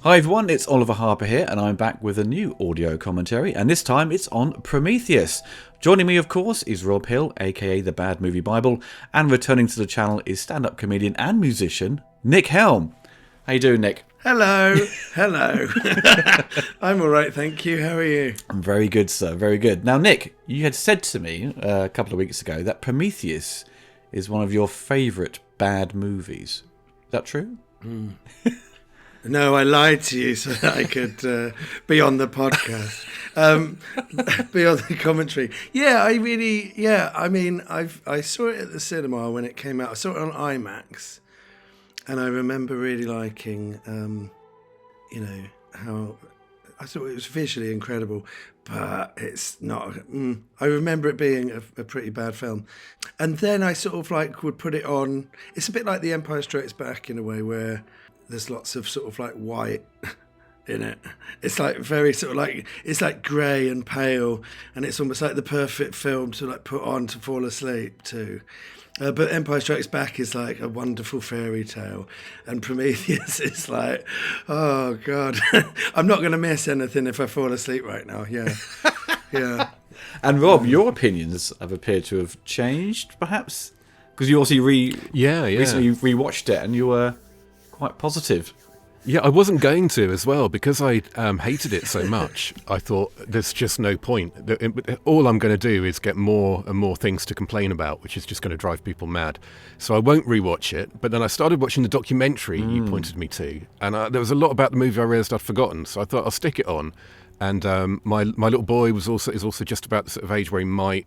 Hi everyone, it's Oliver Harper here, and I'm back with a new audio commentary, and this time it's on Prometheus. Joining me, of course, is Rob Hill, aka the Bad Movie Bible, and returning to the channel is stand-up comedian and musician Nick Helm. How you doing, Nick? Hello. I'm all right, thank you. How are you? I'm very good, sir. Very good. Now, Nick, you had said to me a couple of weeks ago that Prometheus is one of your favourite bad movies. Is that true? No, I lied to you so that I could be on the podcast, be on the commentary. I saw it at the cinema when it came out. I saw it on IMAX, and I remember really liking, how I thought it was visually incredible, but it's not. I remember it being a pretty bad film, and then I sort of would put it on. It's a bit like The Empire Strikes Back in a way, where there's lots of sort of white in it. It's very sort of it's grey and pale, and it's almost like the perfect film to put on to fall asleep to. But Empire Strikes Back is like a wonderful fairy tale, and Prometheus is oh God, I'm not going to miss anything if I fall asleep right now. Yeah. And Rob, your opinions have appeared to have changed, perhaps, because you also recently rewatched it, and you were quite positive. Yeah, I wasn't going to as well because I hated it so much. I thought there's just no point. All I'm going to do is get more and more things to complain about, which is just going to drive people mad. So I won't rewatch it. But then I started watching the documentary you pointed me to, and there was a lot about the movie I realised I'd forgotten. So I thought I'll stick it on. And my little boy is also just about the sort of age where he might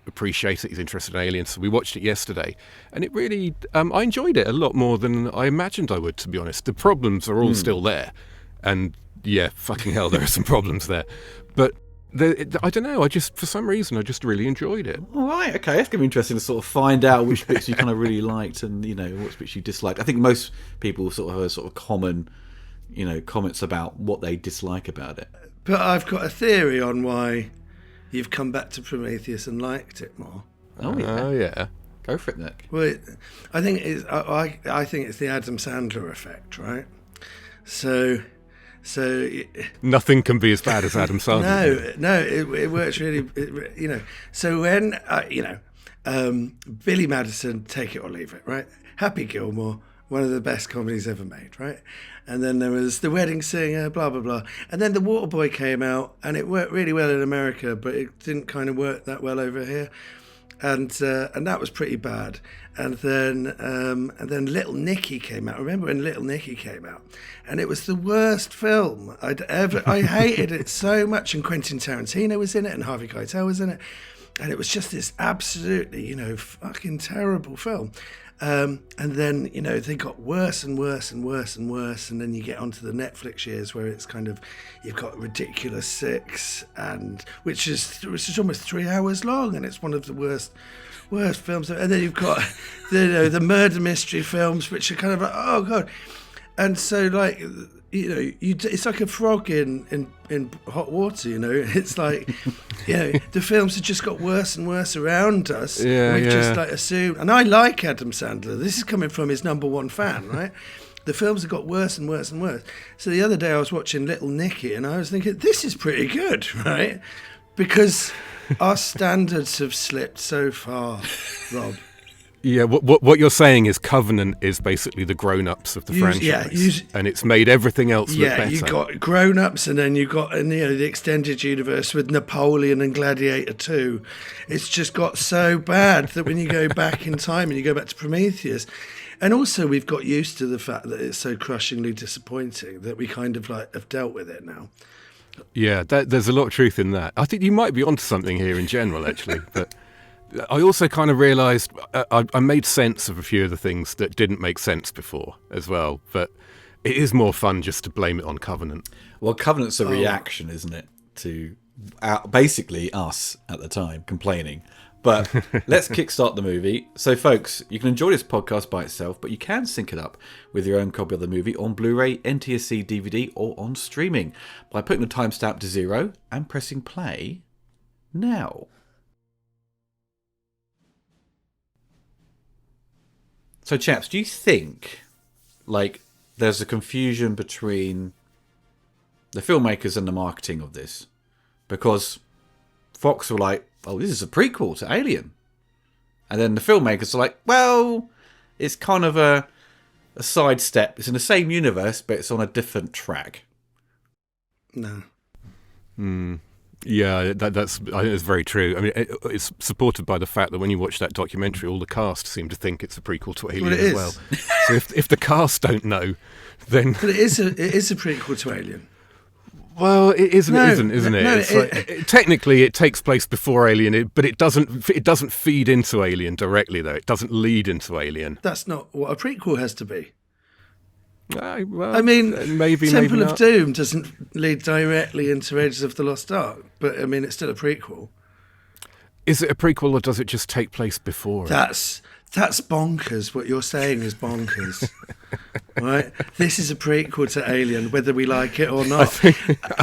appreciate it. He's interested in aliens, so we watched it yesterday, and it really I enjoyed it a lot more than I imagined I would, to be honest. The problems are all still there, and yeah, fucking hell, there are some problems there, but I don't know, for some reason I just really enjoyed it. All right, okay, that's going to be interesting to sort of find out which bits you kind of really liked and which bits you disliked. I think most people sort of have sort of common comments about what they dislike about it, But I've got a theory on why you've come back to Prometheus and liked it more. Oh yeah. Oh yeah. Go for it, Nick. Well, I think it's the Adam Sandler effect, right? So Nothing can be as bad as Adam Sandler. No, it works really. So when Billy Madison, take it or leave it, right? Happy Gilmore, one of the best comedies ever made, right? And then there was The Wedding Singer, blah, blah, blah. And then The Waterboy came out, and it worked really well in America, but it didn't kind of work that well over here. And that was pretty bad. And then Little Nicky came out. Remember when Little Nicky came out? And it was the worst film I hated it so much. And Quentin Tarantino was in it, and Harvey Keitel was in it. And it was just this absolutely, fucking terrible film. And then, they got worse and worse and worse and worse. And then you get onto the Netflix years where it's kind of, you've got Ridiculous Six, which is almost 3 hours long. And it's one of the worst films. And then you've got, the murder mystery films, which are kind of oh God. And so it's like a frog in hot water, It's like, the films have just got worse and worse around us. Yeah, We've just assumed. And I like Adam Sandler. This is coming from his number one fan, right? The films have got worse and worse and worse. So the other day I was watching Little Nicky, and I was thinking, this is pretty good, right? Because our standards have slipped so far, Rob. Yeah, what you're saying is Covenant is basically the grown-ups of the franchise, and it's made everything else look better. Yeah, you've got grown-ups, and then you've got the extended universe with Napoleon and Gladiator 2. It's just got so bad that when you go back in time and you go back to Prometheus, and also we've got used to the fact that it's so crushingly disappointing that we kind of have dealt with it now. Yeah, there's a lot of truth in that. I think you might be onto something here in general, actually, but I also kind of realised I made sense of a few of the things that didn't make sense before as well, but it is more fun just to blame it on Covenant. Well, Covenant's a reaction, isn't it, to basically us at the time complaining. But let's kickstart the movie. So, folks, you can enjoy this podcast by itself, but you can sync it up with your own copy of the movie on Blu-ray, NTSC, DVD, or on streaming by putting the timestamp to 0 and pressing play now. So, chaps, do you think, there's a confusion between the filmmakers and the marketing of this, because Fox were like, "Oh, this is a prequel to Alien," and then the filmmakers are like, "Well, it's kind of a sidestep. It's in the same universe, but it's on a different track." No. Yeah, that's. I think it's very true. I mean, it's supported by the fact that when you watch that documentary, all the cast seem to think it's a prequel to Alien as well. So if the cast don't know, then But it is a prequel to Alien. well, it isn't, isn't it? No, Technically, it takes place before Alien, but it doesn't feed into Alien directly, though. It doesn't lead into Alien. That's not what a prequel has to be. Well, I mean, maybe Temple not. of Doom doesn't lead directly into Raiders of the Lost Ark, but I mean, it's still a prequel. Is it a prequel or does it just take place before? That's bonkers. What you're saying is bonkers. Right? This is a prequel to Alien, whether we like it or not. I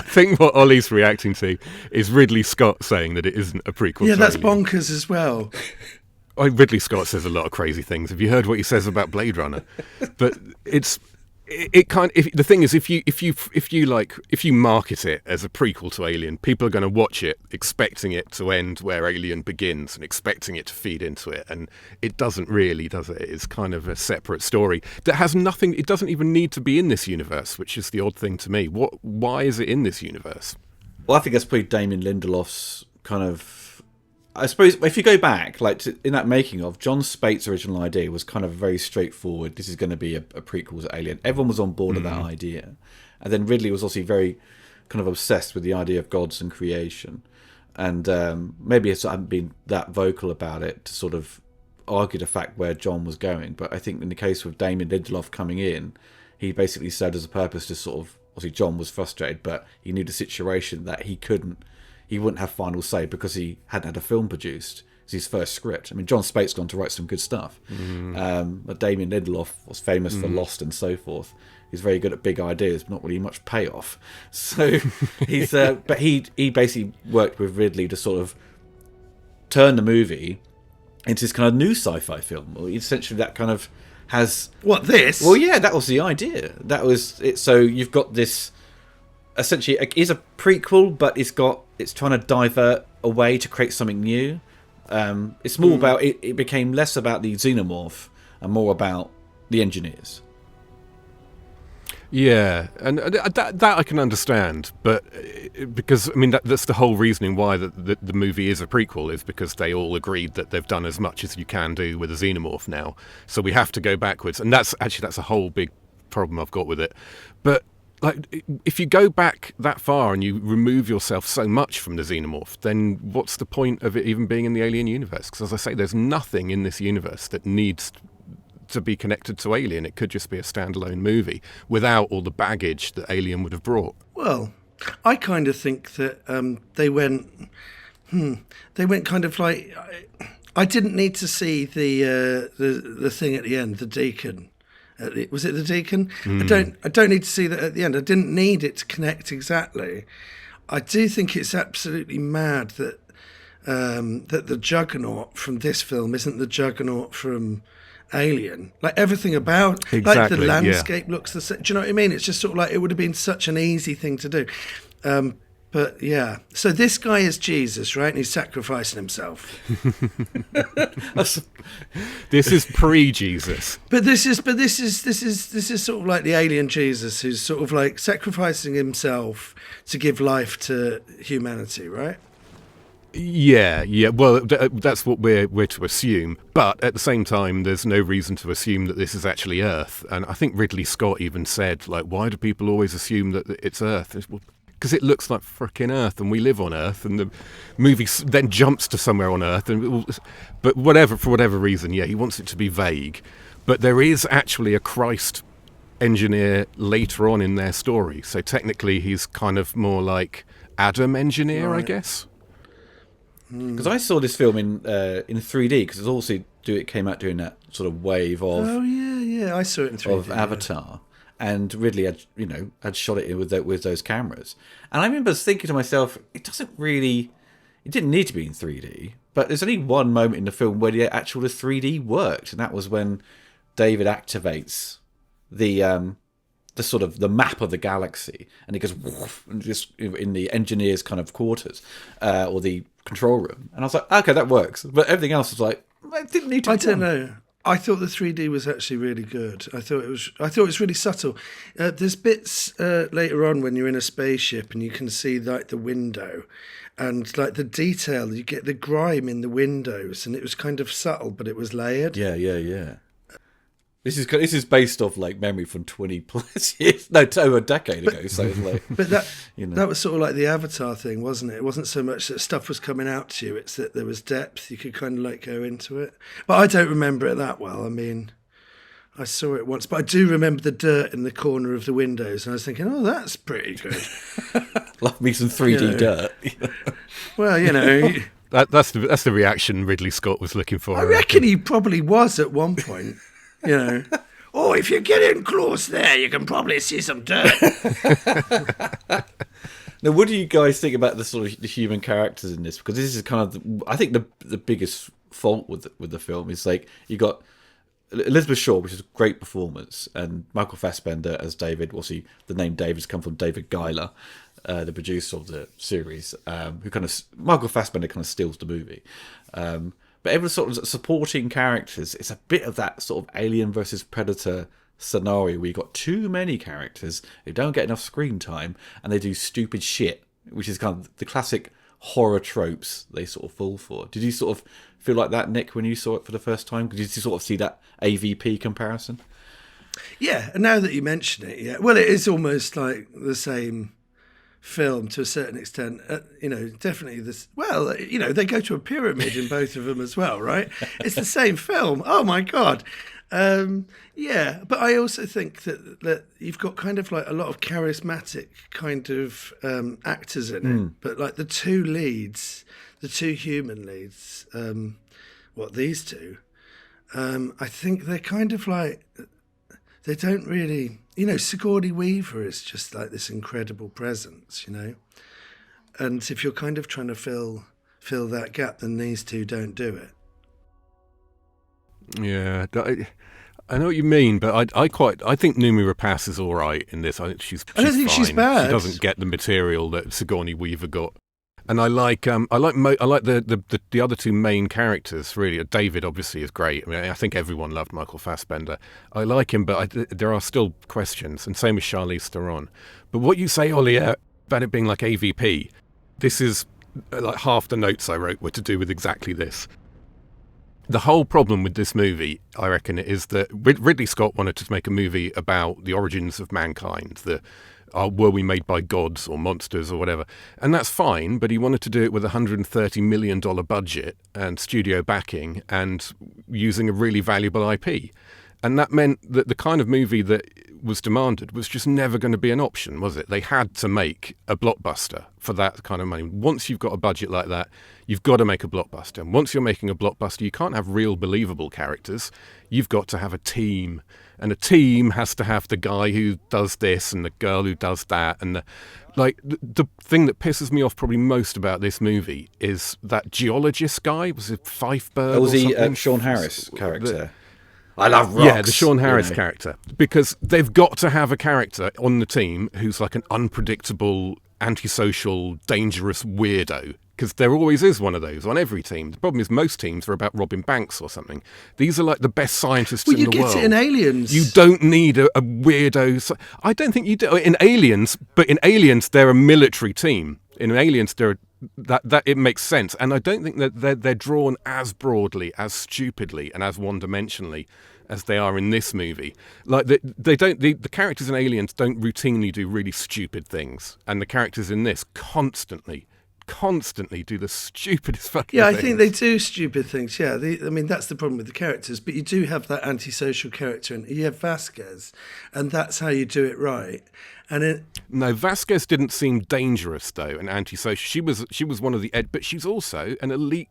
think what Ollie's reacting to is Ridley Scott saying that it isn't a prequel. Yeah, to that's Alien. bonkers as well. Ridley Scott says a lot of crazy things. Have you heard what he says about Blade Runner? But it kind. The thing is, if you market it as a prequel to Alien, people are going to watch it expecting it to end where Alien begins and expecting it to feed into it, and it doesn't really, does it? It's kind of a separate story that has nothing. It doesn't even need to be in this universe, which is the odd thing to me. Why is it in this universe? Well, I think that's probably Damien Lindelof's kind of. I suppose if you go back, in that making of, John Spate's original idea was kind of very straightforward. This is going to be a prequel to Alien. Everyone was on board with that idea, and then Ridley was also very kind of obsessed with the idea of gods and creation, and maybe I haven't been that vocal about it to sort of argue the fact where John was going. But I think in the case with Damien Lindelof coming in, he basically served as a purpose to sort of, obviously John was frustrated, but he knew the situation that he wouldn't have final say because he hadn't had a film produced. It's his first script. I mean, John Spate's gone to write some good stuff. But Damien Lindelof was famous for Lost and so forth. He's very good at big ideas, but not really much payoff. So he's, but he basically worked with Ridley to sort of turn the movie into this kind of new sci-fi film. Or essentially, that kind of has What, this? Well, yeah, that was the idea. That was it. So you've got this. Essentially, it is a prequel, but it's trying to divert away to create something new. It's more about it became less about the xenomorph and more about the engineers. Yeah, and that I can understand, but because I mean that's the whole reasoning why the movie is a prequel is because they all agreed that they've done as much as you can do with a xenomorph now, so we have to go backwards, and that's a whole big problem I've got with it. But like, if you go back that far and you remove yourself so much from the xenomorph, then what's the point of it even being in the Alien universe? Because as I say, there's nothing in this universe that needs to be connected to Alien. It could just be a standalone movie without all the baggage that Alien would have brought. Well, I kind of think that they went kind of like, I didn't need to see the thing at the end, the deacon. Was it the deacon? I don't need to see that at the end. I didn't need it to connect exactly. I do think it's absolutely mad that that the Juggernaut from this film isn't the Juggernaut from Alien. Like everything about, like the landscape looks the same. Do you know what I mean? It's just sort of like it would have been such an easy thing to do. But yeah, so this guy is Jesus, right? And he's sacrificing himself. This is pre-Jesus. But this is sort of like the alien Jesus, who's sort of like sacrificing himself to give life to humanity, right? Yeah. Well, that's what we're to assume. But at the same time, there's no reason to assume that this is actually Earth. And I think Ridley Scott even said, like, why do people always assume that it's Earth? Because it looks like frickin' Earth, and we live on Earth, and the movie then jumps to somewhere on Earth. But for whatever reason, yeah, he wants it to be vague. But there is actually a Christ engineer later on in their story. So technically, he's kind of more like Adam engineer, right. I guess. Because I saw this film in 3D, because it came out during that sort of wave of I saw it in 3D of Avatar, and Ridley had shot it with those cameras, and I remember thinking to myself, it didn't need to be in 3D, but there's only one moment in the film where the 3D worked, and that was when David activates the the sort of the map of the galaxy, and it goes woof, and just in the engineer's kind of quarters or the control room. And I was like, okay, that works. But everything else was like, it didn't need to. I don't know. I thought the 3D was actually really good. I thought it was really subtle. There's bits later on when you're in a spaceship and you can see like the window, and like the detail. You get the grime in the windows, and it was kind of subtle, but it was layered. Yeah. This is based off like memory from 20 plus years, over a decade ago. So it's like, but that was sort of like the Avatar thing, wasn't it? It wasn't so much that stuff was coming out to you; it's that there was depth. You could kind of like go into it. But I don't remember it that well. I mean, I saw it once, but I do remember the dirt in the corner of the windows, and I was thinking, "Oh, that's pretty good." Love me some 3D dirt. Well, that's the reaction Ridley Scott was looking for. I reckon he probably was at one point. Oh, if you get in close there, you can probably see some dirt. Now, what do you guys think about the sort of the human characters in this? Because this is kind of, I think the biggest fault with the film is like you got Elizabeth Shaw, which is a great performance, and Michael Fassbender as David. Obviously, the name David's come from David Giler, the producer of the series, who kind of Michael Fassbender kind of steals the movie. But every sort of supporting characters, it's a bit of that sort of Alien versus Predator scenario where you've got too many characters who don't get enough screen time and they do stupid shit, which is kind of the classic horror tropes they sort of fall for. Did you sort of feel like that, Nick, when you saw it for the first time? Did you sort of see that AVP comparison? Yeah, and now that you mention it, yeah. Well, it is almost like the same film to a certain extent, definitely this. Well, they go to a pyramid in both of them as well, right? It's the same film. Oh my god, yeah. But I also think that you've got kind of like a lot of charismatic kind of actors in it. But like the two human leads, these two, I think they're kind of like. They don't really, Sigourney Weaver is just like this incredible presence, And if you're kind of trying to fill that gap, then these two don't do it. Yeah, I know what you mean, but I think Noomi Rapace is all right in this. I think she's I don't think fine. she's bad. She doesn't get the material that Sigourney Weaver got. And I like the other two main characters really. David obviously is great. I mean, I think everyone loved Michael Fassbender. I like him, but there are still questions, and same with Charlize Theron. But what you say, Ollie, about it being like AVP, this is like half the notes I wrote were to do with exactly this. The whole problem with this movie, I reckon, is that Ridley Scott wanted to make a movie about the origins of mankind, were we made by gods or monsters or whatever? And that's fine, but he wanted to do it with a $130 million budget and studio backing and using a really valuable IP. And that meant that the kind of movie that was demanded was just never going to be an option, was it? They had to make a blockbuster for that kind of money. Once you've got a budget like that, you've got to make a blockbuster. And once you're making a blockbuster, you can't have real believable characters. You've got to have a team. And a team has to have the guy who does this and the girl who does that. And the thing that pisses me off probably most about this movie is that geologist guy. Was it Fife-Berg? That was the the Sean Harris character. I love rocks. Yeah, the Sean Harris character. Because they've got to have a character on the team who's like an unpredictable, antisocial, dangerous weirdo. Because there always is one of those on every team. The problem is most teams are about robbing banks or something. These are like the best scientists in the world. You get it in Aliens. You don't need a weirdo. I don't think you do. In Aliens, but in Aliens, they're a military team. In Aliens, that it makes sense. And I don't think that they're drawn as broadly, as stupidly, and as one-dimensionally as they are in this movie. Like the characters in Aliens don't routinely do really stupid things, and the characters in this constantly do the stupidest fucking things. I think they do stupid things. Yeah, that's the problem with the characters. But you do have that antisocial character, and you have Vasquez, and that's how you do it right. No, Vasquez didn't seem dangerous though, and antisocial. She was one of the but she's also an elite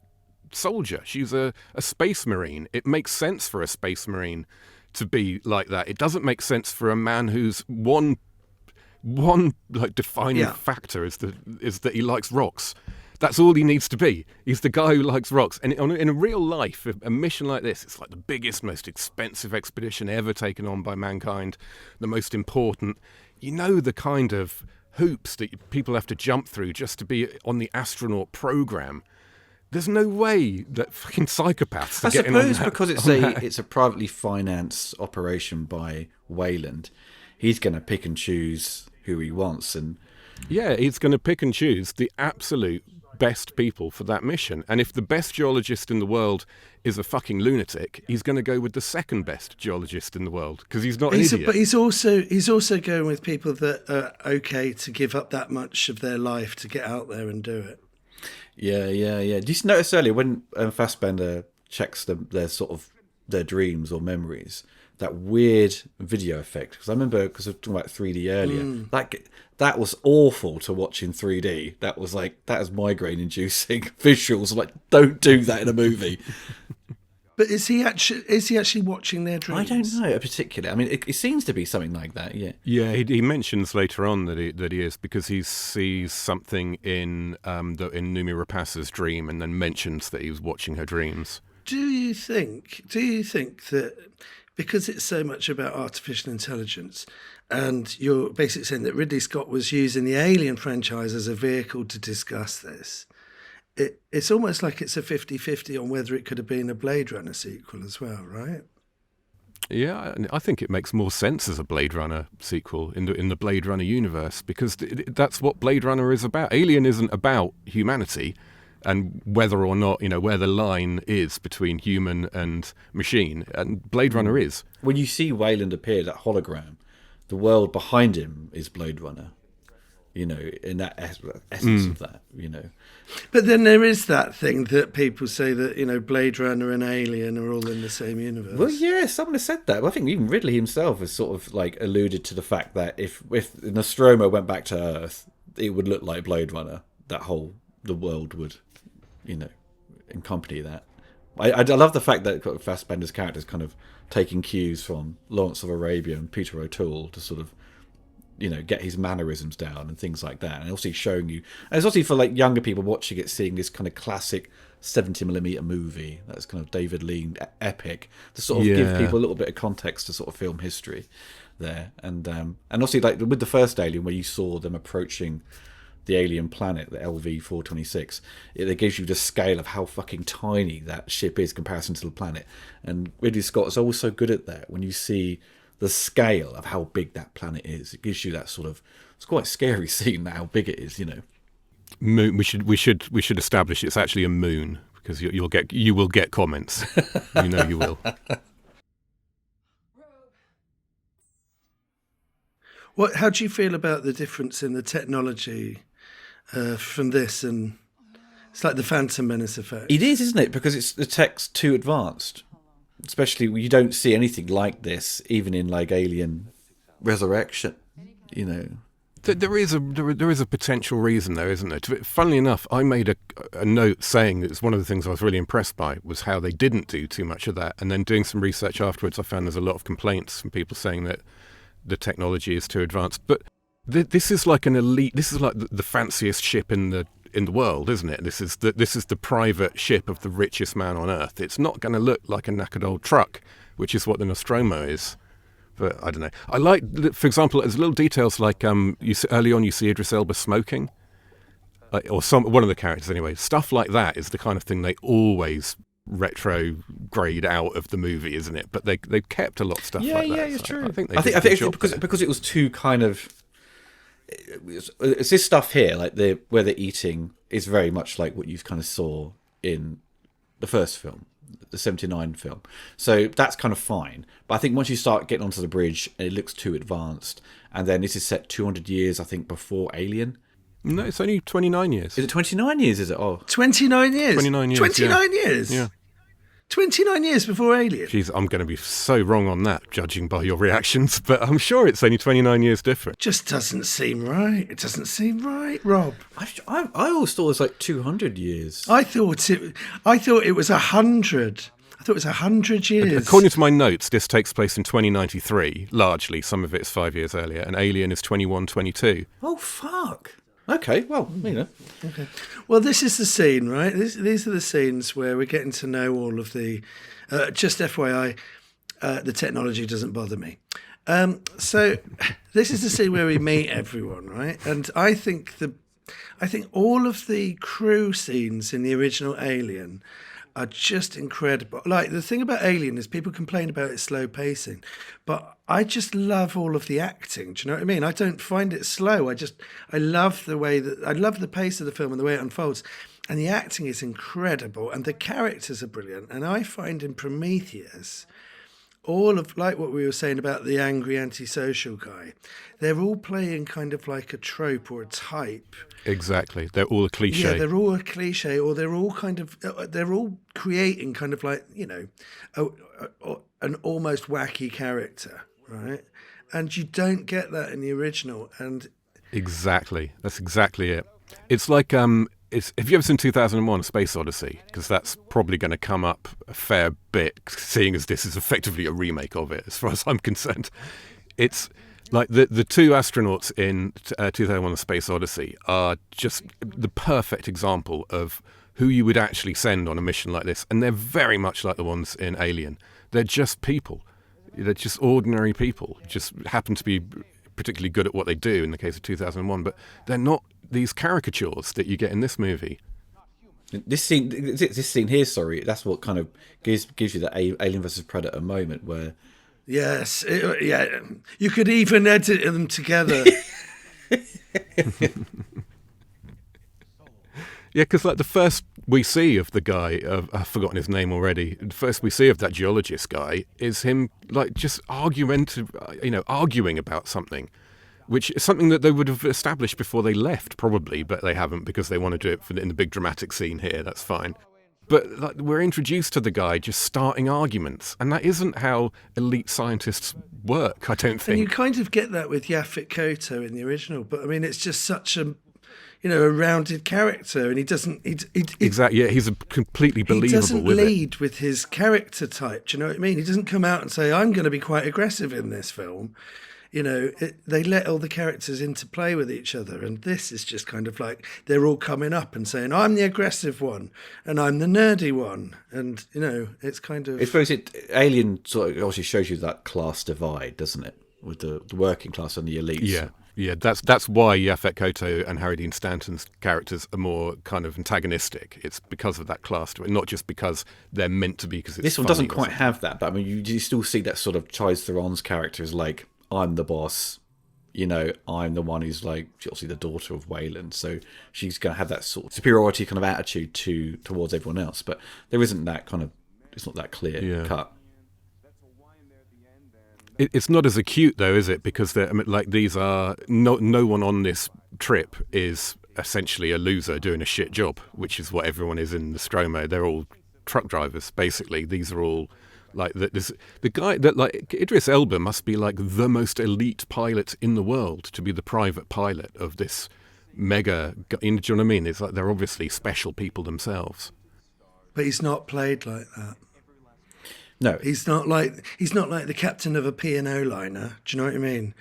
soldier. She's a space marine. It makes sense for a space marine to be like that. It doesn't make sense for a man whose one like defining factor is that he likes rocks. That's all he needs to be. He's the guy who likes rocks. And in a real life, a mission like this, it's like the biggest, most expensive expedition ever taken on by mankind, the most important. You know the kind of hoops that people have to jump through just to be on the astronaut program. There's no way that fucking psychopaths are getting on that. I suppose because it's a privately financed operation by Wayland, he's going to pick and choose who he wants. And yeah, he's going to pick and choose the absolute best people for that mission. And if the best geologist in the world is a fucking lunatic, he's going to go with the second best geologist in the world because he's not an idiot. But he's also going with people that are okay to give up that much of their life to get out there and do it. Yeah. Did you notice earlier when Fassbender checks their dreams or memories, that weird video effect? Because I remember, because I was talking about 3D earlier, that was awful to watch in 3D. That was migraine-inducing visuals. Like, don't do that in a movie. But is he actually watching their dreams? I don't know particularly. I mean, it seems to be something like that. Yeah. Yeah, he mentions later on that he is, because he sees something in Noomi Rapace's dream, and then mentions that he was watching her dreams. Do you think that because it's so much about artificial intelligence, and you're basically saying that Ridley Scott was using the Alien franchise as a vehicle to discuss this, it's almost like it's a 50-50 on whether it could have been a Blade Runner sequel as well, right? Yeah, I think it makes more sense as a Blade Runner sequel in the Blade Runner universe, because that's what Blade Runner is about. Alien isn't about humanity and whether or not, where the line is between human and machine, and Blade Runner is. When you see Wayland appear, that hologram, the world behind him is Blade Runner. In that essence of that, But then there is that thing that people say that, Blade Runner and Alien are all in the same universe. Well, yeah, someone has said that. Well, I think even Ridley himself has sort of like alluded to the fact that if Nostromo went back to Earth, it would look like Blade Runner. The world would, accompany that. I love the fact that Fassbender's character is kind of taking cues from Lawrence of Arabia and Peter O'Toole to sort of, get his mannerisms down and things like that. And also showing you, and it's also for like younger people watching it, seeing this kind of classic 70mm movie that's kind of David Lean epic, to sort of give people a little bit of context to sort of film history there. And also like with the first Alien, where you saw them approaching the alien planet, the LV-426, it gives you the scale of how fucking tiny that ship is in comparison to the planet. And Ridley Scott is also good at that. When you see the scale of how big that planet is, it gives you that sort of, it's quite scary seeing how big it is, Moon. We should establish it's actually a moon, because you will get comments. You will. How do you feel about the difference in the technology from this, and it's like the Phantom Menace effect? It is, isn't it? Because the tech's too advanced. Especially, you don't see anything like this, even in like Alien Resurrection. There is a potential reason there, isn't there? Funnily enough, I made a note saying that it's one of the things I was really impressed by was how they didn't do too much of that. And then doing some research afterwards, I found there's a lot of complaints from people saying that the technology is too advanced. But this is like an elite. This is like the fanciest ship in the world, isn't it? This is the private ship of the richest man on Earth. It's not going to look like a knackered old truck, which is what the Nostromo is. But I don't know. I like, for example, there's little details like early on you see Idris Elba smoking, or one of the characters anyway. Stuff like that is the kind of thing they always retrograde out of the movie, isn't it? But they've kept a lot of stuff like that. Yeah, it's true. I think because it was too kind of. It's this stuff here, like where they're eating, is very much like what you kind of saw in the first film, the 79 film. So that's kind of fine. But I think once you start getting onto the bridge, and it looks too advanced, and then this is set 200 years, I think, before Alien. No, it's only 29 years. Is it 29 years, is it? Oh. 29 years? 29 years. 29 years? Yeah. 29 years before Alien. Jeez, I'm going to be so wrong on that, judging by your reactions, but I'm sure it's only 29 years different. Just doesn't seem right. It doesn't seem right, Rob. I always thought it was like 200 years. I thought it was 100. I thought it was 100 years. According to my notes, this takes place in 2093, largely. Some of it's 5 years earlier, and Alien is 2122. Oh, fuck. Okay, well, Okay. Well, this is the scene, right? These are the scenes where we're getting to know all of the. Just FYI, the technology doesn't bother me. So this is the scene where we meet everyone, right? And I think all of the crew scenes in the original Alien are just incredible. Like, the thing about Alien is people complain about its slow pacing, but I just love all of the acting. Do you know what I mean? I don't find it slow. I love the pace of the film and the way it unfolds. And the acting is incredible and the characters are brilliant. And I find in Prometheus, all of, like what we were saying about the angry antisocial guy, they're all playing kind of like a trope or a type. Exactly. They're all a cliche. Yeah, they're all a cliche, or they're all creating kind of like, an almost wacky character, right? And you don't get that in the original. And Exactly. That's exactly it. It's like, have you ever seen 2001: A Space Odyssey? Because that's probably going to come up a fair bit, seeing as this is effectively a remake of it, as far as I'm concerned. It's like the two astronauts in 2001: A Space Odyssey are just the perfect example of who you would actually send on a mission like this. And they're very much like the ones in Alien. They're just people. They're just ordinary people, just happen to be particularly good at what they do in the case of 2001, but they're not these caricatures that you get in this movie. This scene here, sorry, that's what kind of gives you that Alien versus Predator moment where... Yes, you could even edit them together. Yeah, because like the first we see of the guy, I've forgotten his name already. The first we see of that geologist guy is him like just arguing about something, which is something that they would have established before they left, probably, but they haven't because they want to do it in the big dramatic scene here. That's fine. But like, we're introduced to the guy just starting arguments, and that isn't how elite scientists work, I don't think. And you kind of get that with Yaphet Kotto in the original, but I mean, it's just such a rounded character, and he doesn't. Exactly. Yeah, he's a completely believable. He doesn't lead with his character type. Do you know what I mean? He doesn't come out and say, "I'm going to be quite aggressive in this film." They let all the characters interplay with each other, and this is just kind of like they're all coming up and saying, "I'm the aggressive one, and I'm the nerdy one," and it's kind of. I suppose Alien sort of obviously shows you that class divide, doesn't it, with the working class and the elites. Yeah, that's why Yaphet Kotto and Harry Dean Stanton's characters are more kind of antagonistic. It's because of that class divide, not just because they're meant to be. Because this one doesn't quite have that, but I mean, you still see that sort of Charlize Theron's character is like, I'm the boss, I'm the one who's like obviously the daughter of Wayland, so she's going to have that sort of superiority kind of attitude towards everyone else. But there isn't that kind of, it's not that clear cut. It's not as acute though, is it? Because these are no one on this trip is essentially a loser doing a shit job, which is what everyone is in the Nostromo. They're all truck drivers, basically. These are all like the guy that like Idris Elba must be like the most elite pilot in the world to be the private pilot of this mega. Do you know what I mean? It's like they're obviously special people themselves. But he's not played like that. No, he's not like the captain of a P&O liner. Do you know what I mean?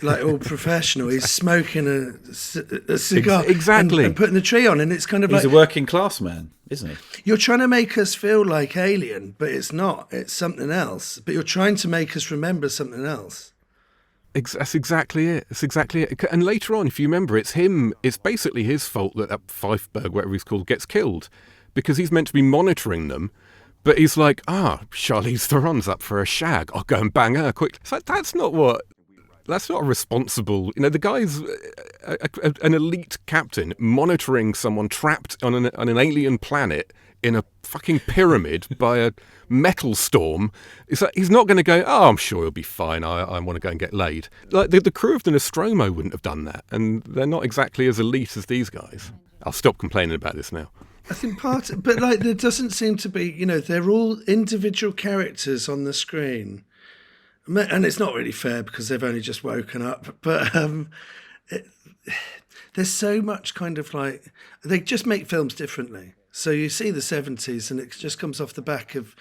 Like all professional. He's smoking a cigar, exactly, and putting the tree on, and it's kind of he's a working class man, isn't he? You're trying to make us feel like Alien, but it's not. It's something else. But you're trying to make us remember something else. That's exactly it. It's exactly it. And later on, if you remember, it's him. It's basically his fault that Pfeifberg, whatever he's called, gets killed because he's meant to be monitoring them. But he's like, Charlize Theron's up for a shag. I'll go and bang her quick. It's like, that's not a responsible. The guy's an elite captain monitoring someone trapped on an alien planet in a fucking pyramid by a metal storm. It's like, he's not going to go, I'm sure he'll be fine. I want to go and get laid. Like the crew of the Nostromo wouldn't have done that. And they're not exactly as elite as these guys. I'll stop complaining about this now. I think but like there doesn't seem to be, they're all individual characters on the screen, and it's not really fair because they've only just woken up. But there's so much kind of like they just make films differently. So you see the 70s, and it just comes off the back of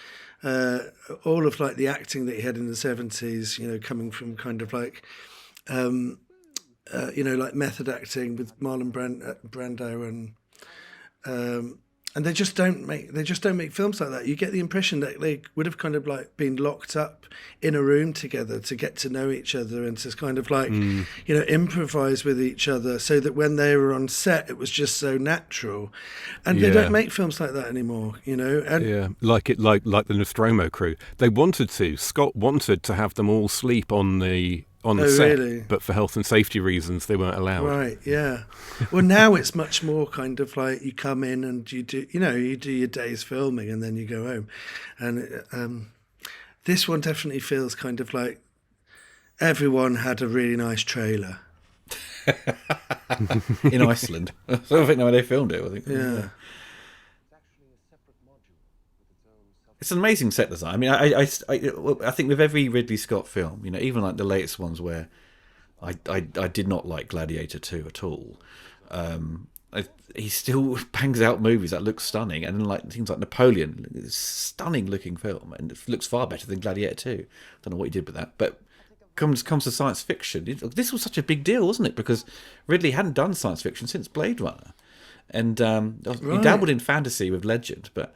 all of like the acting that he had in the 70s. Coming from kind of like. like method acting with Marlon Brando and they just don't make films like that. You get the impression that they would have kind of like been locked up in a room together to get to know each other and to kind of like improvise with each other, so that when they were on set it was just so natural. And they don't make films like that anymore, And like the Nostromo crew. Scott wanted to have them all sleep on the set, really? But for health and safety reasons, they weren't allowed. Right, yeah. Well, now it's much more kind of like you come in and you do your day's filming and then you go home. And this one definitely feels kind of like everyone had a really nice trailer. In Iceland. I don't think they filmed it, I think. Yeah. It's an amazing set design. I mean, I think with every Ridley Scott film, even like the latest ones where I did not like Gladiator 2 at all. He still bangs out movies that look stunning, and then like things like Napoleon, stunning looking film, and it looks far better than Gladiator 2. Don't know what he did with that, but comes to science fiction. This was such a big deal, wasn't it? Because Ridley hadn't done science fiction since Blade Runner, and he dabbled in fantasy with Legend, but.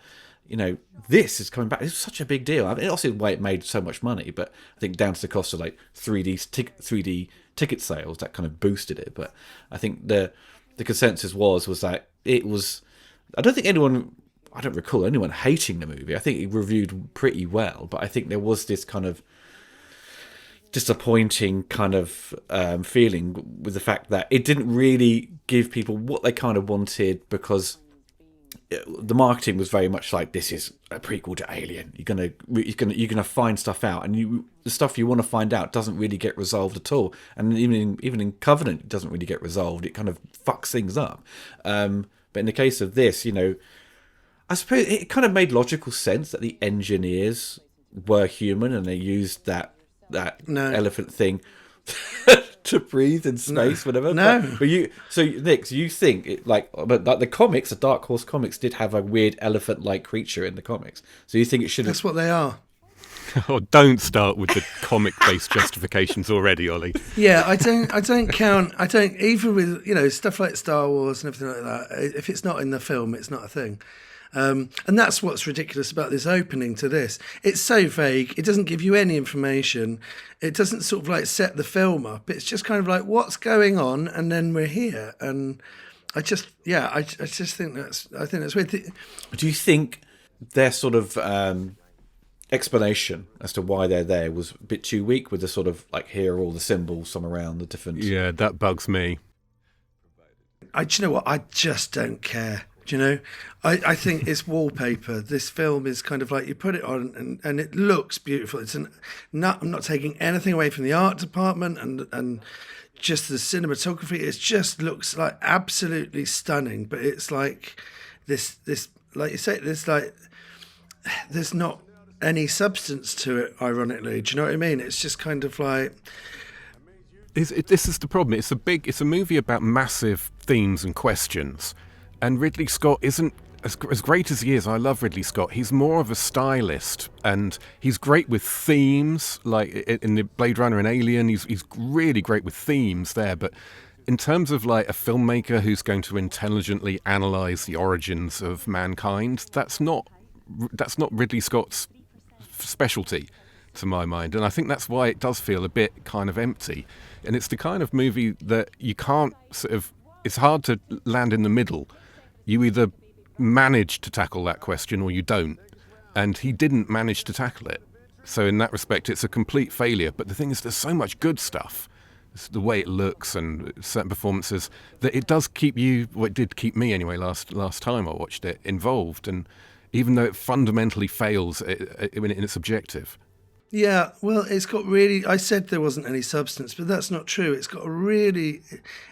This is coming back. It's such a big deal. I mean, also why it made so much money, but I think down to the cost of like 3D ticket sales that kind of boosted it. But I think the consensus was that it was. I don't recall anyone hating the movie. I think it reviewed pretty well, but I think there was this kind of disappointing kind of feeling with the fact that it didn't really give people what they kind of wanted, because the marketing was very much like, this is a prequel to Alien. You're gonna find stuff out, and the stuff you want to find out doesn't really get resolved at all. And even in Covenant, it doesn't really get resolved. It kind of fucks things up. But in the case of this, I suppose it kind of made logical sense that the engineers were human and they used that elephant thing to breathe in space, whatever. No. But Nick, you think but like the comics, the Dark Horse comics did have a weird elephant-like creature in the comics. So you think it should have... That's what they are. Oh, don't start with the comic-based justifications already, Ollie. Yeah, I don't count. I don't, even with stuff like Star Wars and everything like that. If it's not in the film, it's not a thing. And that's what's ridiculous about this opening to this. It's so vague. It doesn't give you any information. It doesn't sort of like set the film up. It's just kind of like, what's going on? And then we're here. And I just think that's weird. Do you think their sort of explanation as to why they're there was a bit too weak, with the sort of like, here are all the symbols from around the different... Yeah, that bugs me. Do you know what? I just don't care. I think it's wallpaper. This film is kind of like, you put it on and it looks beautiful. I'm not taking anything away from the art department and just the cinematography. It just looks like absolutely stunning. But it's like this like you say, there's not any substance to it, ironically. Do you know what I mean? It's just kind of like... This is the problem. It's a movie about massive themes and questions. And Ridley Scott isn't as great as he is. I love Ridley Scott. He's more of a stylist, and he's great with themes. Like in the Blade Runner and Alien, he's really great with themes there. But in terms of like a filmmaker who's going to intelligently analyze the origins of mankind, that's not Ridley Scott's specialty, to my mind. And I think that's why it does feel a bit kind of empty. And it's the kind of movie that you can't it's hard to land in the middle. You either manage to tackle that question or you don't. And he didn't manage to tackle it. So in that respect, it's a complete failure. But the thing is, there's so much good stuff. It's the way it looks and certain performances, that it does keep you, well, it did keep me anyway last time I watched it, involved. And even though it fundamentally fails in its objective. Yeah, well, it's got really... I said there wasn't any substance, but that's not true. It's got a really...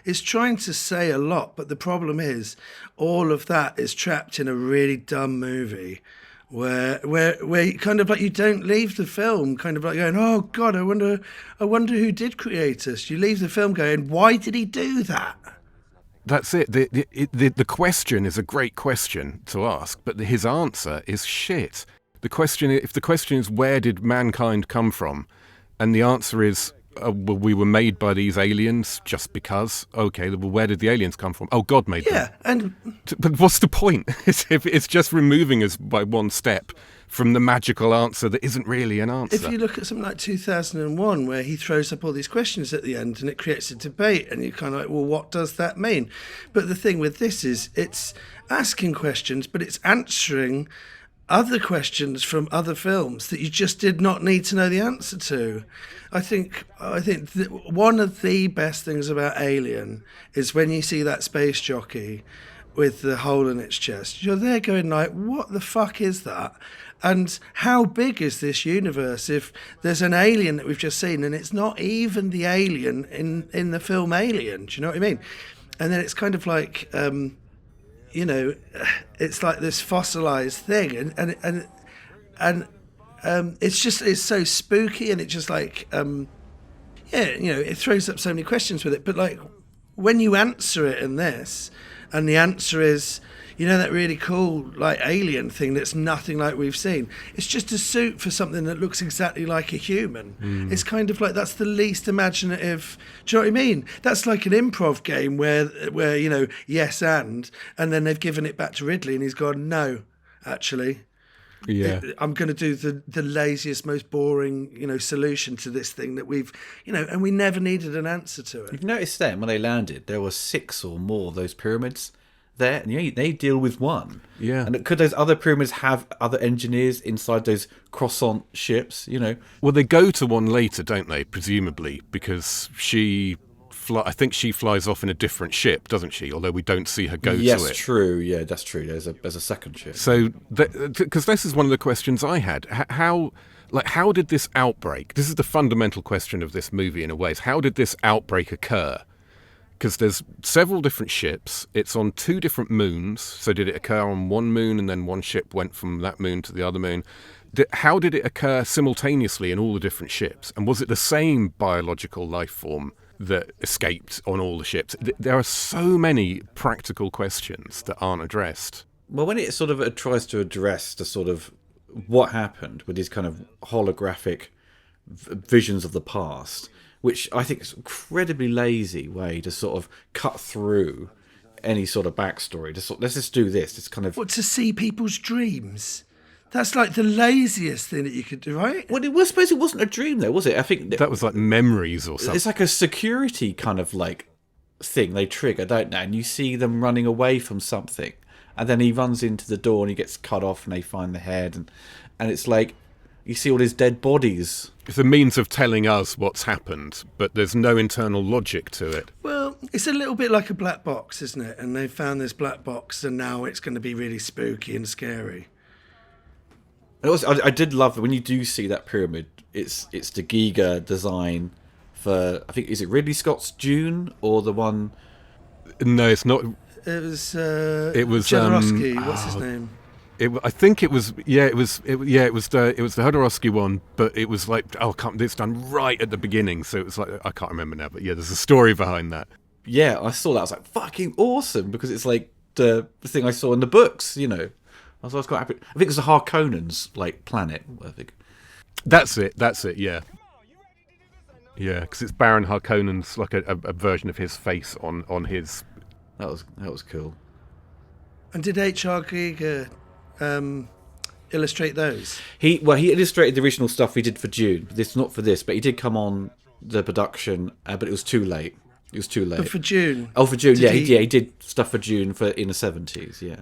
It's trying to say a lot, but the problem is all of that is trapped in a really dumb movie where you kind of like, you don't leave the film kind of like going, oh, God, I wonder who did create us. You leave the film going, why did he do that? That's it. The question is a great question to ask, but his answer is shit. If the question is, where did mankind come from? And the answer is, well, we were made by these aliens just because. Okay, well, where did the aliens come from? Oh, God made them. Yeah, and But what's the point? It's just removing us by one step from the magical answer that isn't really an answer. if you look at something like 2001, where he throws up all these questions at the end and it creates a debate, and you're kind of like, well, what does that mean? But the thing with this is it's asking questions, but it's answering other questions from other films that you just did not need to know the answer to. I think one of the best things about Alien is when you see that space jockey with the hole in its chest, you're there going like, what the fuck is that? And how big is this universe if there's an alien that we've just seen and it's not even the alien in the film Alien? Do you know what I mean? And then it's kind of like, it's like this fossilized thing, and it's so spooky, and it just like, it throws up so many questions with it. But like when you answer it in this, and the answer is, that really cool like alien thing that's nothing like we've seen. It's just a suit for something that looks exactly like a human. It's kind of like that's the least imaginative. Do you know what I mean? That's like an improv game where yes and then they've given it back to Ridley and he's gone, no, actually. Yeah. I'm going to do the laziest, most boring, solution to this thing that we've, and we never needed an answer to it. You've noticed then when they landed, there were 6 or more of those pyramids there, and they deal with one. Yeah. And could those other pyramids have other engineers inside those croissant ships? Well, they go to one later, don't they? Presumably, because I think she flies off in a different ship, doesn't she? Although we don't see her go to it. Yes, true. Yeah, that's true. There's a second ship. So, because this is one of the questions I had. How did this outbreak? This is the fundamental question of this movie in a way. Is how did this outbreak occur? Because there's several different ships. It's on 2 different moons. So did it occur on one moon and then one ship went from that moon to the other moon? How did it occur simultaneously in all the different ships? And was it the same biological life form that escaped on all the ships? There are so many practical questions that aren't addressed. Well, when it sort of tries to address the sort of what happened with these kind of holographic visions of the past, which I think is an incredibly lazy way to sort of cut through any sort of backstory. Let's just do this. It's kind of... What, to see people's dreams? That's like the laziest thing that you could do, right? Well, I suppose it wasn't a dream, though, was it? I think... That was like memories or something. It's like a security kind of like thing they trigger, don't they? And you see them running away from something. And then he runs into the door and he gets cut off and they find the head. And it's like... You see all his dead bodies. It's a means of telling us what's happened, but there's no internal logic to it. Well, it's a little bit like a black box, isn't it? And they found this black box, and now it's going to be really spooky and scary. And also, I did love that when you do see that pyramid. It's the Giga design for, I think, is it Ridley Scott's Dune or the one? No, it's not. It was. It was Jodorowsky. What's his name? I think it was. Yeah, it was the Jodorowsky one, but it was like, it's done right at the beginning, so it was like, I can't remember now, but yeah, there's a story behind that. Yeah, I saw that. I was like, fucking awesome, because it's like the thing I saw in the books. I was quite happy. I think it's the Harkonnens like planet. I think that's it. Yeah. Yeah, because it's Baron Harkonnen's like a version of his face on his. That was cool. And did H.R. Giger illustrate those? He illustrated the original stuff he did for Dune. This not for this, but he did come on the production, but it was too late. But for Dune. Oh, for Dune, he did stuff for Dune in the 70s, yeah.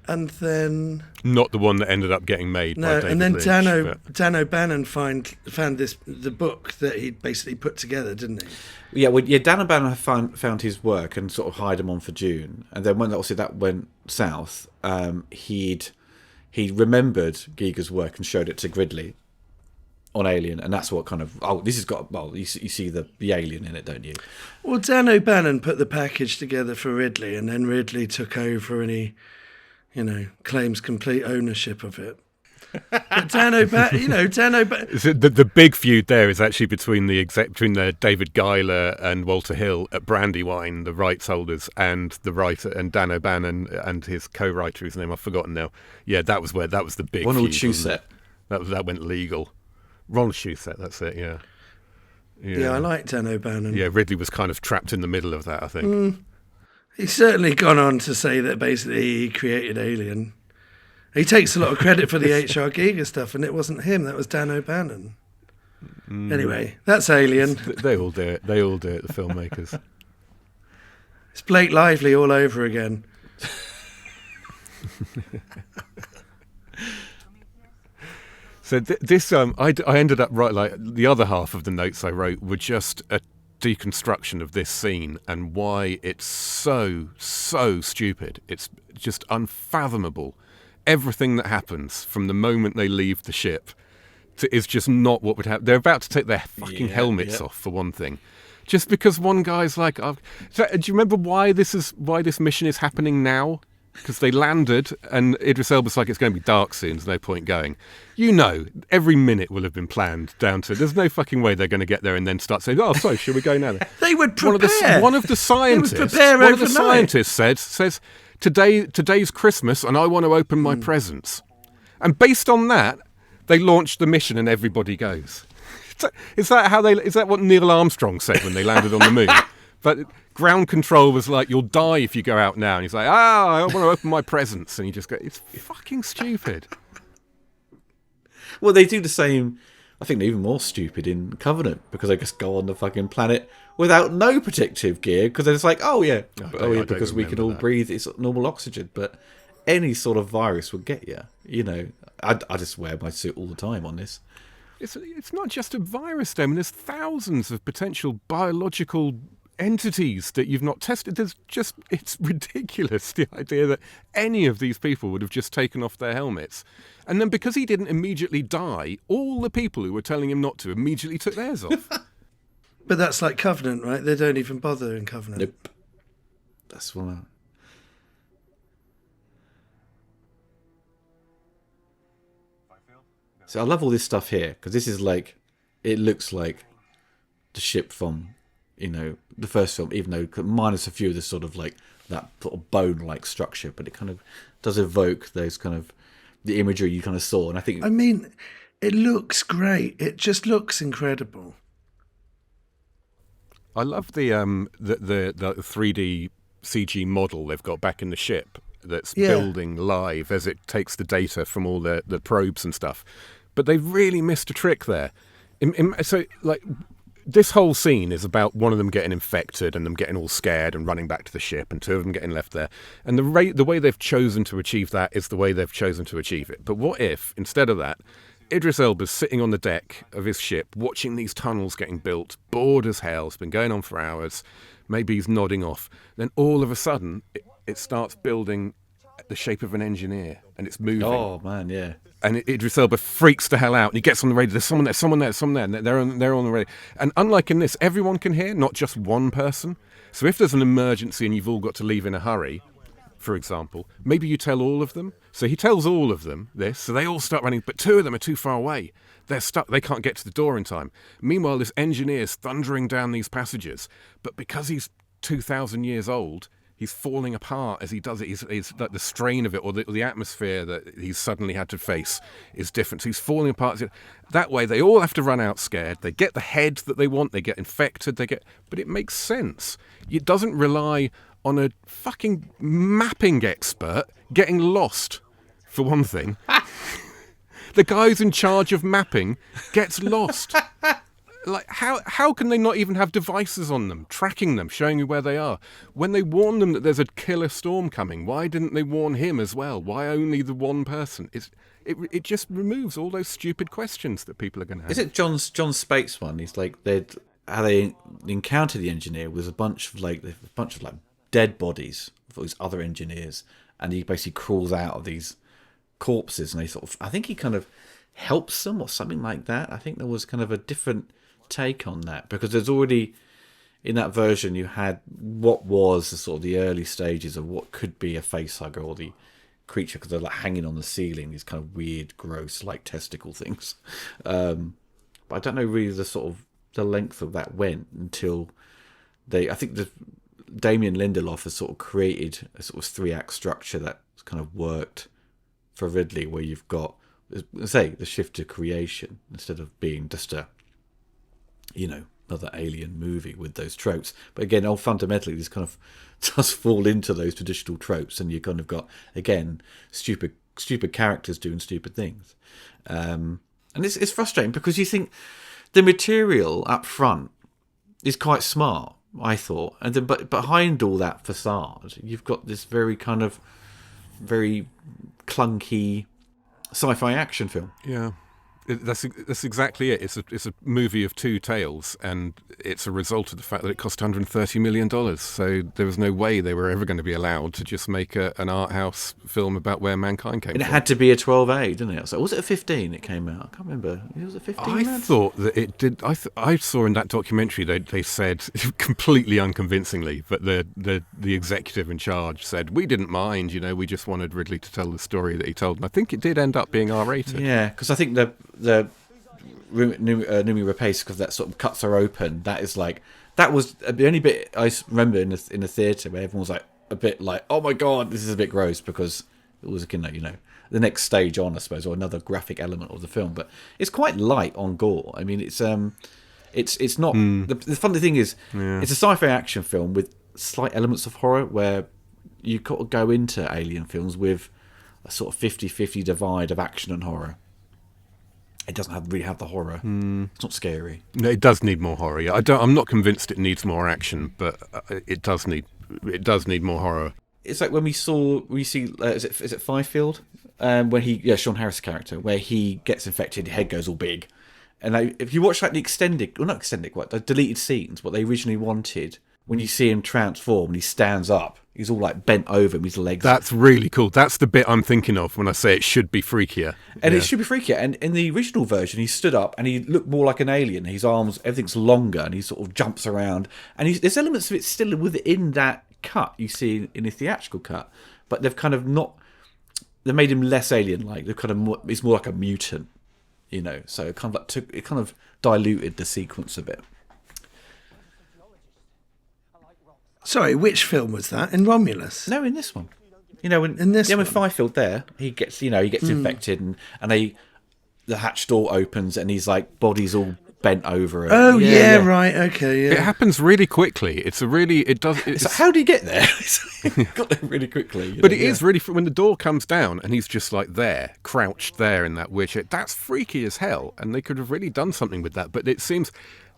And then not the one that ended up getting made. No, by David and then Lynch, Dan O'Bannon found the book that he'd basically put together, didn't he? Yeah, Dan O'Bannon found his work and sort of hired him on for Dune, and then when obviously that went south, he remembered Giger's work and showed it to Ridley on Alien, and that's what kind of this has got. Well, you see the alien in it, don't you? Well, Dan O'Bannon put the package together for Ridley, and then Ridley took over and he, claims complete ownership of it. But Dan O'Bannon, the big feud there is actually between David Giler and Walter Hill at Brandywine, the rights holders, and the writer, and Dan O'Bannon and his co-writer, whose name I've forgotten now. Yeah, that was the big Ronald feud. Shusett. That went legal. Ronald Shusett, that's it. Yeah. Yeah, I like Dan O'Bannon. Yeah, Ridley was kind of trapped in the middle of that, I think. He's certainly gone on to say that basically he created Alien. He takes a lot of credit for the H.R. Giger stuff, and it wasn't him, that was Dan O'Bannon. Anyway, that's Alien. They all do it. They all do it, the filmmakers. It's Blake Lively all over again. So this, I ended up like the other half of the notes I wrote were just a deconstruction of this scene and why it's so stupid. It's just unfathomable. Everything that happens from the moment they leave the ship is just not what would happen. They're about to take their fucking helmets off, for one thing. Just because one guy's like, do you remember why this mission is happening now? Because they landed and Idris Elba's like, it's going to be dark soon, there's no point going. You know, every minute will have been planned down to, there's no fucking way they're going to get there and then start saying, oh, so shall we go now? They would prepare. One of the scientists says, today's Christmas and I want to open my presents. And based on that, they launched the mission and everybody goes. Is that what Neil Armstrong said when they landed on the moon? But ground control was like, you'll die if you go out now. And he's like, I want to open my presents. And you just go, it's fucking stupid. Well, they do the same, I think they're even more stupid in Covenant, because they just go on the fucking planet without no protective gear, because they're just like, because we can all breathe, it's normal oxygen. But any sort of virus will get you. You know, I just wear my suit all the time on this. It's not just a virus, though. I mean, there's thousands of potential biological entities that you've not tested. It's ridiculous, the idea that any of these people would have just taken off their helmets. And then because he didn't immediately die, all the people who were telling him not to immediately took theirs off. But that's like Covenant, right? They don't even bother in Covenant. Nope. That's one. So I love all this stuff here, because this is like, it looks like the ship from, the first film, even though minus a few of the sort of like that sort of bone-like structure, but it kind of does evoke those kind of, the imagery you kind of saw. And I think, it looks great. It just looks incredible. I love the 3D CG model they've got back in the ship that's building live as it takes the data from all the probes and stuff. But they've really missed a trick there. So, like, this whole scene is about one of them getting infected and them getting all scared and running back to the ship, and two of them getting left there. And the way they've chosen to achieve that is the way they've chosen to achieve it. But what if, instead of that, Idris Elba's sitting on the deck of his ship, watching these tunnels getting built, bored as hell, it's been going on for hours, maybe he's nodding off. Then all of a sudden, it starts building the shape of an engineer, and it's moving. Oh, man, yeah. And Idris Elba freaks the hell out, and he gets on the radio. There's someone there. And they're on the radio. And unlike in this, everyone can hear, not just one person. So if there's an emergency and you've all got to leave in a hurry, for example, maybe you tell all of them. So he tells all of them this, so they all start running, but two of them are too far away. They're stuck. They can't get to the door in time. Meanwhile, this engineer's thundering down these passages, but because he's 2,000 years old, he's falling apart as he does it. He's like the strain of it, or the atmosphere that he's suddenly had to face is different. So he's falling apart. That way, they all have to run out scared. They get the head that they want. They get infected. But it makes sense. It doesn't rely on a fucking mapping expert getting lost, for one thing. The guy who's in charge of mapping gets lost. Like, how can they not even have devices on them, tracking them, showing you where they are? When they warn them that there's a killer storm coming, why didn't they warn him as well? Why only the one person? It just removes all those stupid questions that people are going to have. Is it John Spate's one? He's like, how they encounter the engineer was a bunch of dead bodies of these other engineers, and he basically crawls out of these corpses, and I think he kind of helps them or something like that. I think there was kind of a different take on that, because there's already in that version you had what was the sort of the early stages of what could be a facehugger or the creature, because they're like hanging on the ceiling, these kind of weird, gross, like testicle things. But I don't know really the sort of the length of that went until I think Damien Lindelof has sort of created a sort of 3-act structure that's kind of worked for Ridley, where you've got, say, the shift to creation instead of being just a another alien movie with those tropes. But again, fundamentally, this kind of does fall into those traditional tropes, and you kind of got, again, stupid characters doing stupid things. And it's frustrating because you think the material up front is quite smart, I thought, and then but behind all that facade, you've got this very kind of very clunky sci-fi action film. Yeah. That's exactly it. It's a movie of two tales, and it's a result of the fact that it cost $130 million. So there was no way they were ever going to be allowed to just make an art house film about where mankind came And from. it had to be a 12A, didn't it? So was it a 15 it came out? I can't remember. Was it 15? I thought that it did. I saw in that documentary they said, completely unconvincingly, but the executive in charge said, we didn't mind, we just wanted Ridley to tell the story that he told. And I think it did end up being R-rated. Yeah, because I think the Numi Rapace, because that sort of cuts her open, that was the only bit I remember in the theatre where everyone was like a bit like, oh my god, this is a bit gross, because it was the next stage on, I suppose, or another graphic element of the film. But it's quite light on gore. I mean, it's not the funny thing is, it's a sci-fi action film with slight elements of horror, where you got to go into alien films with a sort of 50-50 divide of action and horror. It doesn't really have the horror. It's not scary. No, it does need more horror. Yeah, I'm not convinced it needs more action, but it does need more horror. It's like when we see is it Fifield, when Sean Harris' character, where he gets infected, his head goes all big, and if you watch the deleted scenes, what they originally wanted, when you see him transform and he stands up, he's all like bent over, his legs. That's really cool. That's the bit I'm thinking of when I say it should be freakier. And it should be freakier. And in the original version, he stood up and he looked more like an alien. His arms, everything's longer, and he sort of jumps around. And there's elements of it still within that cut you see in the theatrical cut, but they've kind of they made him less alien-like. They've kind of he's more like a mutant, So it kind of diluted the sequence a bit. Sorry, which film was that? In Romulus? No, in this one. When Fifield there, he gets infected, and the hatch door opens, and he's like, body's all bent over. Oh yeah, right, okay, yeah. It happens really quickly. It's like, how do you get there? Got there really quickly. But it is really, when the door comes down and he's just like there, crouched there in that weird shape. That's freaky as hell, and they could have really done something with that. But it seems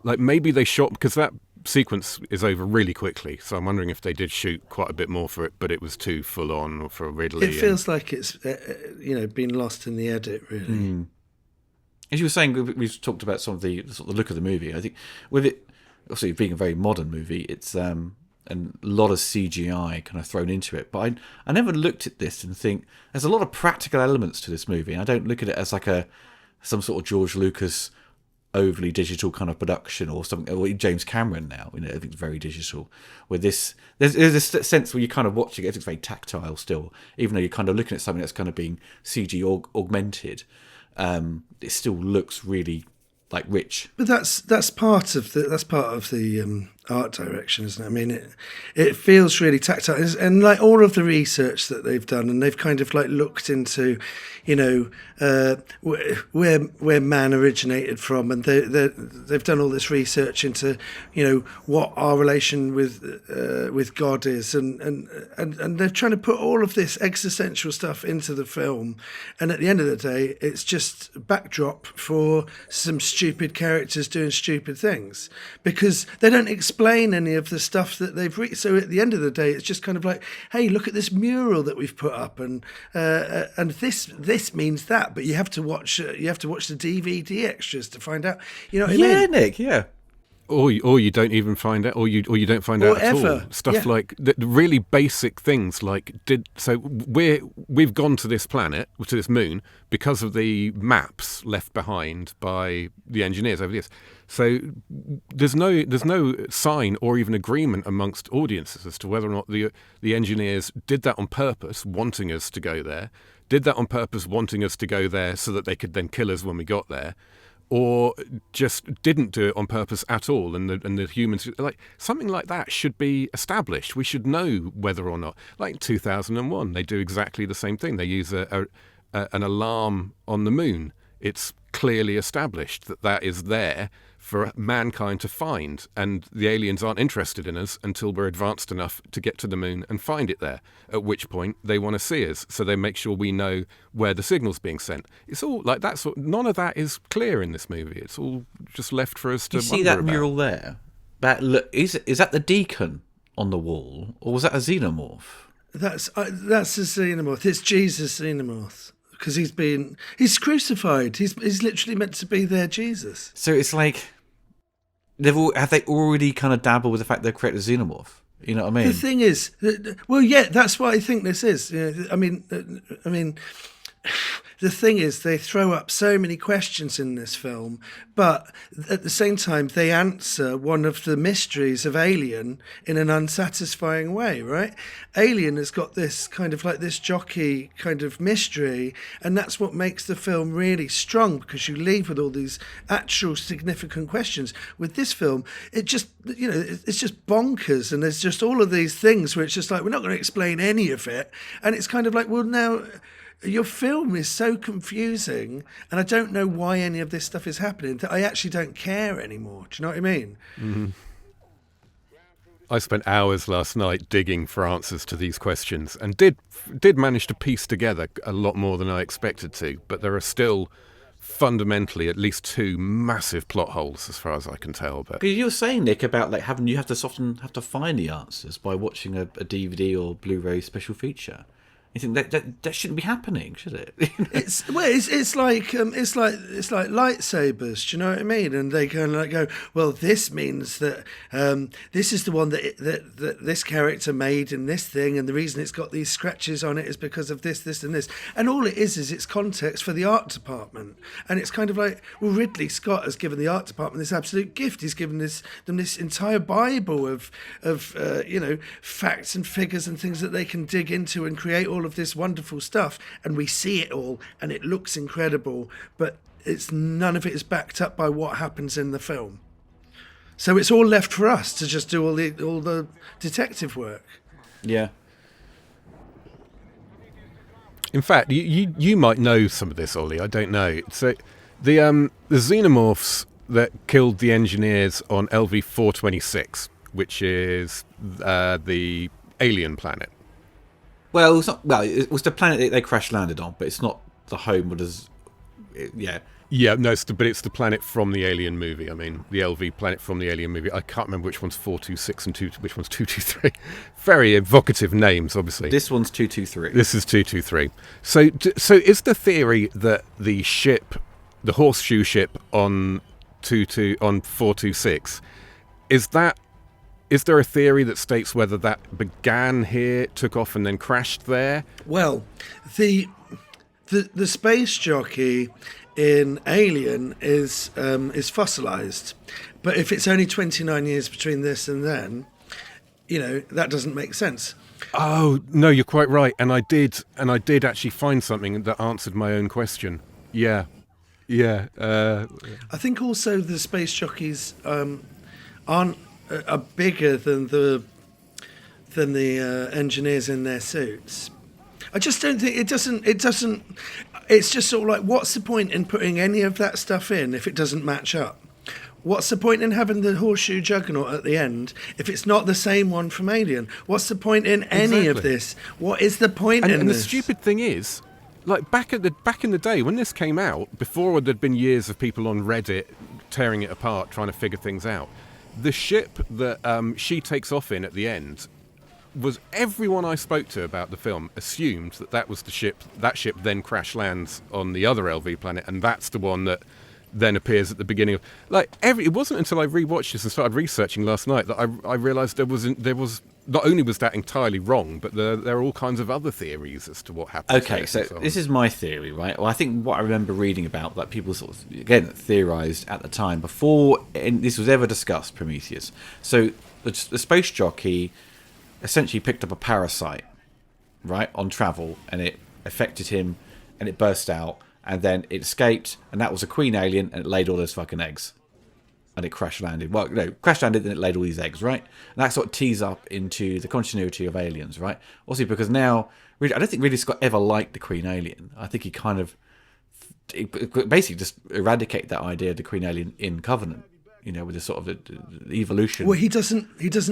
like maybe they shot, because that sequence is over really quickly, so I'm wondering if they did shoot quite a bit more for it, but it was too full on for Ridley. It feels like it's been lost in the edit, really. As you were saying, we've talked about some of the sort of look of the movie. I think with it, obviously being a very modern movie, it's and a lot of CGI kind of thrown into it. But I never looked at this and think there's a lot of practical elements to this movie. I don't look at it as like some sort of George Lucas overly digital kind of production or something, or James Cameron now. Everything's very digital. With this, there's a sense where you kind of watching it, it's very tactile still, even though you're kind of looking at something that's kind of being CG augmented. It still looks really like rich. But that's part of the art direction, isn't it? I mean, it feels really tactile, and like all of the research that they've done, and they've kind of like looked into, where man originated from, and they've done all this research into, what our relation with God is, and they're trying to put all of this existential stuff into the film, and at the end of the day, it's just a backdrop for some stupid characters doing stupid things, because they don't explain any of the stuff that they've so at the end of the day, it's just kind of like, hey, look at this mural that we've put up, and this means that, but you have to watch the DVD extras to find out. You know what I mean? Yeah, Nick. Yeah. Or you don't even find out, or you don't find out at all. Stuff like the really basic things, like we've gone to this planet, to this moon, because of the maps left behind by the engineers over the years. So there's no sign or even agreement amongst audiences as to whether or not the engineers did that on purpose, wanting us to go there, did that on purpose, wanting us to go there so that they could then kill us when we got there, or just didn't do it on purpose at all, and the humans, like something like that should be established. We should know whether or not, like 2001, they do exactly the same thing. They use an alarm on the moon. It's clearly established that is there for mankind to find, and the aliens aren't interested in us until we're advanced enough to get to the moon and find it there, at which point they want to see us, so they make sure we know where the signal's being sent. It's all like that. None of that is clear in this movie. It's all just left for us to wonder see that about. mural there? That look, is that the deacon on the wall, or was that a xenomorph? That's a xenomorph. It's Jesus xenomorph. Because he's crucified. He's literally meant to be their Jesus. So it's like have they already kind of dabbled with the fact they've created a xenomorph? You know what I mean? The thing is, well, yeah, that's what I think this is. You know, I mean, the thing is, they throw up so many questions in this film, but at the same time, they answer one of the mysteries of Alien in an unsatisfying way, right? Alien has got this kind of like this jockey kind of mystery, and that's what makes the film really strong, because you leave with all these actual significant questions. With this film, it just, you know, it's just bonkers, and there's just all of these things where it's just like, we're not going to explain any of it, and it's kind of like, well, now... Your film is so confusing, and I don't know why any of this stuff is happening, that I actually don't care anymore. Do you know what I mean? Mm-hmm. I spent hours last night digging for answers to these questions, and did manage to piece together a lot more than I expected to, but there are still fundamentally at least two massive plot holes as far as I can tell. But you were saying, Nick, about like you have to find the answers by watching a DVD or Blu-ray special feature. You think that shouldn't be happening, should it? It's like lightsabers. Do you know what I mean? And they kind of like go, well, this means that this is the one that this character made in this thing, and the reason it's got these scratches on it is because of this, and this. And all it is it's context for the art department. And it's kind of like, well, Ridley Scott has given the art department this absolute gift. He's given them this entire Bible of facts and figures and things that they can dig into and create all of this wonderful stuff, and we see it all and it looks incredible, but none of it is backed up by what happens in the film. So it's all left for us to just do all the detective work. Yeah. In fact, you might know some of this, Ollie. I don't know. So the xenomorphs that killed the engineers on LV-426, which is the alien planet. Well, it was the planet that they crash landed on, but it's not the home. Yeah. Yeah, no, but it's the planet from the Alien movie. I mean, the LV planet from the Alien movie. I can't remember which one's 426 and which one's 223. Very evocative names, obviously. This one's 223. This is 223. So is the theory that the ship, the horseshoe ship on 426, is there a theory that states whether that began here, took off, and then crashed there? Well, the space jockey in Alien is fossilized, but if it's only 29 years between this and then, you know, that doesn't make sense. Oh no, you're quite right, and I did actually find something that answered my own question. Yeah. I think also the space jockeys are bigger than the engineers in their suits. I just don't think it doesn't. It's just sort of like, what's the point in putting any of that stuff in if it doesn't match up? What's the point in having the horseshoe juggernaut at the end if it's not the same one from Alien? What's the point in any of this? What is the point in this? And the stupid thing is, like back in the day when this came out, before there'd been years of people on Reddit tearing it apart, trying to figure things out. The ship that she takes off in at the end was, everyone I spoke to about the film assumed that was the ship. That ship then crash lands on the other LV planet, and that's the one that then appears at the beginning of. It wasn't until I rewatched this and started researching last night that I realised there was not only was that entirely wrong, but there are all kinds of other theories as to what happened. Okay, so this is my theory, right? Well, I think what I remember reading about that people sort of, again, theorised at the time before this was ever discussed, Prometheus. So the space jockey essentially picked up a parasite, right, on travel, and it affected him, and it burst out, and then it escaped, and that was a queen alien, and it laid all those fucking eggs. And it crash landed. Well, no, crash landed, and it laid all these eggs, right? And that sort of tees up into the continuity of Aliens, right? Also, because now, I don't think Ridley Scott ever liked the Queen Alien. I think he basically just eradicated that idea of the Queen Alien in Covenant. with the sort of the evolution. Well, he doesn't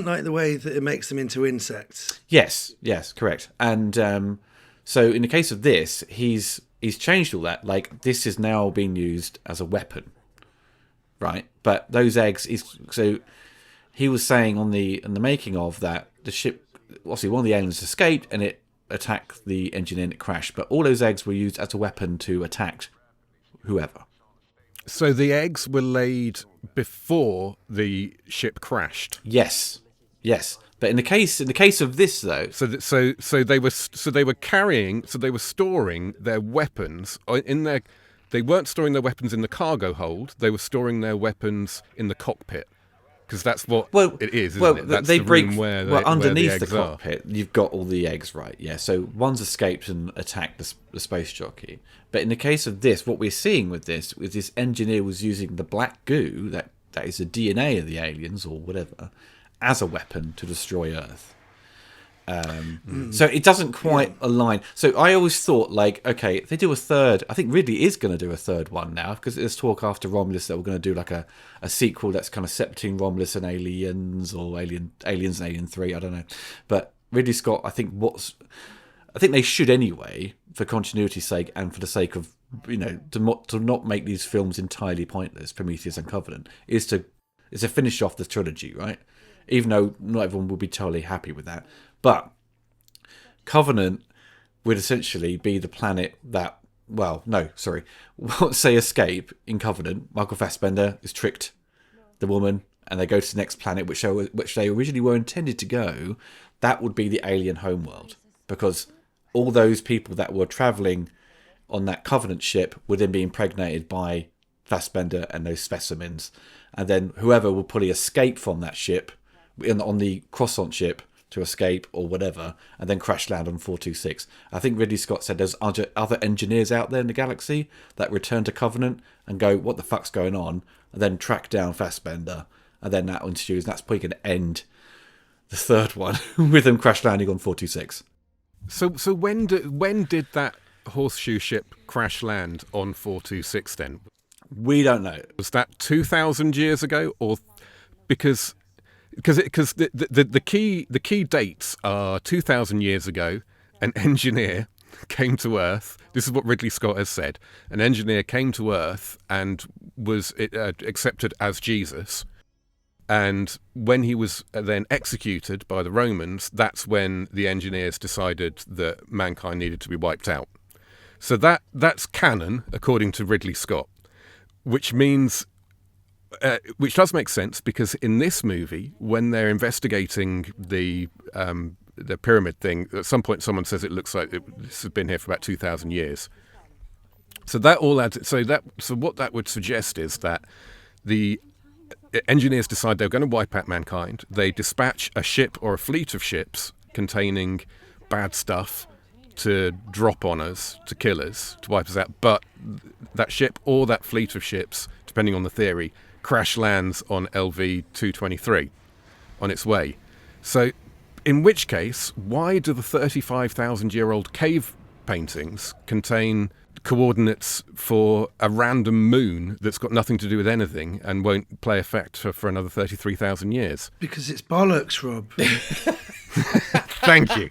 like the way that it makes them into insects. Yes, correct. And so in the case of this, he's changed all that. Like, this is now being used as a weapon, right? But those eggs so he was saying in the making of that, the ship, obviously one of the aliens escaped and it attacked the engineer and it crashed. But all those eggs were used as a weapon to attack whoever. So the eggs were laid before the ship crashed. Yes. But in the case of this though, so they were storing their weapons in their. They weren't storing their weapons in the cargo hold. They were storing their weapons in the cockpit, because that's what it is. Isn't it? That's they the break room where underneath where the cockpit. You've got all the eggs, right? Yeah. So one's escaped and attacked the space jockey. But in the case of this, what we're seeing with this is this engineer was using the black goo that is the DNA of the aliens or whatever as a weapon to destroy Earth. So it doesn't quite align. So I always thought, like, okay, if they do a third, I think Ridley is going to do a third one now, because there's talk after Romulus that we're going to do like a sequel that's kind of set between Romulus and Aliens, or Aliens and Alien 3, I don't know. But Ridley Scott, I think they should anyway, for continuity's sake and for the sake of, to not make these films entirely pointless, Prometheus and Covenant, is to finish off the trilogy, right? Even though not everyone will be totally happy with that. But Covenant would essentially be the planet that, once they escape in Covenant, Michael Fassbender is tricked the woman and they go to the next planet, which they originally were intended to go. That would be the alien homeworld, because all those people that were travelling on that Covenant ship would then be impregnated by Fassbender and those specimens. And then whoever will probably escape from that ship on the Croissant ship to escape or whatever, and then crash land on 426. I think Ridley Scott said there's other engineers out there in the galaxy that return to Covenant and go, what the fuck's going on? And then track down Fassbender, and then that ensues. That's probably going to end the third one with them crash landing on 426. So when did that horseshoe ship crash land on 426 then? We don't know. Was that 2,000 years ago, or because the key dates are 2,000 years ago. An engineer came to Earth. This is what Ridley Scott has said. An engineer came to Earth and was accepted as Jesus. And when he was then executed by the Romans, that's when the engineers decided that mankind needed to be wiped out. So that's canon, according to Ridley Scott, which means, which does make sense, because in this movie, when they're investigating the pyramid thing, at some point someone says it looks like this has been here for about 2,000 years. So that all adds. So what that would suggest is that the engineers decide they're going to wipe out mankind. They dispatch a ship or a fleet of ships containing bad stuff to drop on us, to kill us, to wipe us out. But that ship or that fleet of ships, depending on the theory, crash lands on LV-223 on its way. So in which case, why do the 35,000-year-old cave paintings contain coordinates for a random moon that's got nothing to do with anything and won't play effect for another 33,000 years? Because it's bollocks, Rob. Thank you.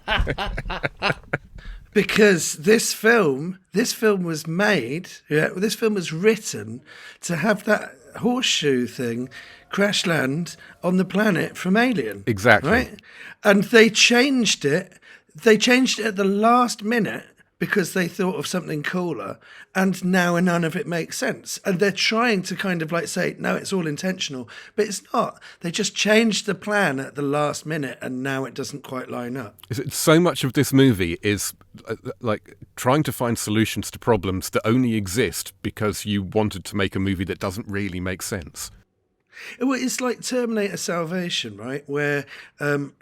Because this film was made, this film was written to have that horseshoe thing crash land on the planet from Alien. Exactly. Right? And they changed it. They changed it at the last minute because they thought of something cooler, and now none of it makes sense. And they're trying to kind of like say, no, it's all intentional, but it's not. They just changed the plan at the last minute, and now it doesn't quite line up. So much of this movie is like trying to find solutions to problems that only exist because you wanted to make a movie that doesn't really make sense. Well, it's like Terminator Salvation, right? Where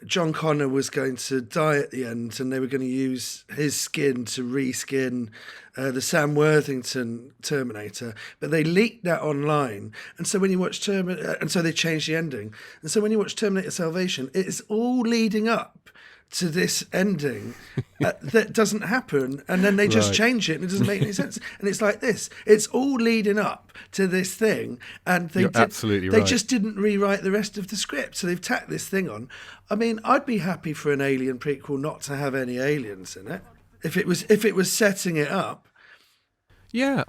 John Connor was going to die at the end, and they were going to use his skin to reskin the Sam Worthington Terminator, but they leaked that online, and so when you watch and so they changed the ending, and so when you watch Terminator Salvation, it is all leading up to this ending that doesn't happen, and then they just change it and it doesn't make any sense. And it's like this. It's all leading up to this thing, and they just didn't rewrite the rest of the script, so they've tacked this thing on. I mean, I'd be happy for an Alien prequel not to have any aliens in it if it was setting it up. Yeah,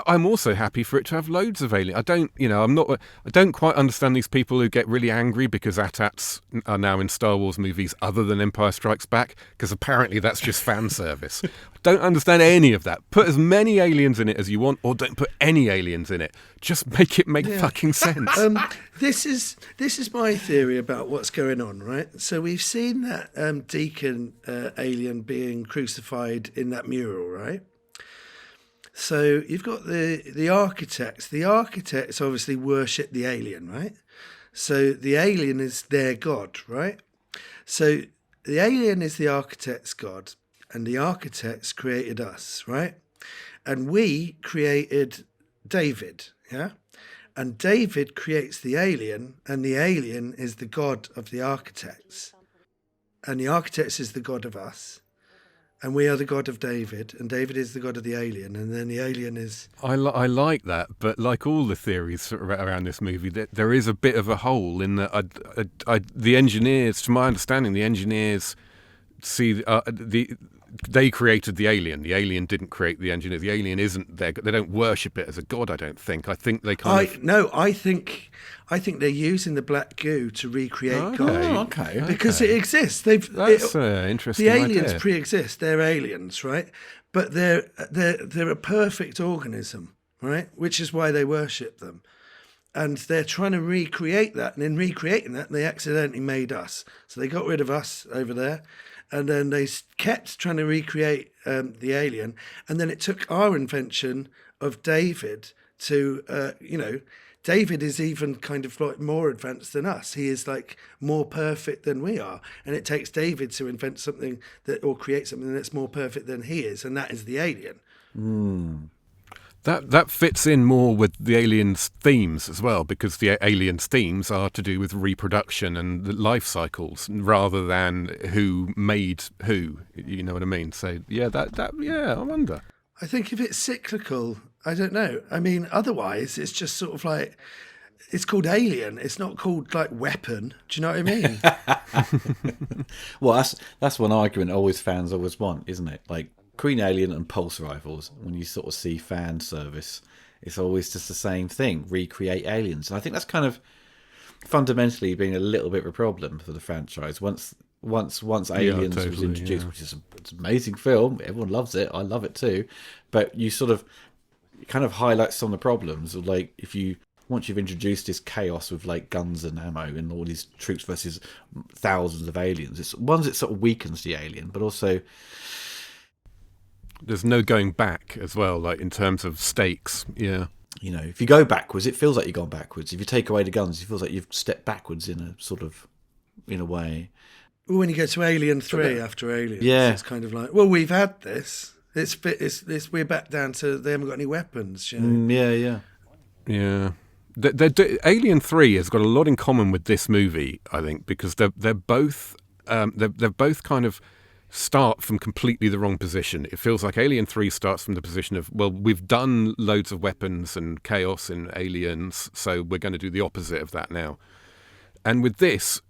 I'm also happy for it to have loads of aliens. I don't quite understand these people who get really angry because AT-ATs are now in Star Wars movies other than Empire Strikes Back, because apparently that's just fan service. I don't understand any of that. Put as many aliens in it as you want, or don't put any aliens in it. Just make it make fucking sense. This is my theory about what's going on, right? So we've seen that Deacon alien being crucified in that mural, right? So you've got the architects. The architects obviously worship the alien, right? So the alien is their god, right? So the alien is the architect's god, and the architects created us, right? And we created David, yeah? And David creates the alien, and the alien is the god of the architects. And the architects is the god of us. And we are the god of David, and David is the god of the alien, and then the alien is... I like that, but like all the theories around this movie, there is a bit of a hole in that the engineers, to my understanding, the engineers see they created the alien. The alien didn't create the engineer. The alien isn't there. They don't worship it as a god, I don't think. I think they I think they're using the black goo to recreate God. Okay. Because it exists. That's interesting. The aliens idea. pre-exist. They're aliens, right? But they're a perfect organism, right? Which is why they worship them. And they're trying to recreate that. And in recreating that, they accidentally made us. So they got rid of us over there. And then they kept trying to recreate the alien. And then it took our invention of David to, David is even kind of like more advanced than us. He is like more perfect than we are. And it takes David to invent something or create something that's more perfect than he is. And that is the alien. That fits in more with the aliens' themes as well, because the aliens' themes are to do with reproduction and the life cycles rather than who made who. You know what I mean? So I wonder. I think if it's cyclical, I don't know. I mean, otherwise it's just sort of like, it's called Alien. It's not called like Weapon. Do you know what I mean? Well, that's one argument fans always want, isn't it? Like Queen Alien and Pulse Rifles, when you sort of see fan service, it's always just the same thing, recreate aliens. And I think that's kind of fundamentally been a little bit of a problem for the franchise. Once Aliens was introduced, which is it's an amazing film, everyone loves it, I love it too, but you sort of kind of highlight some of the problems of like once you've introduced this chaos with like guns and ammo and all these troops versus thousands of aliens, it sort of weakens the alien, but also there's no going back as well, like in terms of stakes. Yeah. You know, if you go backwards, it feels like you've gone backwards. If you take away the guns, it feels like you've stepped backwards in a way. When you get to Alien 3 after Aliens, it's kind of like, well, we've had this. We're back down to they haven't got any weapons. You know? Yeah. Alien 3 has got a lot in common with this movie, I think, because they're both kind of start from completely the wrong position. It feels like Alien 3 starts from the position of, well, we've done loads of weapons and chaos in Aliens, so we're going to do the opposite of that now. And with this,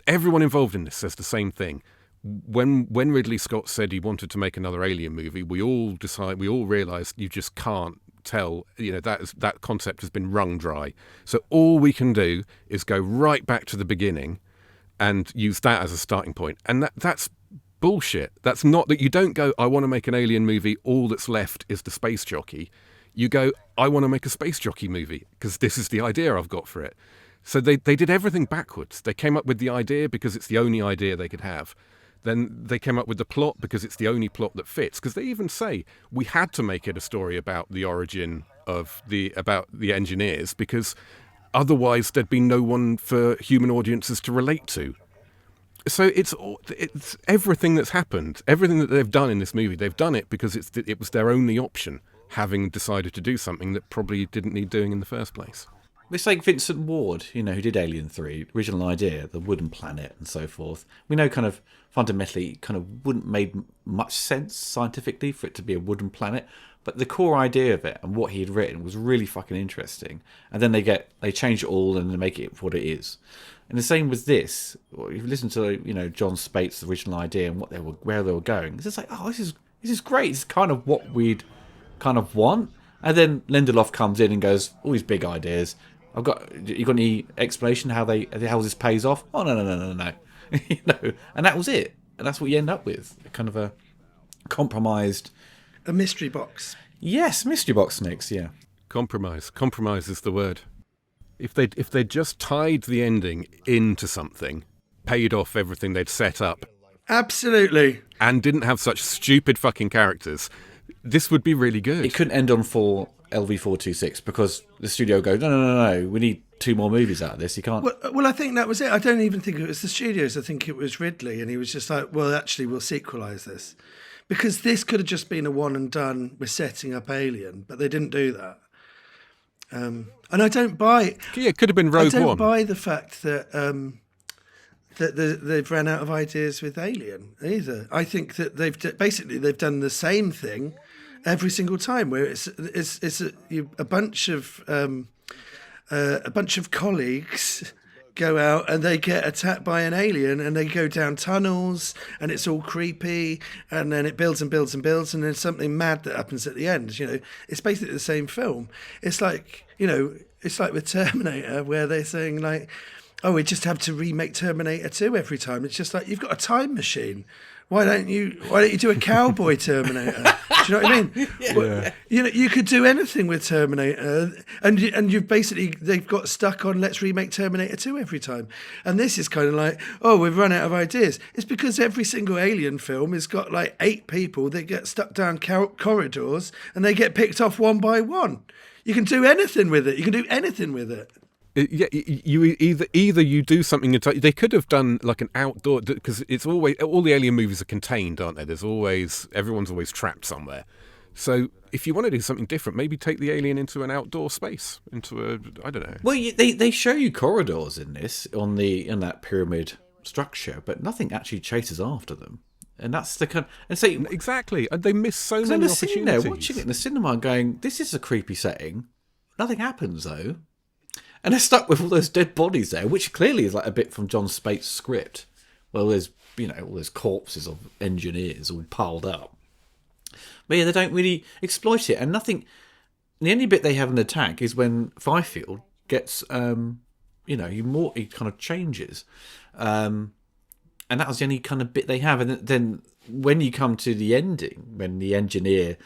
everyone involved in this says the same thing. When Ridley Scott said he wanted to make another Alien movie, we all realised you just can't tell, that concept has been wrung dry. So all we can do is go right back to the beginning and use that as a starting point. And that's bullshit. That's not that you don't go, I want to make an alien movie, all that's left is the space jockey. You go, I want to make a space jockey movie because this is the idea I've got for it. So they did everything backwards. They came up with the idea because it's the only idea they could have. Then they came up with the plot because it's the only plot that fits. Because they even say we had to make it a story about the origin of about the engineers because otherwise there'd be no one for human audiences to relate to. So it's everything that's happened, everything that they've done in this movie. They've done it because it was their only option, having decided to do something that probably didn't need doing in the first place. It's like Vincent Ward, who did Alien 3, original idea, the wooden planet and so forth. We know kind of fundamentally kind of wouldn't made much sense scientifically for it to be a wooden planet, but the core idea of it and what he had written was really fucking interesting. And then they change it all and they make it what it is. And the same with this. If you listen to John Spate's original idea and where they were going, it's just like, oh, this is great. It's kind of what we'd kind of want. And then Lindelof comes in and goes, all these big ideas. You got any explanation how this pays off? Oh no. And that was it. And that's what you end up with. Kind of a compromised. A mystery box. Yes, mystery box next, yeah. Compromise. Compromise is the word. If they'd just tied the ending into something, paid off everything they'd set up. Absolutely. And didn't have such stupid fucking characters, this would be really good. It couldn't end on LV426 because the studio goes, no, we need 2 more movies out of this. You can't. Well, I think that was it. I don't even think it was the studios. I think it was Ridley, and he was just like, well, actually, we'll sequelize this. Because this could have just been a one and done with setting up Alien, but they didn't do that. And I don't buy... Yeah, it could have been Rogue One. I don't buy the fact that they've ran out of ideas with Alien either. I think that they've done the same thing every single time, where it's a bunch of colleagues go out and they get attacked by an alien and they go down tunnels and it's all creepy and then it builds and builds and builds and then something mad that happens at the end. It's basically the same film. It's like with Terminator, where they're saying like, oh, we just have to remake Terminator 2 every time. It's just like, you've got a time machine. Why don't you do a cowboy Terminator? Do you know what I mean? Yeah. Well, you could do anything with Terminator, and you've they've got stuck on let's remake Terminator 2 every time. And this is kind of like, oh, we've run out of ideas. It's because every single Alien film has got like 8 people that get stuck down corridors and they get picked off one by one. You can do anything with it. Yeah, you either you do something. They could have done like an outdoor, because it's always, all the Alien movies are contained, aren't they? Everyone's always trapped somewhere. So if you want to do something different, maybe take the alien into an outdoor space, I don't know. Well, they show you corridors in this in that pyramid structure, but nothing actually chases after them. And that's the kind. And so exactly, and they miss so many opportunities. Sitting there watching it in the cinema, going, "This is a creepy setting. Nothing happens though." And they're stuck with all those dead bodies there, which clearly is like a bit from John Spate's script. Well, there's all those corpses of engineers all piled up. But yeah, they don't really exploit it, and nothing. The only bit they have in the tag is when Fifield gets, he kind of changes, and that was the only kind of bit they have. And then when you come to the ending, when the engineer,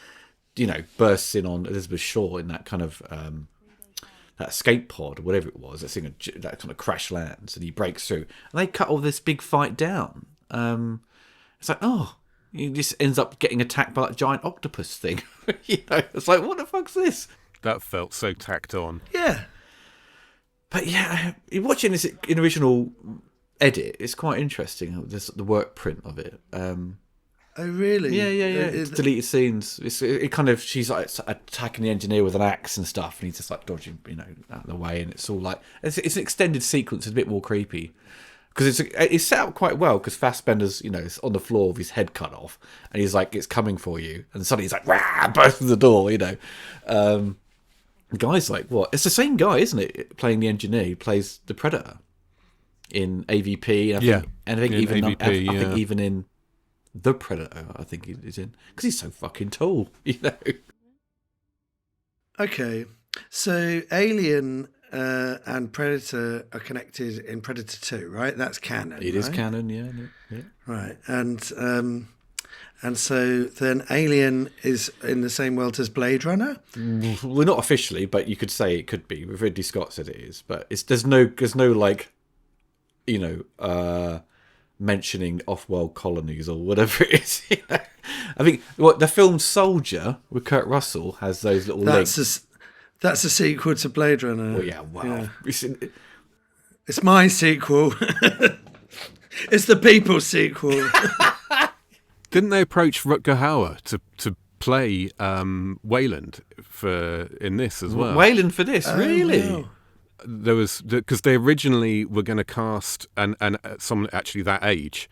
bursts in on Elizabeth Shaw in that kind of. That escape pod or whatever it was, that kind of crash lands and he breaks through. And they cut all this big fight down. It's like, he just ends up getting attacked by that giant octopus thing. It's like, what the fuck's this? That felt so tacked on. Yeah. But yeah, watching this in original edit, it's quite interesting, the work print of it. Oh really? Yeah. It's deleted scenes. It kind of, she's like attacking the engineer with an axe and stuff, and he's just like dodging, out of the way, and it's all like it's an extended sequence. It's a bit more creepy because it's set up quite well. Because Fassbender's, is on the floor with his head cut off, and he's like, "It's coming for you," and suddenly he's like, "Rah!" bursts through the door. The guy's like, "What?" It's the same guy, isn't it? Playing the engineer, he plays the Predator in AVP. I think even in The Predator, I think he's in, because he's so fucking tall, Okay, so Alien and Predator are connected in Predator 2, right? That's canon. It is canon, yeah. Right, and so then Alien is in the same world as Blade Runner. Well, not officially, but you could say it could be. Ridley Scott said it is, but there's no like, mentioning off-world colonies or whatever it is. I think the film Soldier with Kurt Russell has those little links. That's a sequel to Blade Runner. Oh yeah, wow. Yeah. It's my sequel. It's the people's sequel. Didn't they approach Rutger Hauer to play Wayland in this as well? Wayland for this, really? Wow. there was because they originally were going to cast and someone actually that age,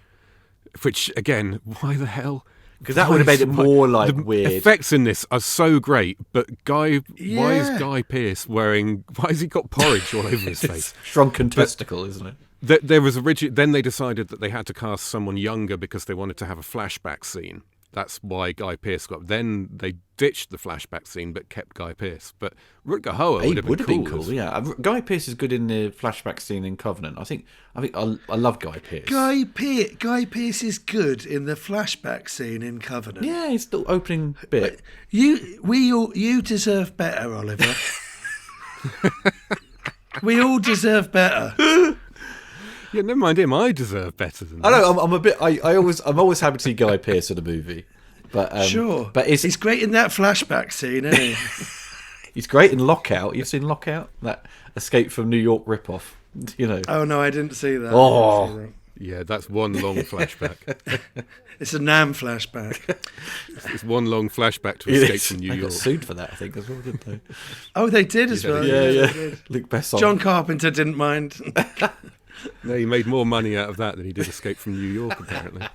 which again, why the hell? Because that would have made it more like the weird. Effects in this are so great, but why Yeah. is Guy Pearce why has he got porridge all over his face? Shrunken testicle, isn't it? There was then they decided that they had to cast someone younger because they wanted to have a flashback scene. That's why Guy Pearce got. Then they ditched the flashback scene but kept Guy Pearce. But Rutger Hauer would have been cool. Yeah. Guy Pearce is good in the flashback scene in Covenant. I think I love Guy Pearce. Guy Pearce is good in the flashback scene in Covenant. Yeah, it's the opening bit. You deserve better, Oliver. We all deserve better. Yeah, never mind him. I deserve better than that. I know. I'm always happy to see Guy Pearce in a movie, but Sure. But he's great in that flashback scene, isn't he? he's great in Lockout. You've seen Lockout, that Escape from New York ripoff. You know. Oh no, I didn't see that. Oh. I didn't see that. Yeah, that's one long flashback. It's a Nam flashback. It's one long flashback to Escape from New They York. got sued for that, I think, as well, didn't they? Oh, they did as well. Yeah. they did. Luke Besson. John Carpenter didn't mind. No, he made more money out of that than he did Escape from New York, apparently.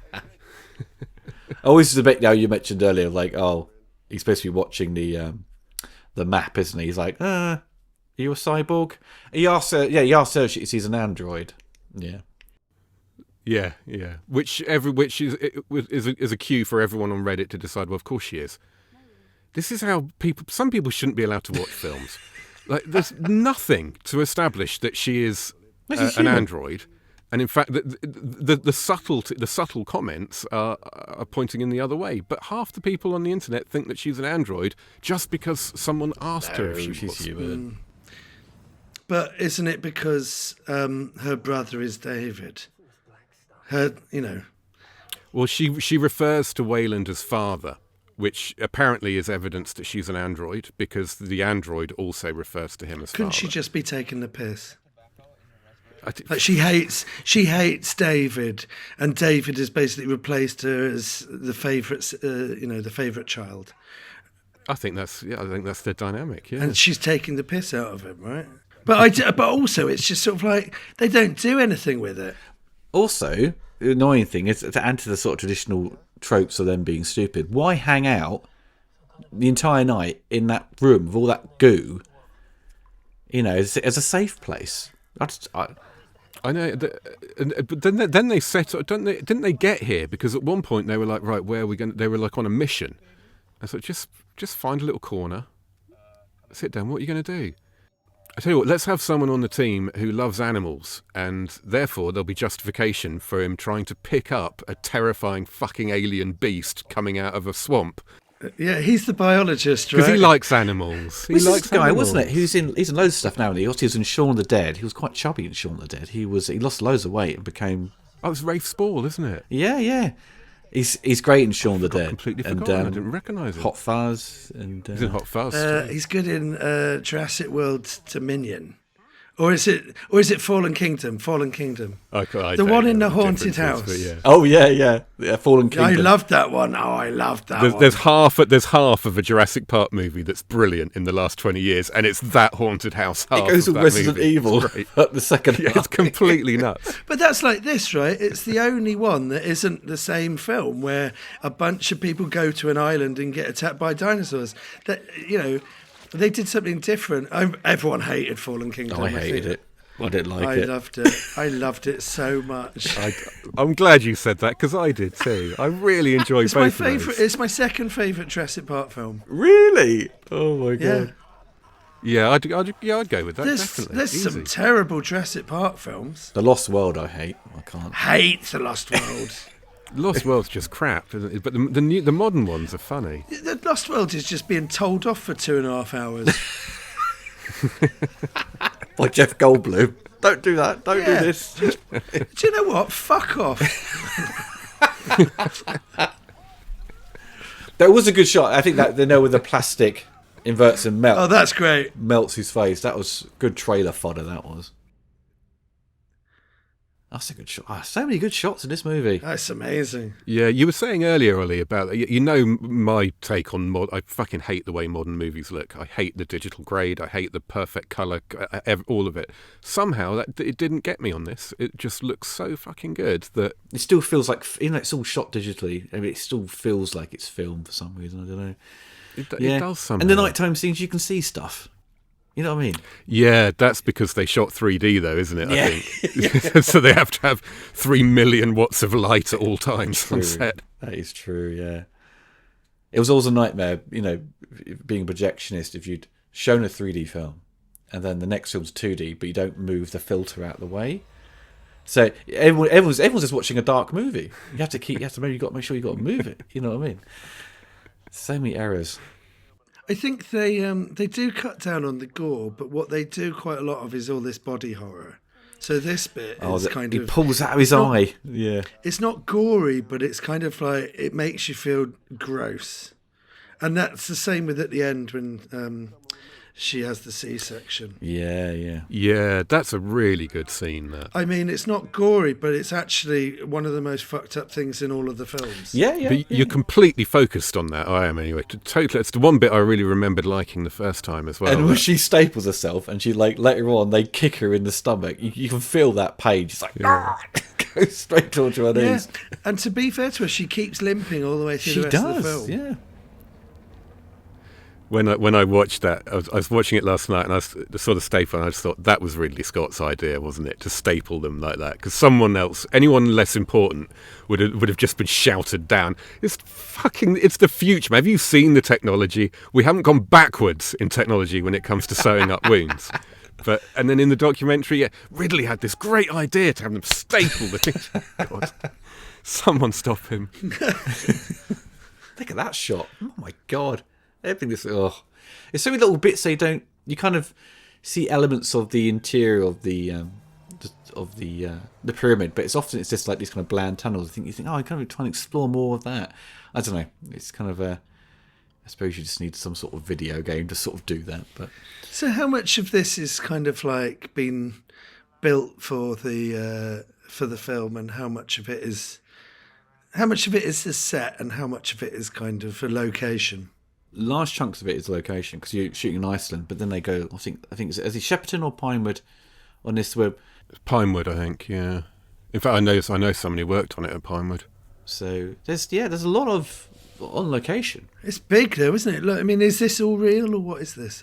Always a bit. Now you mentioned earlier, like, oh, he's supposed to be watching the map, isn't he? He's like, are you a cyborg? He asks her. Yeah, he asks her if she sees an android. Yeah. Yeah. Which is a cue for everyone on Reddit to decide. Well, of course she is. This is how some people shouldn't be allowed to watch films. Like, there's nothing to establish that she is an android, and in fact, the subtle comments are pointing in the other way. But half the people on the internet think that she's an android just because someone asked her if she was human. But isn't it because her brother is David? Well, she refers to Wayland as father, which apparently is evidence that she's an android, because the android also refers to him as Couldn't father. she just be taking the piss? Like she hates David, and David has basically replaced her as the favourite, the favourite child. I think that's their dynamic. Yeah, And she's taking the piss out of him, right? But also it's just sort of like they don't do anything with it. Also, the annoying thing is to add to the sort of traditional tropes of them being stupid. Why hang out the entire night in that room with all that goo? As a safe place. I know, but then they set up. Didn't they get here? Because at one point they were like, right, where are we going? They were like on a mission. I thought, just find a little corner, sit down. What are you going to do? I tell you what, let's have someone on the team who loves animals, and therefore there'll be justification for him trying to pick up a terrifying fucking alien beast coming out of a swamp. Yeah, he's the biologist, right? Because he likes animals. He This likes guy, animals. wasn't it? He's in loads of stuff now. He was in Shaun of the Dead. He was quite chubby in Shaun of the Dead. He lost loads of weight and became. Oh, it's Rafe Spall, isn't it? Yeah. He's great in Shaun of the Dead. Completely forgotten. I didn't recognise him. Hot Fuzz and He's in Hot Fuzz. He's good in Jurassic World Dominion. Or is it Fallen Kingdom? Fallen Kingdom. I The don't one know in the the haunted differences, house. but yeah. Oh yeah, Fallen Kingdom. I loved that one. Oh, I loved that one. There's half of a Jurassic Park movie that's brilliant in the last 20 years, and it's that haunted house. It goes with with Resident Evil at the second Yeah, half. it's completely nuts. But that's like this, right? It's the only one that isn't the same film where a bunch of people go to an island and get attacked by dinosaurs. That they did something different. Everyone hated Fallen Kingdom. I hated it. I didn't like I it. loved it. I loved it so much. I'm glad you said that, because I did too. I really enjoyed It's both my of favourite. those. It's my second favourite Jurassic Park film. Really? Oh my Yeah. god. Yeah, I'd go with that. Definitely. There's Easy. some terrible Jurassic Park films. The Lost World I hate. I can't. Hate The Lost World. Lost World's just crap, isn't it? But the modern ones are funny. The Lost World is just being told off for 2.5 hours. By Jeff Goldblum. Don't do that. Don't do Yeah. this. Do you know what? Fuck off. That was a good shot. I think that with the plastic inverts and Oh, that's great. melts his face. That was good trailer fodder. That was. That's a good shot. Oh, so many good shots in this movie. That's amazing. Yeah, you were saying earlier, Ollie, about you know my take on I fucking hate the way modern movies look. I hate the digital grade. I hate the perfect color, all of it. Somehow it didn't get me on this. It just looks so fucking good that It still feels like, you know, it's all shot digitally. I mean, it still feels like it's filmed for some reason. I don't know. it does somehow. And the nighttime scenes, you can see stuff. You know what I mean? Yeah, that's because they shot 3D though, isn't it? Yeah. I think so. They have to have 3 million watts of light at all times on set. That is true. Yeah. It was always a nightmare, you know, being a projectionist, if you'd shown a 3D film and then the next film's 2D, but you don't move the filter out of the way. So everyone's just watching a dark movie. You have to make sure you got to move it. You know what I mean? So many errors. I think they do cut down on the gore, but what they do quite a lot of is all this body horror. So this bit is kind of... He pulls out his eye. Yeah. It's not gory, but it's kind of like, it makes you feel gross. And that's the same with at the end when she has the C-section. Yeah. Yeah, that's a really good scene. That. I mean, it's not gory, but it's actually one of the most fucked up things in all of the films. Yeah. But you're completely focused on that. I am anyway. Totally. It's the one bit I really remembered liking the first time as well. And when she staples herself and she, like, later on, they kick her in the stomach, you can feel that pain. It's like, goes straight towards her knees. Yeah. And to be fair to her, she keeps limping all the way through She the rest of the film. yeah. When I watched that, I was watching it last night, and I saw the staple, and I just thought that was Ridley Scott's idea, wasn't it, to staple them like that? Because someone else, anyone less important, would have just been shouted down. It's the future, man. Have you seen the technology? We haven't gone backwards in technology when it comes to sewing up wounds. And then in the documentary, yeah, Ridley had this great idea to have them staple the thing. God, someone stop him! Look at that shot. Oh my god. Everything is it's so many little bits you kind of see elements of the interior of the pyramid, but it's just like these kind of bland tunnels. You think, I kind of trying to explore more of that. I don't know. It's kind of I suppose you just need some sort of video game to sort of do that. But so, how much of this is kind of like been built for the film, and how much of it is the set, and how much of it is kind of a location? Large chunks of it is location because you're shooting in Iceland, but then they go. I think is it Shepperton or Pinewood on this web. Pinewood, I think. Yeah. In fact, I know somebody who worked on it at Pinewood. So there's a lot of on location. It's big though, isn't it? Look, I mean, is this all real or what is this?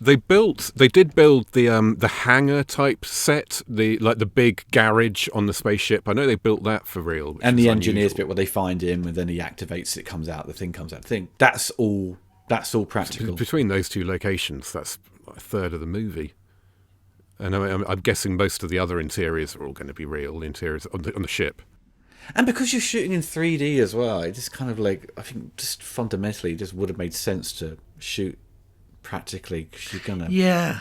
They did build the hangar type set, the big garage on the spaceship. I know they built that for real. And the engineers bit where they find him and then he activates it, comes out, the thing comes out. That's all practical. Between those two locations, that's a third of the movie. And I'm guessing most of the other interiors are all going to be real interiors on the ship. And because you're shooting in 3D as well, it just kind of like, I think just fundamentally it just would have made sense to shoot practically, because you're gonna... Yeah.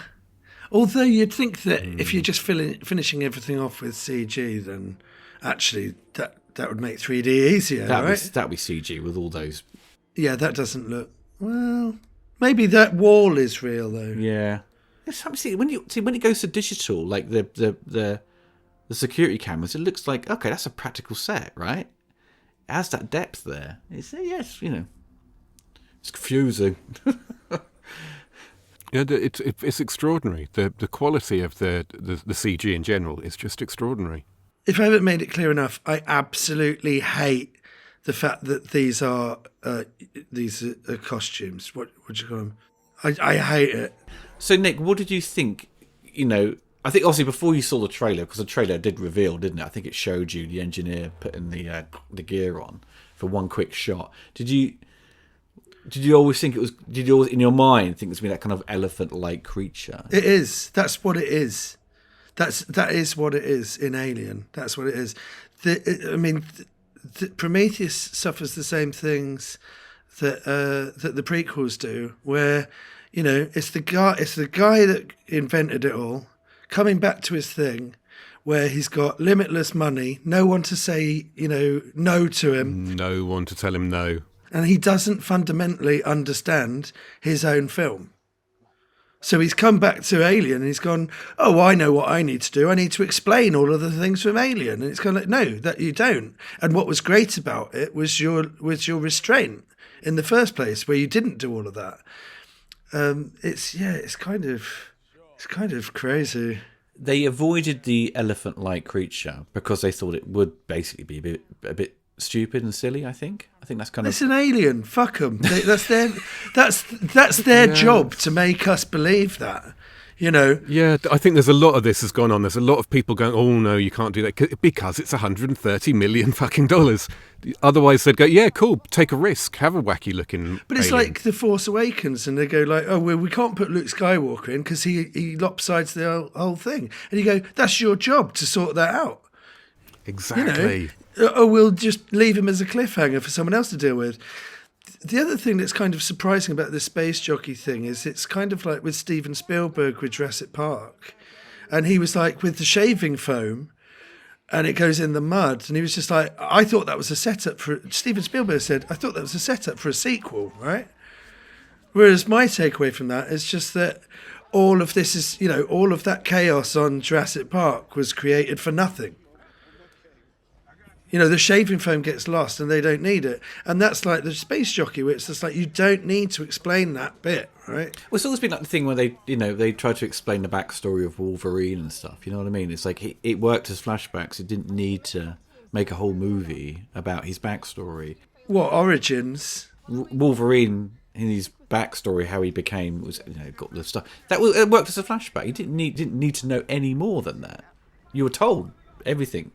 Although you'd think that if you're just finishing everything off with CG, then actually that would make 3D easier, right? That'd be CG with all those... Yeah, that doesn't look... Well, maybe that wall is real, though. Yeah. When it goes to digital, like the security cameras, it looks like, okay, that's a practical set, right? It has that depth there. It's confusing. Yeah, it's extraordinary. The quality of the CG in general is just extraordinary. If I haven't made it clear enough, I absolutely hate the fact that these are costumes. What would you call them? I hate it. So, Nick, what did you think? I think obviously before you saw the trailer, because the trailer did reveal, didn't it? I think it showed you the engineer putting the gear on for one quick shot. Did you always think it was? Did you always in your mind think it was going to be that kind of elephant-like creature? It is. That's what it is. That is what it is in Alien. That's what it is. Prometheus suffers the same things that the prequels do, where it's the guy that invented it all coming back to his thing, where he's got limitless money, no one to say no to him, no one to tell him no. And he doesn't fundamentally understand his own film. So he's come back to Alien and he's gone, oh, I know what I need to do. I need to explain all of the things from Alien. And it's kind of like, no, that you don't. And what was great about it was your restraint in the first place, where you didn't do all of that. It's kind of crazy. They avoided the elephant-like creature because they thought it would basically be a bit stupid and silly. I think that's kind of. It's an alien. Fuck them. That's their job to make us believe that. You know. Yeah, I think there's a lot of this has gone on. There's a lot of people going, "Oh no, you can't do that," because it's $130 million fucking dollars. Otherwise, they'd go, "Yeah, cool, take a risk, have a wacky looking." But it's alien. like The Force Awakens, and they go like, "Oh, well, we can't put Luke Skywalker in because he lopsides the whole thing." And you go, "That's your job to sort that out." Exactly. You know? Or we'll just leave him as a cliffhanger for someone else to deal with. The other thing that's kind of surprising about this space jockey thing is it's kind of like with Steven Spielberg with Jurassic Park. And he was like, with the shaving foam, and it goes in the mud. And he was just like, I thought that was a setup for... Steven Spielberg said, I thought that was a setup for a sequel, right? Whereas my takeaway from that is just that all of this is, you know, all of that chaos on Jurassic Park was created for nothing. You know, the shaving foam gets lost and they don't need it. And that's like the space jockey, where it's just like, you don't need to explain that bit, right? Well, it's always been like the thing where they try to explain the backstory of Wolverine and stuff. You know what I mean? It's like it worked as flashbacks. It didn't need to make a whole movie about his backstory. What, Origins? Wolverine, in his backstory, how he became, was, you know, got the stuff. It worked as a flashback. You didn't need to know any more than that. You were told everything.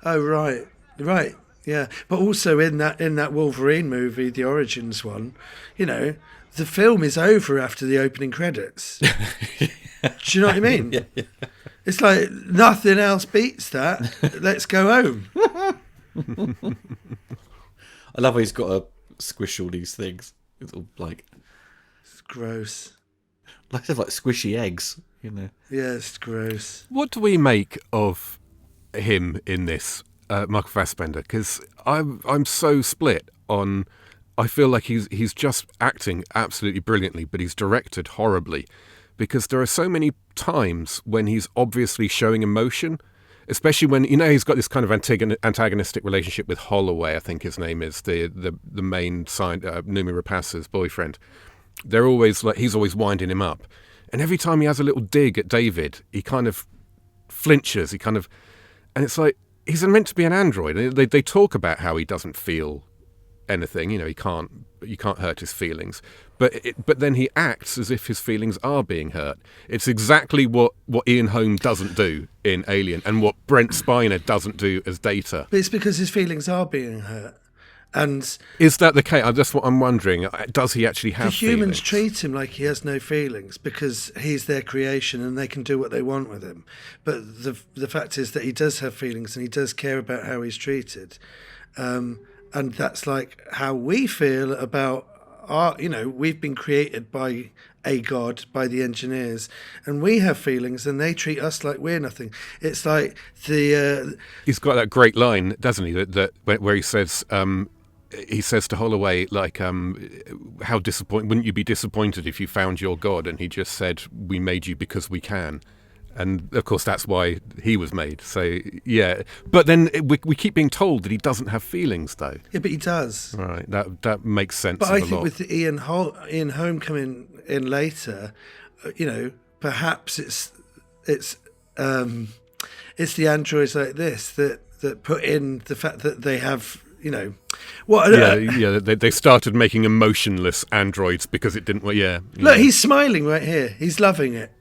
Oh, right. Right, yeah. But also in that Wolverine movie, the Origins one, you know, the film is over after the opening credits. Do you know what I mean? Yeah. It's like, nothing else beats that. Let's go home. I love how he's got to squish all these things. It's all like... It's gross. Like squishy eggs, you know. Yeah, it's gross. What do we make of him in this? Michael Fassbender, because I'm so split on. I feel like he's just acting absolutely brilliantly, but he's directed horribly, because there are so many times when he's obviously showing emotion, especially when, you know, he's got this kind of antagonistic relationship with Holloway, I think his name is, the main Noomi Rapace's boyfriend. They're always like, he's always winding him up, and every time he has a little dig at David, he kind of flinches. And it's like, he's meant to be an android. They talk about how he doesn't feel anything. You know, you can't hurt his feelings. But then he acts as if his feelings are being hurt. It's exactly what Ian Holm doesn't do in Alien, and what Brent Spiner doesn't do as Data. But it's because his feelings are being hurt. And is that the case? That's what I'm wondering. Does he actually have the humans feelings? treat him like he has no feelings because he's their creation and they can do what they want with him. But the fact is that he does have feelings and he does care about how he's treated. And that's like how we feel about our, you know, we've been created by a god, by the engineers, and we have feelings and they treat us like we're nothing. It's like he's got that great line, doesn't he, that where he says, he says to Holloway, like, how disappointed, wouldn't you be disappointed if you found your God? And he just said, we made you because we can. And of course, that's why he was made. So, yeah. But then we keep being told that he doesn't have feelings, though. Yeah, but he does. Right. That makes sense. But I think with the Ian Holm coming in later, you know, perhaps it's the androids like this that put in the fact that they have, you know, what? They started making emotionless androids because it didn't. Well, yeah. Look, he's smiling right here. He's loving it.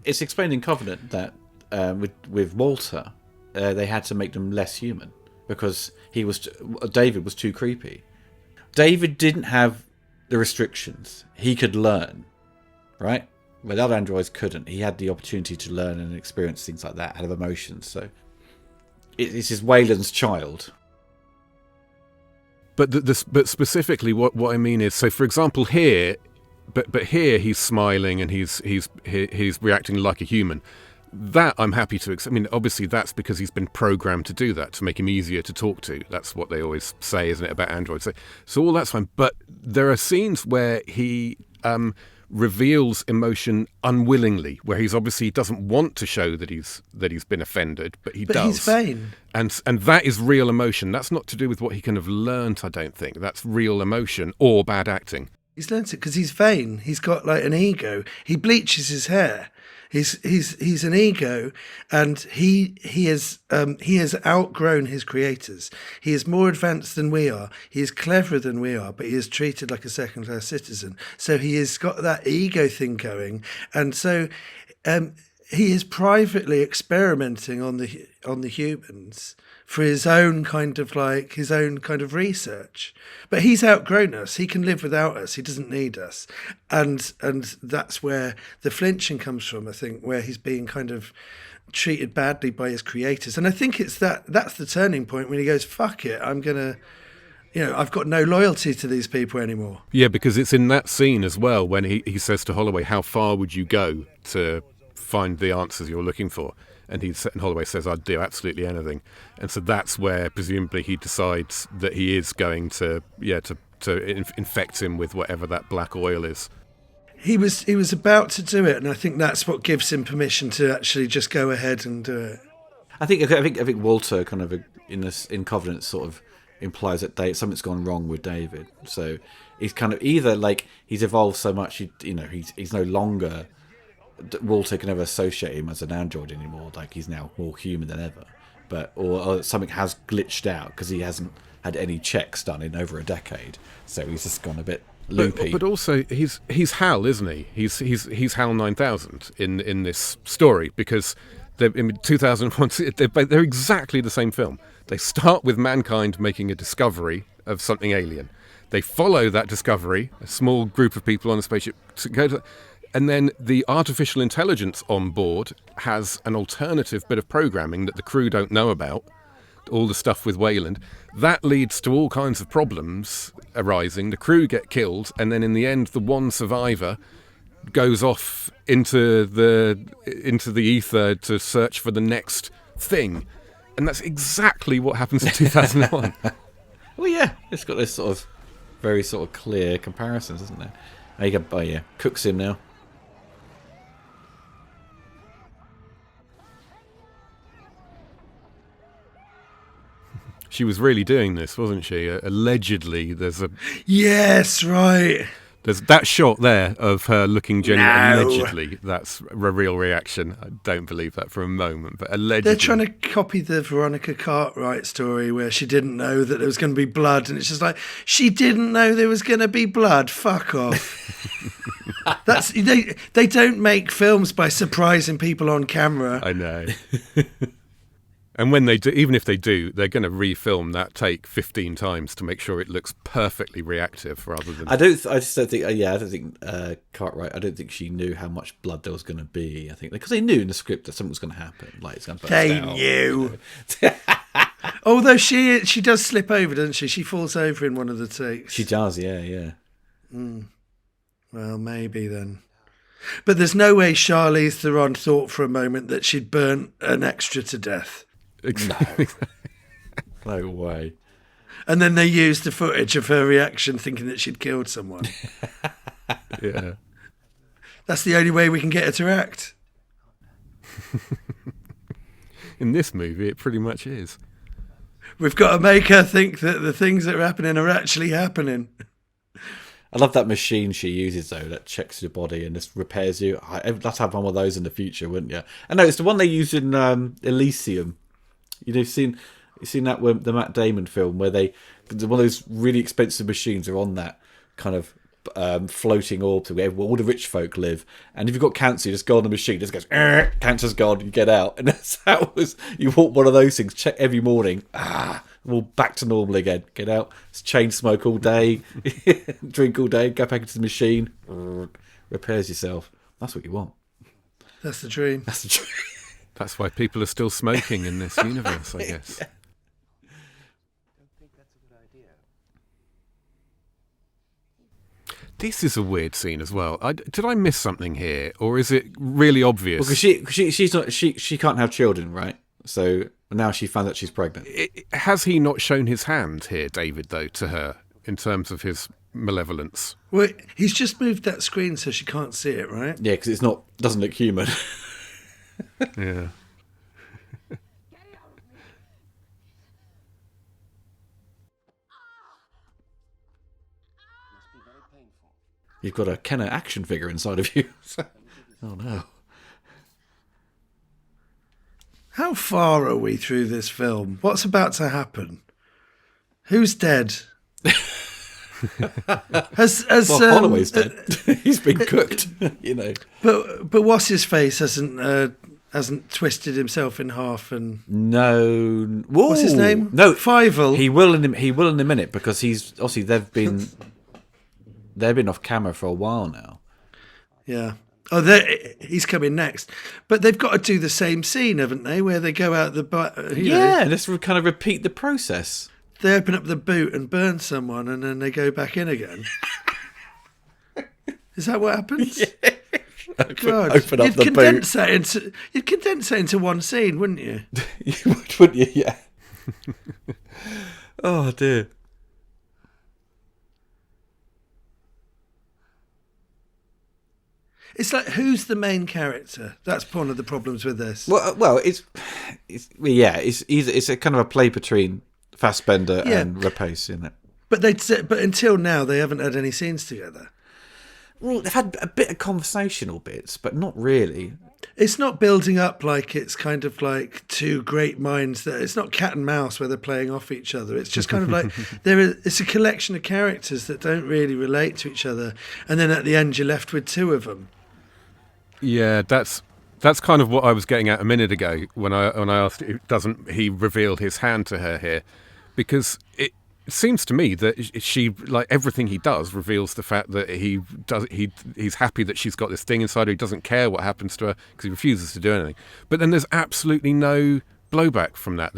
It's explained in Covenant that with Walter, they had to make them less human because David was too creepy. David didn't have the restrictions. He could learn, right? But other androids couldn't. He had the opportunity to learn and experience things like that, have emotions. So this is Wayland's child. But but specifically, what I mean is, so for example, here, but here he's smiling and he's reacting like a human. That I'm happy to accept. I mean, obviously that's because he's been programmed to do that, to make him easier to talk to. That's what they always say, isn't it, about androids? So all that's fine. But there are scenes where he reveals emotion unwillingly, where he's obviously doesn't want to show that he's been offended, but he does. But he's vain. And that is real emotion. That's not to do with what he can have learnt, I don't think. That's real emotion or bad acting. He's learnt it because he's vain. He's got like an ego. He bleaches his hair. He's an ego, and he has outgrown his creators. He is more advanced than we are. He is cleverer than we are, but he is treated like a second-class citizen. So he has got that ego thing going, and so he is privately experimenting on the humans for his own kind of research. But he's outgrown us. He can live without us. He doesn't need us. And that's where the flinching comes from, I think, where he's being kind of treated badly by his creators. And I think it's that's the turning point when he goes, fuck it, I'm going to, I've got no loyalty to these people anymore. Yeah, because it's in that scene as well when he says to Holloway, how far would you go to find the answers you're looking for? And Holloway says, I'd do absolutely anything. And so that's where presumably he decides that he is going to infect him with whatever that black oil is. He was about to do it, and I think that's what gives him permission to actually just go ahead and do it. I think Walter kind of in Covenant sort of implies that something's gone wrong with David. So he's kind of either like he's evolved so much, he's no longer. Walter can never associate him as an android anymore. Like he's now more human than ever, or something has glitched out because he hasn't had any checks done in over a decade. So he's just gone a bit loopy. But also he's Hal, isn't he? He's Hal 9000 in this story because in 2001 they're exactly the same film. They start with mankind making a discovery of something alien. They follow that discovery, a small group of people on a spaceship to go to. And then the artificial intelligence on board has an alternative bit of programming that the crew don't know about, all the stuff with Wayland. That leads to all kinds of problems arising. The crew get killed, and then in the end, the one survivor goes off into the ether to search for the next thing. And that's exactly what happens in 2001. Well, yeah, it's got this sort of very sort of clear comparisons, isn't there? Cooks him now. She was really doing this, wasn't she? Allegedly, Yes, right. There's that shot there of her looking genuine. No. Allegedly, that's a real reaction. I don't believe that for a moment, but allegedly. They're trying to copy the Veronica Cartwright story where she didn't know that there was going to be blood, and it's just like, she didn't know there was going to be blood. Fuck off. They don't make films by surprising people on camera. I know. And when they do, even if they do, they're going to refilm that take 15 times to make sure it looks perfectly reactive rather than. I don't think Cartwright. I don't think she knew how much blood there was going to be. I think because they knew in the script that something was going to happen. Like it's going to burst they out. Knew. Although she does slip over, doesn't she? She falls over in one of the takes. She does, yeah. Well, maybe then. But there's no way Charlize Theron thought for a moment that she'd burnt an extra to death. Exactly. No way. And then they used the footage of her reaction thinking that she'd killed someone. Yeah. That's the only way we can get her to act. In this movie, it pretty much is. We've got to make her think that the things that are happening are actually happening. I love that machine she uses, though, that checks your body and just repairs you. I'd love to have one of those in the future, wouldn't you? I know, it's the one they use in Elysium. You've seen that the Matt Damon film where one of those really expensive machines are on that kind of floating orb where all the rich folk live, and if you've got cancer, you just go on the machine, it just goes, cancer's gone, you get out, and that's how it was. You walk one of those things, check every morning, all back to normal again, get out, chain smoke all day, drink all day, go back into the machine, repairs yourself. That's what you want. That's the dream. That's why people are still smoking in this universe, I guess. Yeah. This is a weird scene as well. Did I miss something here, or is it really obvious? Because she's not she can't have children, right? So now she found out she's pregnant. Has he not shown his hand here, David, though, to her in terms of his malevolence? Well, he's just moved that screen so she can't see it, right? Yeah, because doesn't look human. Yeah. You've got a Kenner action figure inside of you. Oh no. How far are we through this film? What's about to happen? Who's dead? Holloway's dead. He's been cooked, you know. But what's his face hasn't twisted himself in half and no. Whoa. What's his name? No, Fievel. He will in a minute because he's obviously they've been off camera for a while now. Yeah. Oh, he's coming next, but they've got to do the same scene, haven't they? Where they go out let's kind of repeat the process. They open up the boot and burn someone, and then they go back in again. Is that what happens? Yeah. God, open up the boot. You'd condense that into one scene, wouldn't you? You would, wouldn't you? Yeah. Oh dear. It's like, who's the main character? That's one of the problems with this. Well, it's a kind of a play between Fassbender and Rapace, isn't it? But until now, they haven't had any scenes together. Well, they've had a bit of conversational bits, but not really. It's not building up like it's kind of like two great minds. It's not cat and mouse where they're playing off each other. It's just kind of like it's a collection of characters that don't really relate to each other. And then at the end, you're left with two of them. Yeah, that's kind of what I was getting at a minute ago when I asked, doesn't he reveal his hand to her here? Because it seems to me that she, like everything he does, reveals the fact that he's happy that she's got this thing inside her. He doesn't care what happens to her because he refuses to do anything. But then there's absolutely no blowback from that.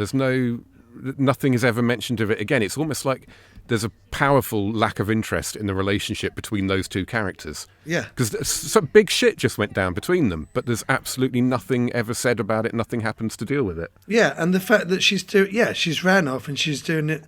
Nothing is ever mentioned of it again. It's almost like there's a powerful lack of interest in the relationship between those two characters. Yeah. Because some big shit just went down between them, but there's absolutely nothing ever said about it. Nothing happens to deal with it. Yeah, and the fact that she's ran off and she's doing it.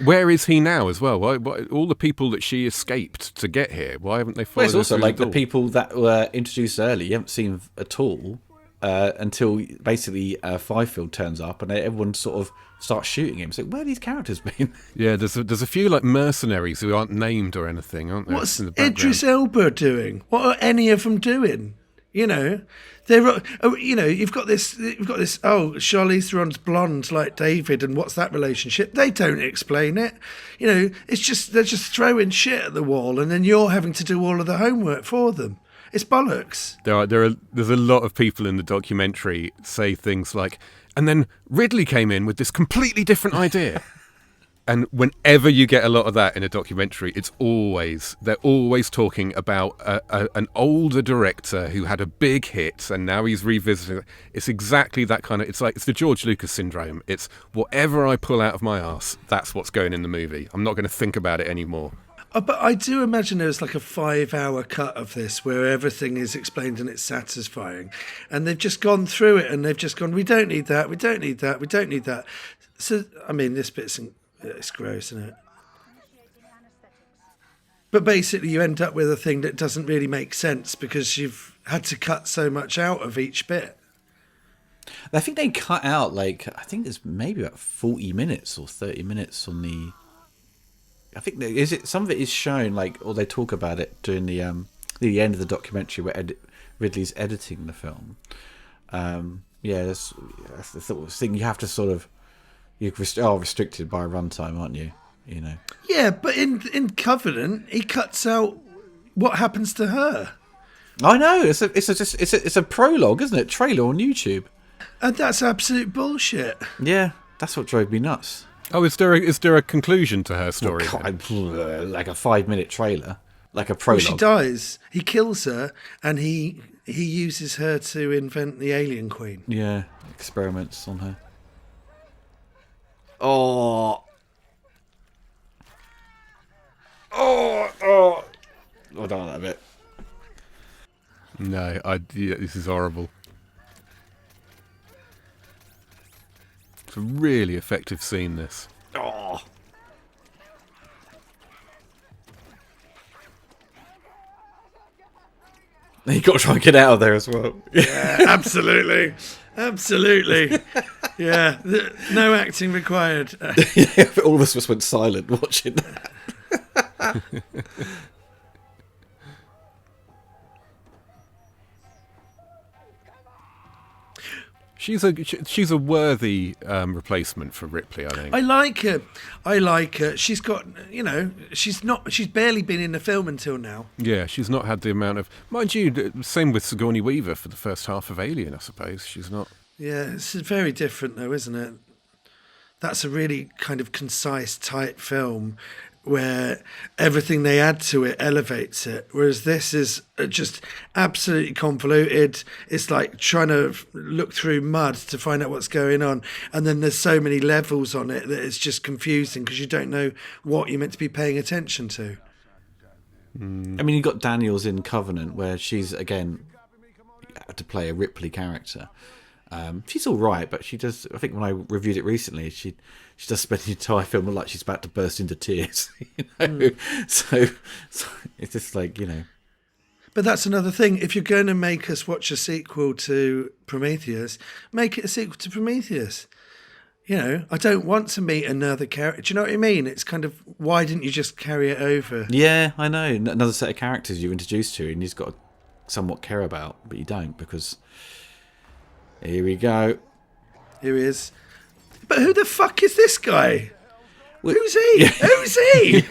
Where is he now as well? Why all the people that she escaped to get here, why haven't they followed Well, it's also like the door? people that were introduced early, you haven't seen at all until basically Fifield turns up and everyone sort of starts shooting him. So where have these characters been? Yeah, there's a few like mercenaries who aren't named or anything, aren't there? What's in the background? Idris Elba doing? What are any of them doing? You know, you've got this. Oh, Charlize Theron's blonde like David, and what's that relationship? They don't explain it. You know, it's just they're just throwing shit at the wall, and then you're having to do all of the homework for them. It's bollocks. There's a lot of people in the documentary say things like, and then Ridley came in with this completely different idea. And whenever you get a lot of that in a documentary, they're always talking about an older director who had a big hit and now he's revisiting it. It's exactly that kind of, it's the George Lucas syndrome. It's whatever I pull out of my arse, that's what's going in the movie. I'm not going to think about it anymore. But I do imagine there's like a 5-hour cut of this where everything is explained and it's satisfying. And they've just gone through it and they've just gone, we don't need that, we don't need that, we don't need that. So, I mean, this bit's it's gross, isn't it? But basically you end up with a thing that doesn't really make sense because you've had to cut so much out of each bit. I think they cut out I think there's maybe about 40 minutes or 30 minutes on the... I think some of it is shown or they talk about it during the end of the documentary where Ridley's editing the film. That's the sort of thing you have to sort of you're restricted by runtime, aren't you? You know. Yeah, but in Covenant, he cuts out what happens to her. I know it's a prologue, isn't it? Trailer on YouTube. And that's absolute bullshit. Yeah, that's what drove me nuts. Oh, is there a conclusion to her story? Well, like a 5-minute trailer, like a prologue. Well, she dies. He kills her, and he uses her to invent the alien queen. Yeah, experiments on her. Oh, I don't like that bit. No, this is horrible. It's a really effective scene, this. Oh. You got to try and get out of there as well. Yeah, absolutely. Absolutely. Yeah, no acting required. Yeah, all of us just went silent watching that. She's a worthy replacement for Ripley, I think. I like her. She's got, she's barely been in the film until now. Yeah, she's not had the amount of... Mind you, same with Sigourney Weaver for the first half of Alien, I suppose. She's not... Yeah, it's very different though, isn't it? That's a really kind of concise, tight film where everything they add to it elevates it, whereas this is just absolutely convoluted. It's like trying to look through mud to find out what's going on, and then there's so many levels on it that it's just confusing because you don't know what you're meant to be paying attention to. I mean, you've got Daniels in Covenant, where she's, again, to play a Ripley character. She's all right, but she does... I think when I reviewed it recently, she does spend the entire film like she's about to burst into tears. So it's just like, But that's another thing. If you're going to make us watch a sequel to Prometheus, make it a sequel to Prometheus. I don't want to meet another character. Do you know what I mean? It's kind of, why didn't you just carry it over? Yeah, I know. Another set of characters you're introduced to and you've got to somewhat care about, but you don't, because... Here we go. Here he is. But who the fuck is this guy? Who's he? Yeah. Who's he?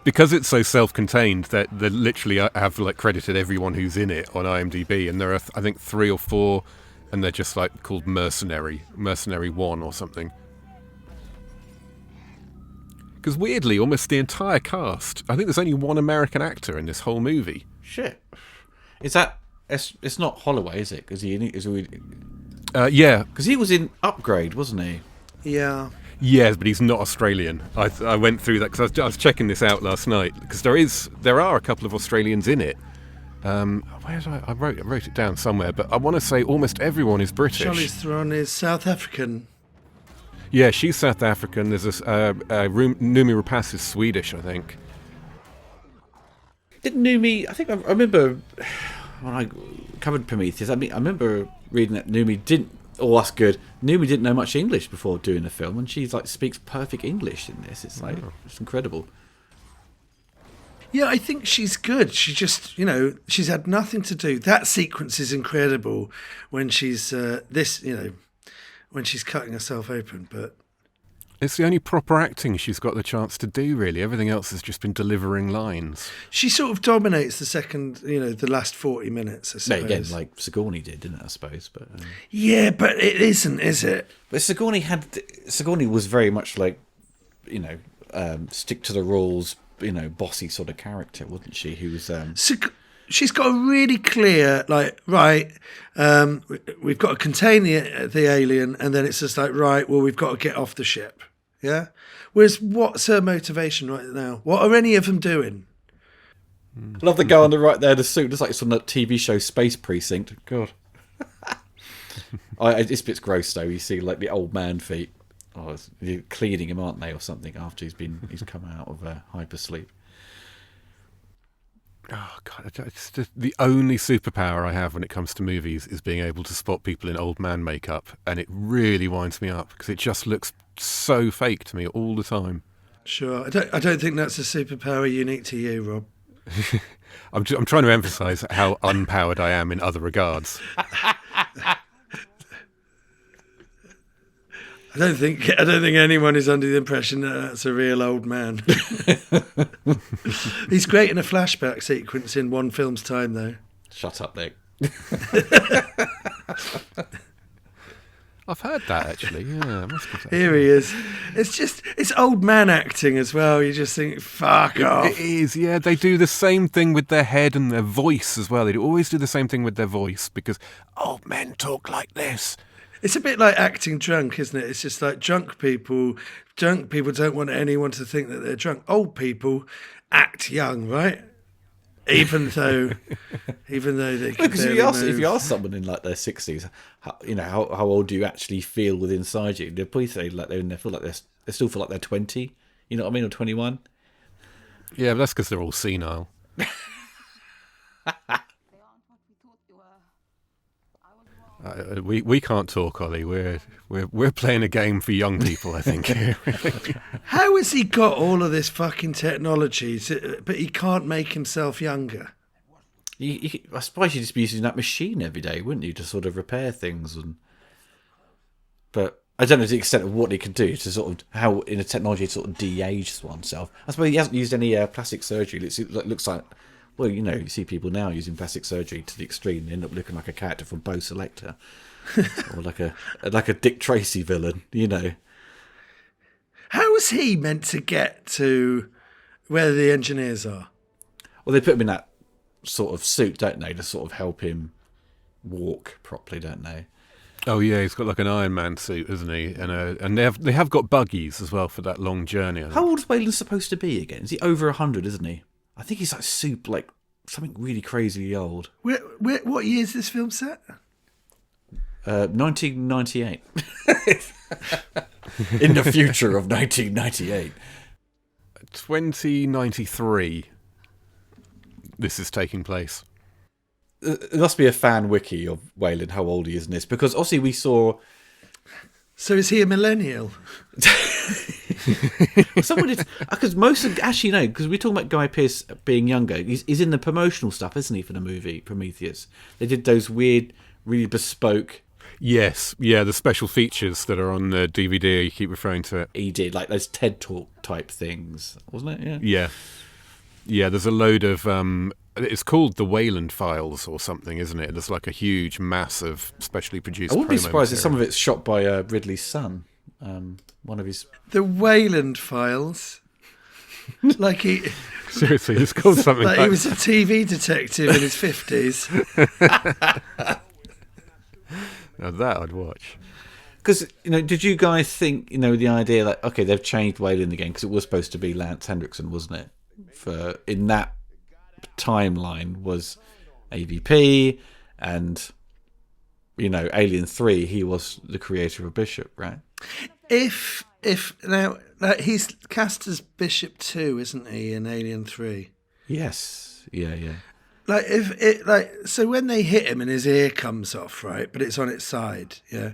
Because it's so self-contained that they literally have credited everyone who's in it on IMDb, and there are I think 3 or 4, and they're just called Mercenary 1 or something. Because weirdly, almost the entire cast, I think there's only one American actor in this whole movie. Shit. Is that... It's not Holloway, is it? Because yeah. Because he was in Upgrade, wasn't he? Yeah. Yes, but he's not Australian. I went through that because I was checking this out last night, because there are a couple of Australians in it. I wrote it down somewhere, but I want to say almost everyone is British. Charlize Theron is South African. Yeah, she's South African. There's Noomi Rapace is Swedish, I think. Didn't Noomi... I think I remember when I covered Prometheus, I remember reading that Noomi didn't... Oh, that's good. Noomi didn't know much English before doing the film, and she's speaks perfect English in this. It's it's incredible. Yeah, I think she's good. She just, she's had nothing to do. That sequence is incredible when she's when she's cutting herself open, but... It's the only proper acting she's got the chance to do, really. Everything else has just been delivering lines. She sort of dominates the second, the last 40 minutes, I suppose. No, again, like Sigourney did, didn't it, I suppose? But yeah, but it isn't, is it? But Sigourney was very much stick to the rules, bossy sort of character, wasn't she? Who was... She's got a really clear, we've got to contain the alien, and then it's just we've got to get off the ship. Yeah? Whereas what's her motivation right now? What are any of them doing? I love the guy on the right there, the suit. It's like it's on that TV show Space Precinct. God. This bit's gross, though. You see, the old man feet. Oh, you're cleaning him, aren't they, or something, after he's come out of hypersleep. Oh, God, it's just the only superpower I have when it comes to movies is being able to spot people in old man makeup, and it really winds me up because it just looks so fake to me all the time. Sure. I don't think that's a superpower unique to you, Rob. I'm trying to emphasise how unpowered I am in other regards. I don't think anyone is under the impression that that's a real old man. He's great in a flashback sequence in one film's time, though. Shut up, Nick. I've heard that, actually. Yeah, here he is. It's old man acting as well. You just think, fuck off. It is, yeah. They do the same thing with their head and their voice as well. They always do the same thing with their voice because old men talk like this. It's a bit like acting drunk, isn't it? It's just like drunk people don't want anyone to think that they're drunk. Old people act young, right? Even though they can Because if you ask someone in like their 60s, how old do you actually feel with inside you? They'll probably say like they still feel like they're 20. You know what I mean, or 21. Yeah, but that's because they're all senile. We can't talk, Ollie. We're playing a game for young people, I think. How has he got all of this fucking technology, but he can't make himself younger? I suppose you'd just be using that machine every day, wouldn't you, to sort of repair things? But I don't know to the extent of what he can do to sort of how in a technology to sort of de-age oneself. I suppose he hasn't used any plastic surgery. It looks like, well, you see people now using plastic surgery to the extreme. They end up looking like a character from Bo Selector, or like a Dick Tracy villain. How is he meant to get to where the engineers are? Well, they put him in that sort of suit, don't they, to sort of help him walk properly, don't they? Oh yeah, he's got like an Iron Man suit, isn't he? And they have got buggies as well for that long journey. How old is Wayland supposed to be again? Is he over 100? Isn't he? I think he's like something really crazily old. What year is this film set? 1998. In the future of 1998. 2093. This is taking place. There must be a fan wiki of Wayland, how old he is in this, because obviously we saw. So is he a millennial? Someone did, because most of actually no, because we're talking about Guy Pearce being younger. He's in the promotional stuff, isn't he, for the movie Prometheus? They did those weird, really bespoke. Yes, yeah, the special features that are on the DVD. You keep referring to it. He did like those TED Talk type things, wasn't it? Yeah. There's a load of. It's called the Wayland Files or something, isn't it? There's like a huge mass of specially produced. I wouldn't be surprised if some of it's shot by Ridley's son. One of his. The Wayland Files. Like he. Seriously, it's called something like he was a TV detective in his 50s. Now that I'd watch. Because, did you guys think, the idea that, okay, they've changed Wayland again, because it was supposed to be Lance Henriksen, wasn't it? In that timeline was AVP, and, Alien 3, he was the creator of Bishop, right? If now, he's cast as Bishop 2, isn't he, in Alien 3? Yes. Yeah. So when they hit him and his ear comes off, right, but it's on its side, yeah,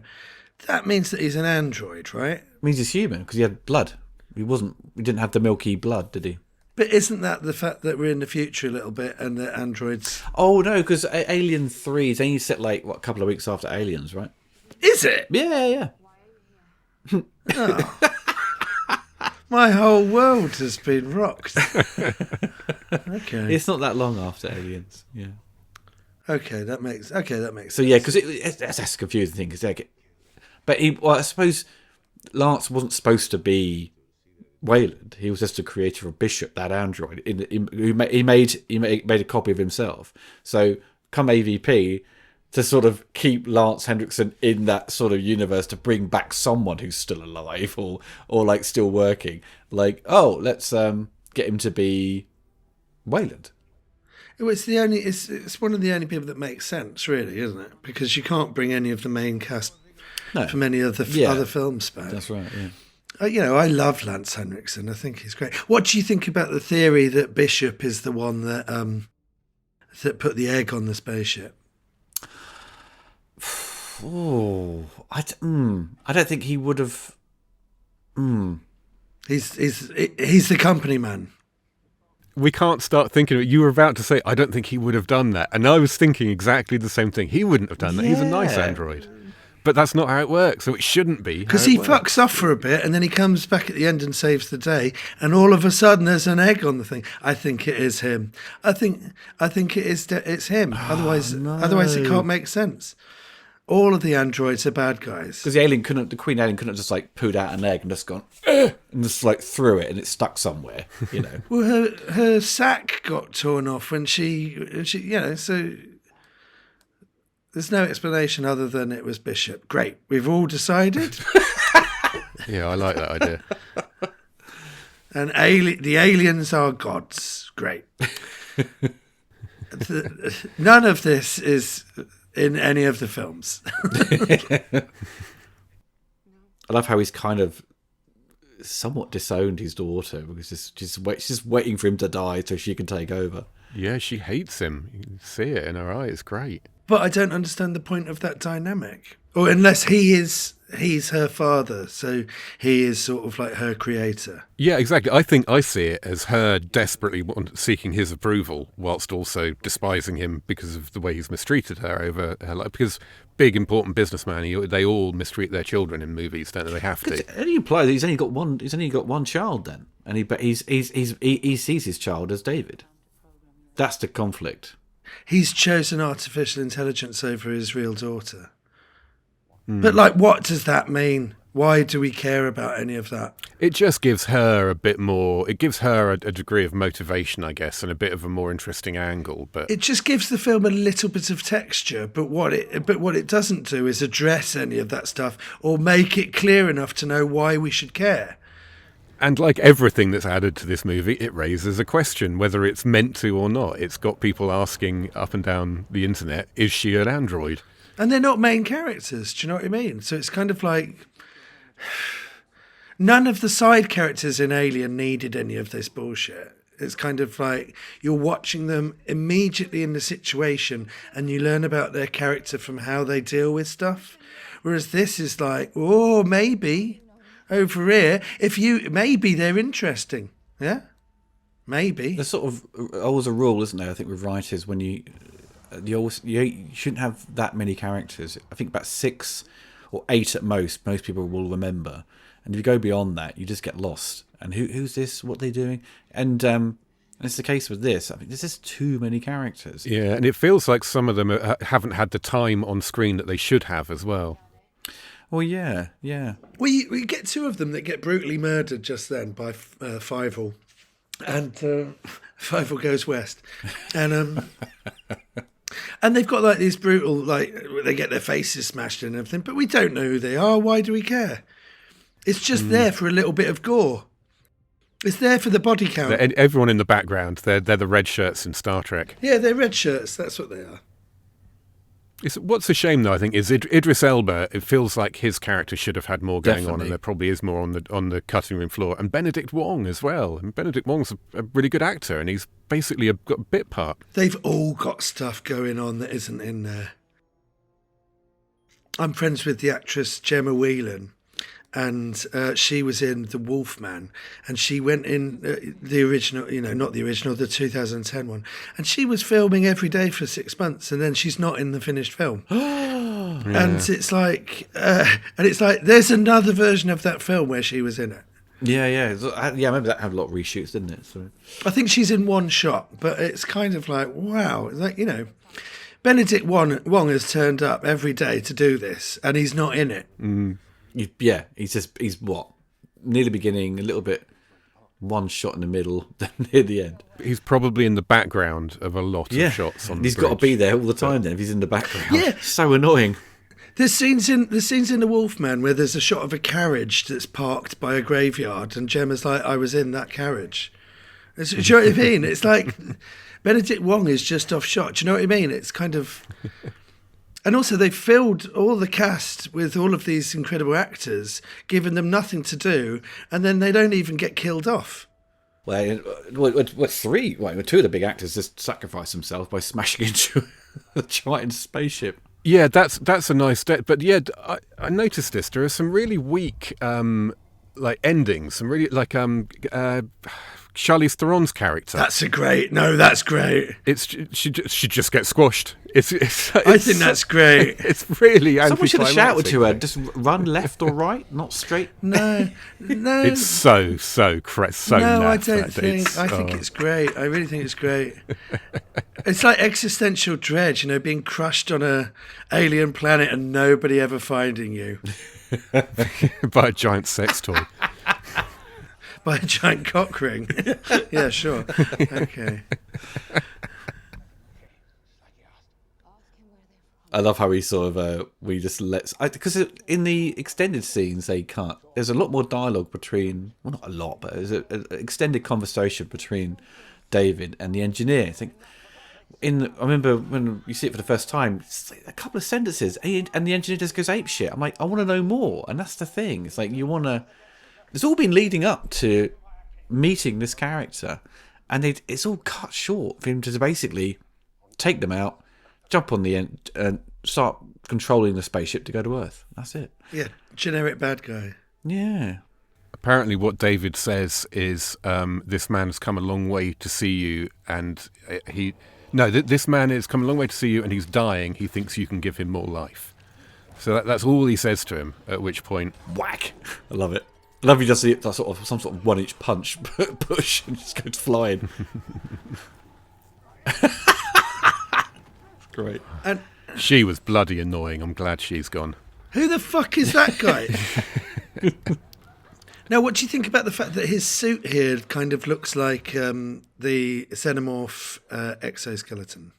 that means that he's an android, right? It means he's human because he had blood. He didn't have the milky blood, did he? But isn't that the fact that we're in the future a little bit and the androids? Oh no, because Alien 3 is only set like a couple of weeks after Aliens, right? Is it? Yeah. Oh. My whole world has been rocked. Okay. It's not that long after Aliens. Yeah. Okay, that makes sense. So yeah, because that's a confusing thing. But I suppose Lance wasn't supposed to be Wayland. He was just the creator of Bishop, that android. He made a copy of himself. So come AVP, to sort of keep Lance Henriksen in that sort of universe, to bring back someone who's still alive or like still working. Like, let's get him to be Wayland. It's one of the only people that makes sense, really, isn't it? Because you can't bring any of the main cast from any of the other films back. That's right. Yeah. I love Lance Henriksen. I think he's great. What do you think about the theory that Bishop is the one that put the egg on the spaceship? Oh, I don't think he would have. He's the company man. We can't start thinking. You were about to say, I don't think he would have done that, and I was thinking exactly the same thing. He wouldn't have done that. He's a nice android, but that's not how it works. So it shouldn't be, because he fucks off for a bit, and then he comes back at the end and saves the day, and all of a sudden there's an egg on the thing. I think it is him. I think it's him. Otherwise it can't make sense. All of the androids are bad guys. Because the Queen Alien couldn't have just like pooed out an egg and just gone and just like threw it and it stuck somewhere, Well, her sack got torn off when she so There's no explanation other than it was Bishop. Great. We've all decided. Yeah, I like that idea. And the aliens are gods. Great. None of this is in any of the films. I love how he's kind of somewhat disowned his daughter because she's just waiting for him to die so she can take over. Yeah, she hates him. You can see it in her eye. It's great. But I don't understand the point of that dynamic. Or unless he's her father, so he is sort of like her creator. Yeah, exactly. I think I see it as her desperately seeking his approval whilst also despising him because of the way he's mistreated her over her life. Because big, important businessman, they all mistreat their children in movies, don't they? They have to. It only implies that he's only got one child then, and he sees his child as David. That's the conflict. He's chosen artificial intelligence over his real daughter. But, like, what does that mean? Why do we care about any of that? It just gives her a bit more... It gives her a degree of motivation, I guess, and a bit of a more interesting angle. But it just gives the film a little bit of texture. But what it doesn't do is address any of that stuff or make it clear enough to know why we should care. And like everything that's added to this movie, it raises a question, whether it's meant to or not. It's got people asking up and down the internet, is she an android? And they're not main characters, do you know what I mean? So it's kind of like... None of the side characters in Alien needed any of this bullshit. It's kind of like you're watching them immediately in the situation and you learn about their character from how they deal with stuff. Whereas this is like, oh, maybe over here, maybe they're interesting. Yeah? Maybe. There's sort of always a rule, isn't there, I think, with writers, when you shouldn't have that many characters. I think about 6 or 8 at most people will remember. And if you go beyond that, you just get lost. And who's this? What are they doing? And it's the case with this. I think there's just too many characters. Yeah, and it feels like some of them haven't had the time on screen that they should have as well. Well, yeah. We get 2 of them that get brutally murdered just then by Fievel. And Fievel goes west. And... And they've got like these brutal, like they get their faces smashed and everything, but we don't know who they are. Why do we care? It's just there for a little bit of gore. It's there for the body count. Everyone in the background, they're the red shirts in Star Trek. Yeah, they're red shirts. That's what they are. What's a shame, though, I think, is Idris Elba. It feels like his character should have had more going on, and there probably is more on the cutting room floor. And Benedict Wong as well. And Benedict Wong's a really good actor, and he's basically got a bit part. They've all got stuff going on that isn't in there. I'm friends with the actress Gemma Whelan, and she was in The Wolfman, and she went in the original, not the original, the 2010 one, and she was filming every day for 6 months, and then she's not in the finished film. Yeah. And it's like, there's another version of that film where she was in it. Yeah. I remember that had a lot of reshoots, didn't it? So I think she's in one shot, but it's kind of like, wow, like, Benedict Wong has turned up every day to do this, and he's not in it. Yeah, he's what? Near the beginning, a little bit, one shot in the middle, then near the end. He's probably in the background of a lot of shots on the He's bridge. got to be there all the time then if he's in the background. Yeah. So annoying. There's scenes in The Wolfman where there's a shot of a carriage that's parked by a graveyard, and Gemma's like, I was in that carriage. Do you know what I mean? It's like Benedict Wong is just off shot. Do you know what I mean? It's kind of... And also they filled all the cast with all of these incredible actors, giving them nothing to do, and then they don't even get killed off. Well, 3? Well, 2 of the big actors just sacrifice themselves by smashing into a giant spaceship. Yeah, that's a nice death. But yeah, I noticed this. There are some really weak endings. Some really Charlize Theron's character. That's great. She just gets squashed. I think that's great. It's really someone should have shouted to her. Like, just run left or right, not straight. No. It's so No, naff, I don't think. I think it's great. I really think it's great. It's like existential dread, being crushed on a alien planet and nobody ever finding you. By a giant sex toy. By a giant cock ring. Yeah, sure. Okay. I love how he sort of we just lets because in the extended scenes they can't. There's a lot more dialogue between, well, not a lot, but there's an extended conversation between David and the engineer. I think I remember when you see it for the first time, it's like a couple of sentences, and the engineer just goes ape shit. I'm like, I want to know more, and that's the thing. It's like you want to. It's all been leading up to meeting this character, and it's all cut short for him to basically take them out, jump on the end, and start controlling the spaceship to go to Earth. That's it. Yeah, generic bad guy. Yeah. Apparently what David says is this man has come a long way to see you, and this man has come a long way to see you and he's dying. He thinks you can give him more life. So that's all he says to him, at which point... Whack! I love it. I love you just see it, some sort of 1-inch punch push and just goes flying. Great. And she was bloody annoying. I'm glad she's gone. who the fuck is that guy? Now, what do you think about the fact that his suit here kind of looks like the xenomorph exoskeleton?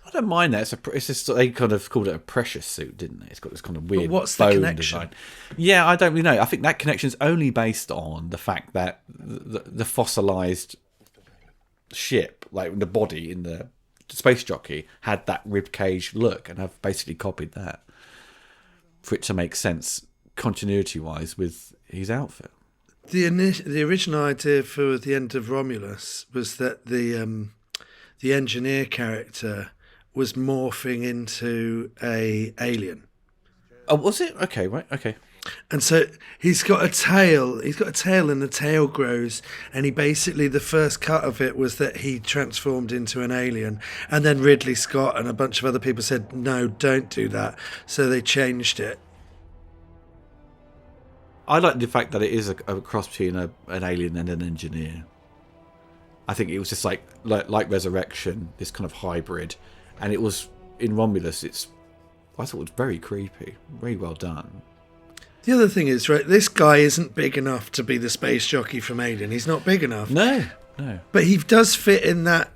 I don't mind that. It's just they kind of called it a precious suit, didn't they? It's got this kind of weird. But what's the bone connection? design. Yeah, I don't really know. I think that connection's only based on the fact that the fossilized ship, like the body in the space jockey, had that rib cage look, and I've basically copied that for it to make sense continuity-wise with his outfit. The original idea for the end of Romulus was that the engineer character was morphing into a alien. Oh, was it? Okay, right, okay. And so he's got a tail. He's got a tail, and the tail grows. And he basically, the first cut of it was that he transformed into an alien. And then Ridley Scott and a bunch of other people said, "No, don't do that." So they changed it. I like the fact that it is a cross between an alien and an engineer. I think it was just like Resurrection, this kind of hybrid, and it was in Romulus. I thought it was very creepy, very well done. The other thing is, right, this guy isn't big enough to be the space jockey from Alien. He's not big enough. No. But he does fit in that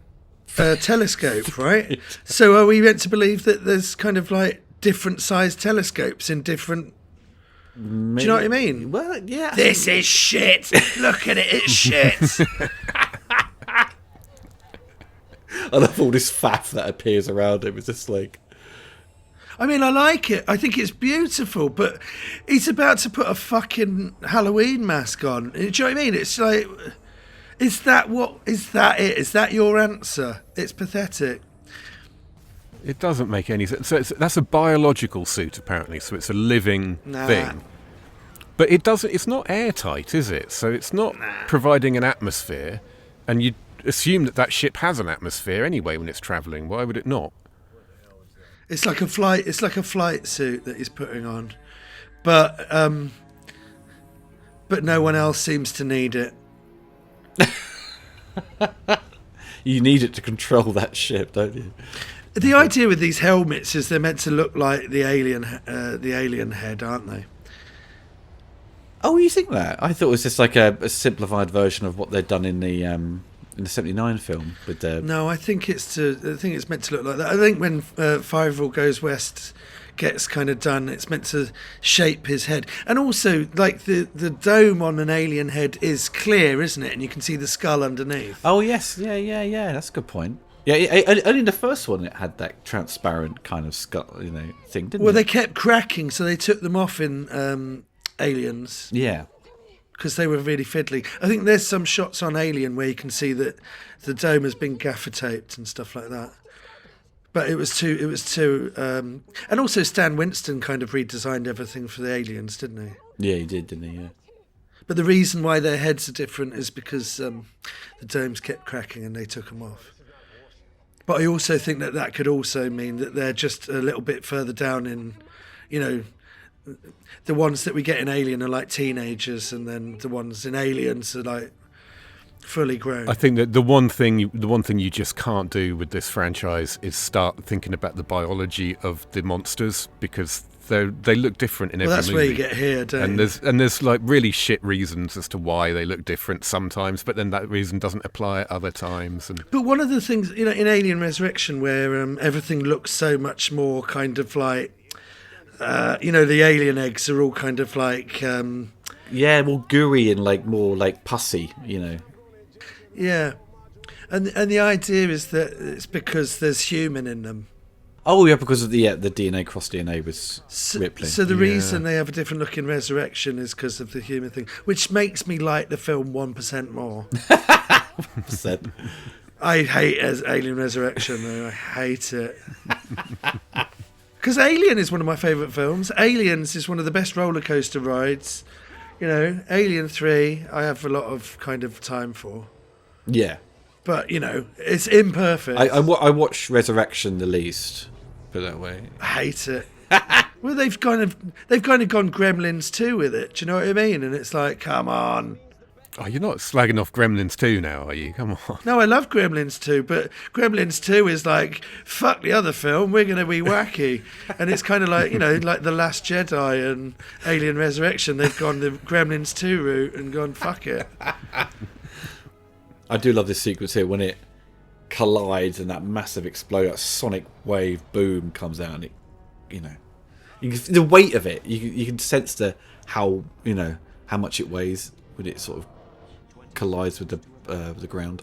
telescope, right? So are we meant to believe that there's kind of like different sized telescopes in different... Maybe. Do you know what I mean? Well, yeah. This is shit. Look at it, it's shit. I love all this faff that appears around him. It's just like... I mean, I like it. I think it's beautiful, but he's about to put a fucking Halloween mask on. Do you know what I mean? It's like, is that it? Is that your answer? It's pathetic. It doesn't make any sense. So that's a biological suit, apparently, so it's a living thing. But it's not airtight, is it? So it's not providing an atmosphere, and you'd assume that ship has an atmosphere anyway when it's travelling. Why would it not? It's like a flight suit that he's putting on, but no one else seems to need it. You need it to control that ship, don't you? The idea with these helmets is they're meant to look like the alien head, aren't they? Oh, you think that? I thought it was just like a simplified version of what they'd done in the '79 film with the... No, I think it's meant to look like that. I think when Fireball Goes West gets kind of done, it's meant to shape his head. And also, like, the dome on an alien head is clear, isn't it? And you can see the skull underneath. Oh, yes. Yeah. That's a good point. Yeah, only in the first one it had that transparent kind of skull, thing, didn't it? Well, they kept cracking, so they took them off in Aliens. Yeah. Because they were really fiddly. I think there's some shots on Alien where you can see that the dome has been gaffer taped and stuff like that. But it was too. And also Stan Winston kind of redesigned everything for the Aliens, didn't he? Yeah, he did, didn't he? Yeah. But the reason why their heads are different is because the domes kept cracking and they took them off. But I also think that could also mean that they're just a little bit further down in, the ones that we get in Alien are like teenagers, and then the ones in Aliens are like fully grown. I think that the one thing you just can't do with this franchise is start thinking about the biology of the monsters, because They look different in every Well, that's movie. where you get here, don't you? And there's like really shit reasons as to why they look different sometimes, but then that reason doesn't apply at other times. And But one of the things, in Alien Resurrection, where everything looks so much more kind of like, the alien eggs are all kind of like, Yeah, more gooey and like more like pussy, yeah. And the idea is that it's because there's human in them. Oh, yeah, because of the DNA, cross DNA was Ripley. So the reason they have a different look in Resurrection is because of the human thing, which makes me like the film 1% more. Said. I hate Alien Resurrection, though. I hate it. Because Alien is one of my favourite films. Aliens is one of the best roller coaster rides. Alien 3, I have a lot of kind of time for. Yeah. But, it's imperfect. I watch Resurrection the least, put it that way. I hate it. Well, they've kind of gone Gremlins 2 with it. Do you know what I mean? And it's like, come on. oh, you're not slagging off Gremlins 2 now, are you? Come on. No, I love Gremlins 2, but Gremlins 2 is like, fuck the other film, we're going to be wacky. And it's kind of like, like The Last Jedi and Alien Resurrection. They've gone the Gremlins 2 route and gone, fuck it. I do love this sequence here when it collides and that massive explosion, that sonic wave boom comes out, and it, the weight of it, you can sense how much it weighs when it sort of collides with the ground.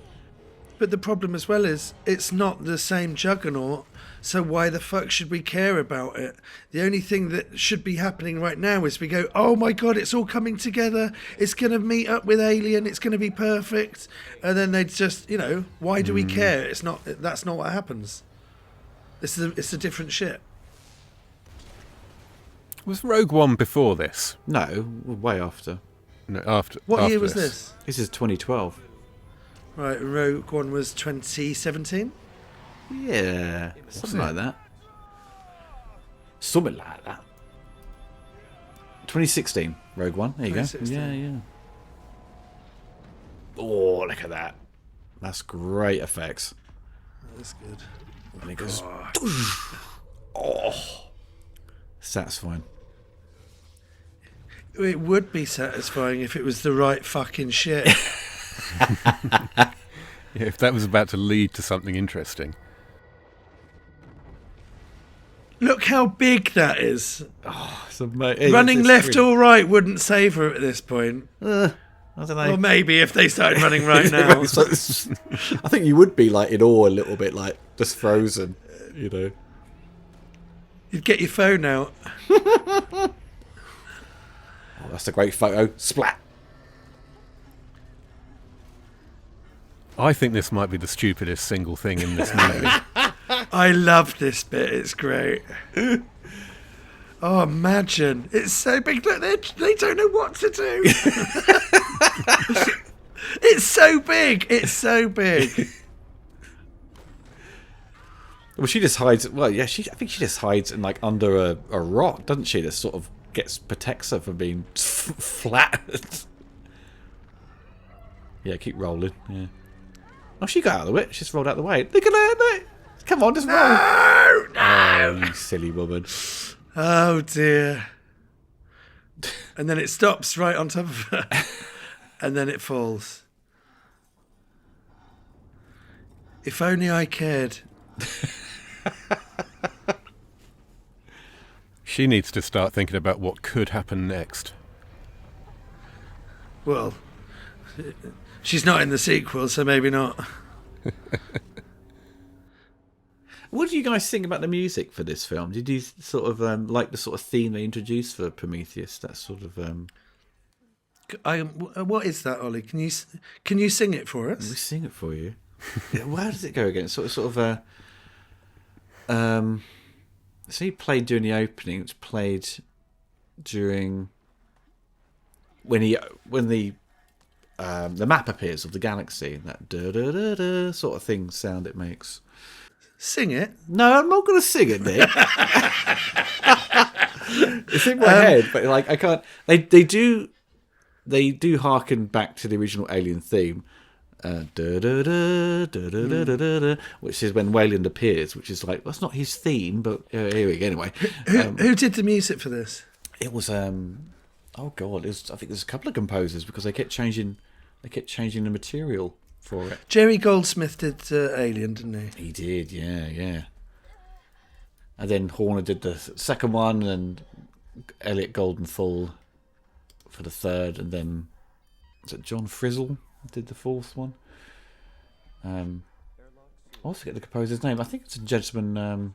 But the problem as well is it's not the same juggernaut, so why the fuck should we care about it? The only thing that should be happening right now is we go, oh my god, it's all coming together, it's going to meet up with Alien, it's going to be perfect, and then they just, why do we care? That's not what happens. It's a different shit. Was Rogue One before this? No, way after. No, after. What after year was this? This is 2012. Right, Rogue One was 2017? Yeah, something like that. Something like that. 2016, Rogue One. There you go. 2016. Yeah. Oh, look at that. That's great effects. That's good. And it goes. Oh, satisfying. It would be satisfying if it was the right fucking shit. Yeah, if that was about to lead to something interesting. Look how big that is. It's amazing. Running left or right wouldn't save her at this point. I don't know. Or maybe if they started running right now. I think you would be like in awe a little bit, like just frozen, You'd get your phone out. Oh, that's a great photo. Splat. I think this might be the stupidest single thing in this movie. I love this bit. It's great. Oh, imagine. It's so big. Look, they don't know what to do. It's so big. It's so big. Well, she just hides. Well, yeah, I think she just hides in like under a rock, doesn't she? That sort of protects her from being flat. Yeah, keep rolling. Yeah. Oh, she got out of the way. She just rolled out of the way. Look at her. Look. Come on, just roll. No. Oh, you silly woman. Oh dear. And then it stops right on top of her. And then it falls. If only I cared. She needs to start thinking about what could happen next. Well, she's not in the sequel, so maybe not. What do you guys think about the music for this film? Did you sort of like the sort of theme they introduced for Prometheus? That sort of. What is that, Ollie? Can you sing it for us? We sing it for you. Where does it go again? Sort of. So he played during the opening. It's played during when the map appears of the galaxy. That da da da da sort of thing sound it makes. Sing it. No, I'm not going to sing it, Nick. It's in my head, but like I can't. They do harken back to the original Alien theme. which is when Wayland appears, which is like, that's not his theme, but here we go. Anyway, Who did the music for this? it was oh god, I think there's a couple of composers because they kept changing the material for it. Jerry Goldsmith did Alien, didn't he? He did, yeah. And then Horner did the second one, and Elliot Goldenthal for the third, and then was it John Frizzle did the fourth one? I also forget the composer's name. I think it's a gentleman,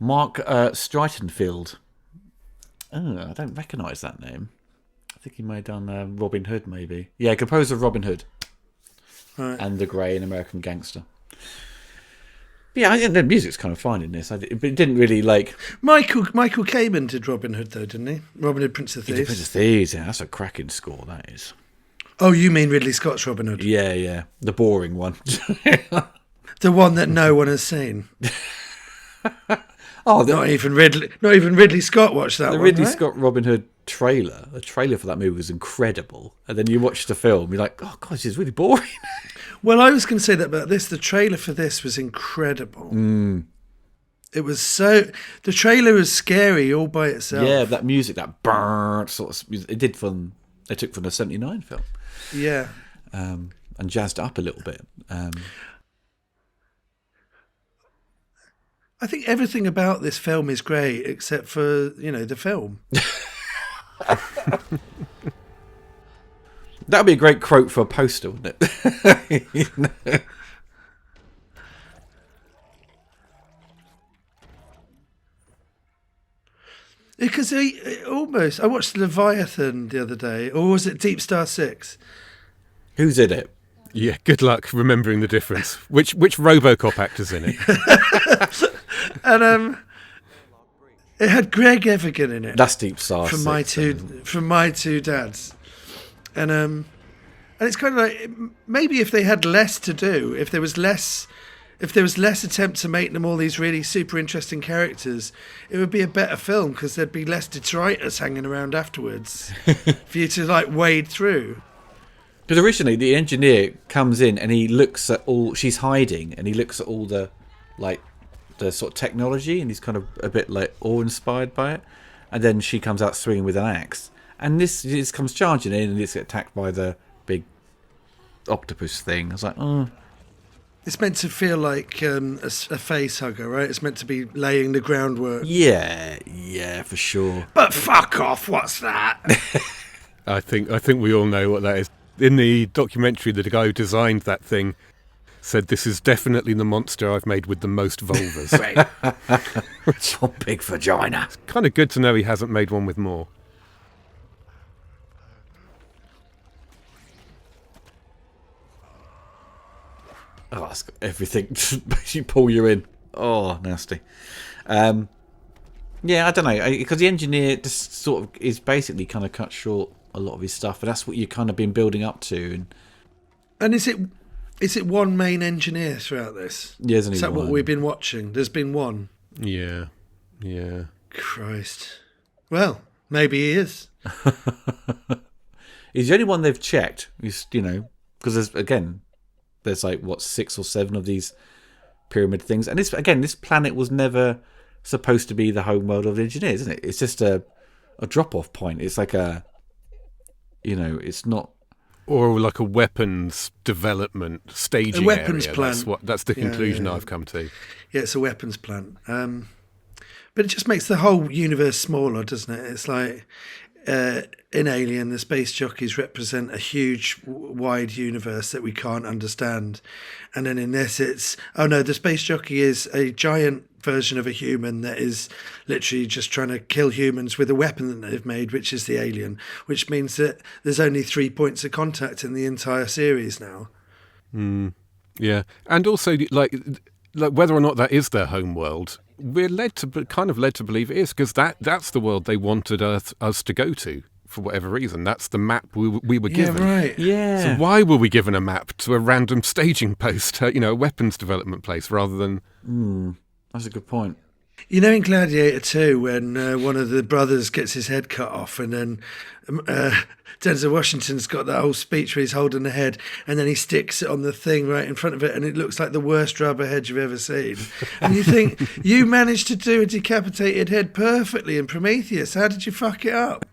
Mark Streitenfeld. Oh, I don't recognise that name. I think he may have done Robin Hood, maybe. Yeah, composer of Robin Hood. Right. And The Grey and American Gangster. Yeah, I think the music's kind of fine in this. But it didn't really like... Michael Kamen did Robin Hood, though, didn't he? Robin Hood, Prince of He Thieves. did Prince of Thieves, yeah, that's a cracking score, that is. Oh, you mean Ridley Scott's Robin Hood? Yeah. The boring one. The one that no one has seen. Oh, Not even Ridley Scott watched that the one, Ridley right? Scott Robin Hood trailer. The trailer for that movie was incredible. And then you watch the film, you're like, oh, God, this is really boring. Well, I was going to say that about this. The trailer for this was incredible. It was so... The trailer was scary all by itself. Yeah, that music, that burnt sort of... It did from... They took from the 79 film. Yeah. And jazzed it up a little bit. I think everything about this film is great except for, the film. That would be a great quote for a poster, wouldn't it? Because I watched Leviathan the other day, or was it Deep Star 6? Who's in it? Yeah, good luck remembering the difference. Which RoboCop actor's in it? And it had Greg Evigan in it. That's Deep Star from 6, my two dads. And it's kind of like, maybe if they had less to do, if there was less attempt to make them all these really super interesting characters, it would be a better film because there'd be less detritus hanging around afterwards for you to wade through. Because originally the engineer comes in and he looks at all... She's hiding and he looks at all the sort of technology and he's kind of a bit awe-inspired by it. And then she comes out swinging with an axe. And this comes charging in and it's attacked by the big octopus thing. I was like, oh... It's meant to feel like a face hugger, right? It's meant to be laying the groundwork. Yeah, for sure. But fuck off, what's that? I think we all know what that is. In the documentary, the guy who designed that thing said, "This is definitely the monster I've made with the most vulvas." It's a big vagina. It's kind of good to know he hasn't made one with more. Oh, that's got everything to basically pull you in. Oh, nasty. Yeah, I don't know. Because the engineer just sort of is basically kind of cut short a lot of his stuff, and that's what you've kind of been building up to. And is it one main engineer throughout this? Yeah, there's only is that one. what we've been watching? There's been one. Yeah. Christ. Well, maybe he is. He's the only one they've checked. Because there's 6 or 7 of these pyramid things, and this planet was never supposed to be the home world of the engineers, isn't it? It's just a drop-off point. It's like it's not, or like a weapons development staging weapons area. plant. That's the conclusion Yeah. I've come to. Yeah, it's a weapons plant. But it just makes the whole universe smaller, doesn't it? It's like in Alien, the space jockeys represent a huge, wide universe that we can't understand. And then in this, the space jockey is a giant version of a human that is literally just trying to kill humans with a weapon that they've made, which is the alien, which means that there's only 3 points of contact in the entire series now. Yeah, and also like whether or not that is their home world, we're led to believe it is, because that's the world they wanted us to go to for whatever reason. That's the map we were given. Yeah, right. yeah. So why were we given a map to a random staging post, a weapons development place, rather than? That's a good point. You know, in Gladiator 2, when one of the brothers gets his head cut off, and then Denzel Washington's got that whole speech where he's holding the head, and then he sticks it on the thing right in front of it, and it looks like the worst rubber head you've ever seen. And you think, you managed to do a decapitated head perfectly in Prometheus. How did you fuck it up?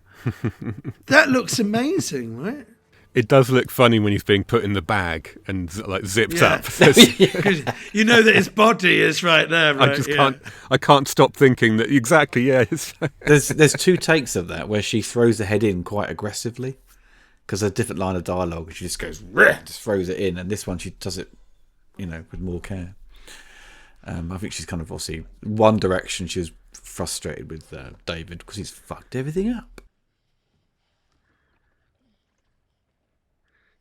That looks amazing, right? It does look funny when he's being put in the bag and like zipped Yeah. up. 'Cause you know that his body is right there, right? I just can't. I can't stop thinking that exactly. Yeah, There's two takes of that where she throws the head in quite aggressively because there's a different line of dialogue. She just goes, just throws it in, and this one she does it, with more care. I think she's kind of obviously one direction. She was frustrated with David because he's fucked everything up.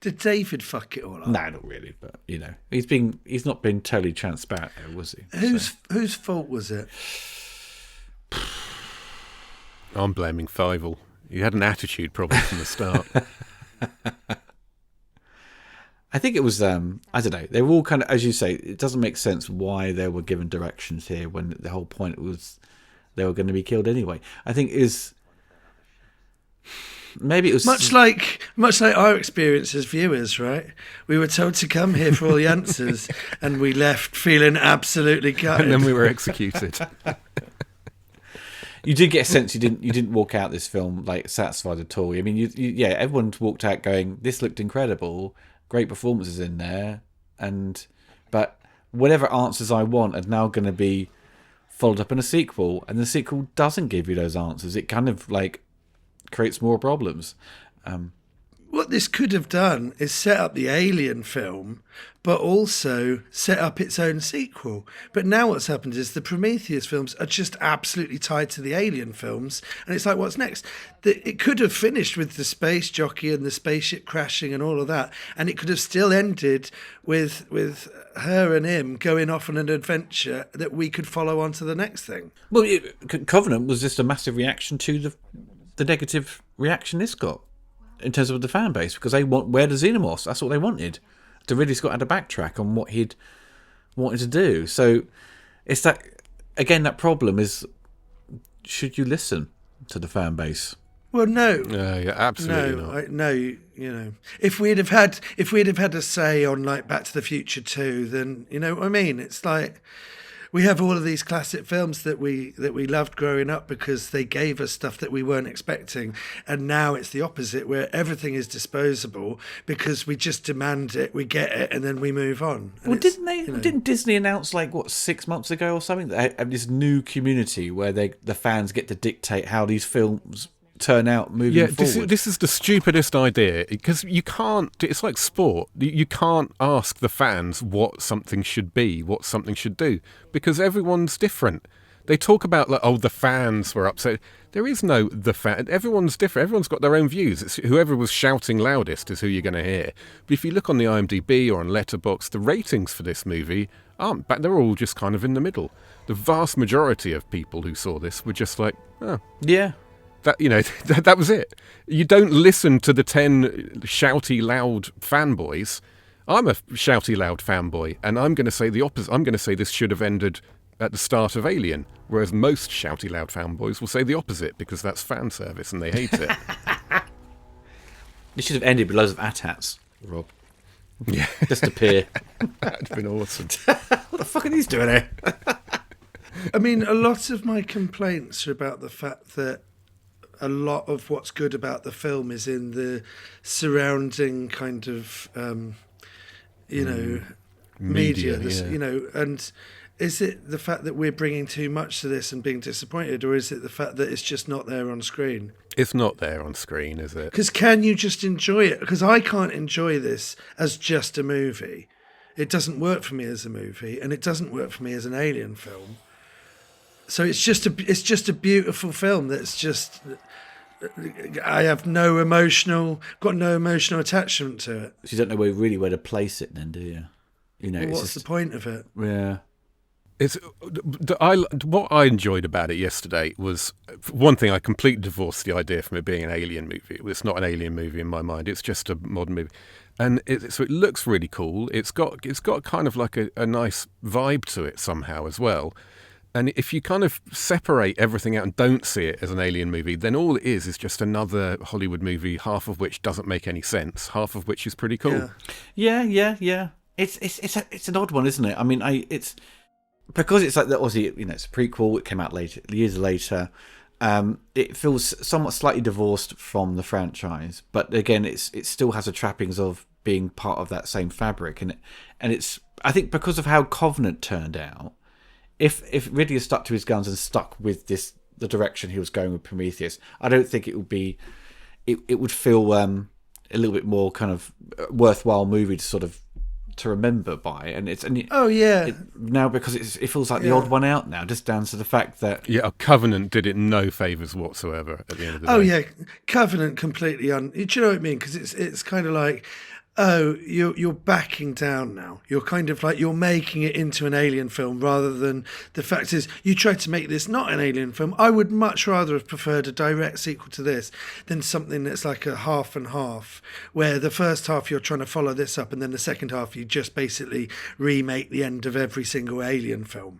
Did David fuck it all up? No, not really, but he's not been totally transparent there, was he? Whose fault was it? I'm blaming Fievel. He had an attitude problem from the start. I think it was I don't know. They were all kind of, as you say, it doesn't make sense why they were given directions here when the whole point was they were going to be killed anyway. I think maybe it was much like our experience as viewers, right? We were told to come here for all the answers, and we left feeling absolutely gutted. And then we were executed. You did get a sense you didn't walk out this film like satisfied at all. I mean, everyone walked out going, "This looked incredible, great performances in there," but whatever answers I want are now going to be followed up in a sequel, and the sequel doesn't give you those answers. It kind of like creates more problems. What this could have done is set up the Alien film, but also set up its own sequel. But now what's happened is the Prometheus films are just absolutely tied to the Alien films, and it's like, what's next? It could have finished with the space jockey and the spaceship crashing and all of that, and it could have still ended with her and him going off on an adventure that we could follow on to the next thing. Well, Covenant was just a massive reaction to the negative reaction this got in terms of the fan base, because they want where the Xenomorphs. That's what they wanted. Ridley Scott had to backtrack on what he'd wanted to do. So it's that problem is, should you listen to the fan base? Well, no. Yeah, absolutely not. If we'd have had a say on like Back to the Future 2, then you know what I mean. It's like we have all of these classic films that we loved growing up because they gave us stuff that we weren't expecting, and now it's the opposite, where everything is disposable because we just demand it, we get it, and then we move on. And well, didn't Disney announce 6 months ago or something that they have this new community where the fans get to dictate how these films turn out moving forward? This is the stupidest idea, because you can't. It's like sport. You can't ask the fans what something should be, what something should do, because everyone's different. They talk about the fans were upset. There is no the fan. Everyone's different. Everyone's got their own views. It's whoever was shouting loudest is who you're going to hear. But if you look on the IMDb or on Letterboxd, the ratings for this movie aren't bad. They're all just kind of in the middle. The vast majority of people who saw this were just like, oh, yeah. That was it. You don't listen to the 10 shouty, loud fanboys. I'm a shouty, loud fanboy, and I'm going to say the opposite. I'm going to say this should have ended at the start of Alien, whereas most shouty, loud fanboys will say the opposite because that's fan service and they hate it. This should have ended with loads of AT-ATs, Rob. Yeah. Just appear. That'd been awesome. What the fuck are these doing here? I mean, a lot of my complaints are about the fact that a lot of what's good about the film is in the surrounding kind of, media. And is it the fact that we're bringing too much to this and being disappointed, or is it the fact that it's just not there on screen? It's not there on screen, is it? Because can you just enjoy it? Because I can't enjoy this as just a movie. It doesn't work for me as a movie, and it doesn't work for me as an Alien film. So it's just a beautiful film that's just, I have got no emotional attachment to it. So you don't know where to place it then, do you? What's the point of it? Yeah. What I enjoyed about it yesterday was, one thing, I completely divorced the idea from it being an Alien movie. It's not an Alien movie in my mind. It's just a modern movie. And so it looks really cool. It's got kind of like a nice vibe to it somehow as well. And if you kind of separate everything out and don't see it as an Alien movie, then all it is just another Hollywood movie, half of which doesn't make any sense, half of which is pretty cool. Yeah. It's an odd one, isn't it? I mean, it's because it's like that. Obviously, it's a prequel. It came out later, years later. It feels somewhat slightly divorced from the franchise, but again, it still has the trappings of being part of that same fabric, and it's, I think, because of how Covenant turned out. If Ridley had stuck to his guns and stuck with the direction he was going with Prometheus, I don't think it would be. It would feel a little bit more kind of worthwhile movie to remember by, now because it feels like the odd one out now, just down to the fact that Covenant did it no favors whatsoever at the end of the day. Covenant completely do you know what I mean? Because it's kind of like, you're backing down now. You're kind of like, you're making it into an Alien film rather than, the fact is you tried to make this not an Alien film. I would much rather have preferred a direct sequel to this than something that's like a half and half, where the first half you're trying to follow this up and then the second half you just basically remake the end of every single Alien film,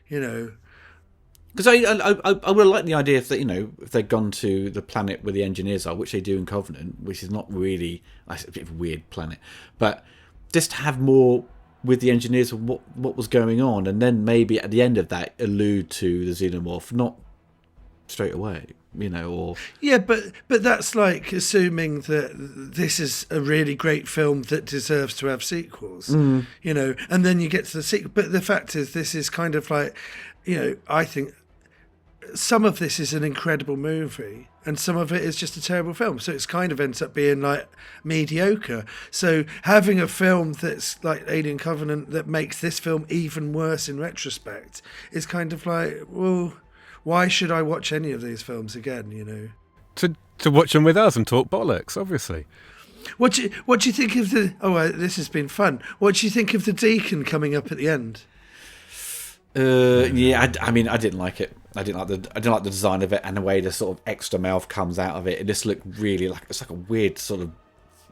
Because I would like the idea if if they'd gone to the planet where the engineers are, which they do in Covenant, which is not really, it's a bit of a weird planet, but just to have more with the engineers of what was going on, and then maybe at the end of that allude to the xenomorph, not straight away, or but that's like assuming that this is a really great film that deserves to have sequels, and then you get to the sequel. But the fact is, this is kind of like, I think some of this is an incredible movie and some of it is just a terrible film, so it's kind of ends up being like mediocre. So having a film that's like Alien Covenant that makes this film even worse in retrospect is kind of like, well, why should I watch any of these films again, To watch them with us and talk bollocks, obviously. What do you think of the this has been fun, what do you think of the Deacon coming up at the end? I mean, I didn't like it. I didn't like the design of it and the way the sort of extra mouth comes out of it. It just looked really it's like a weird sort of,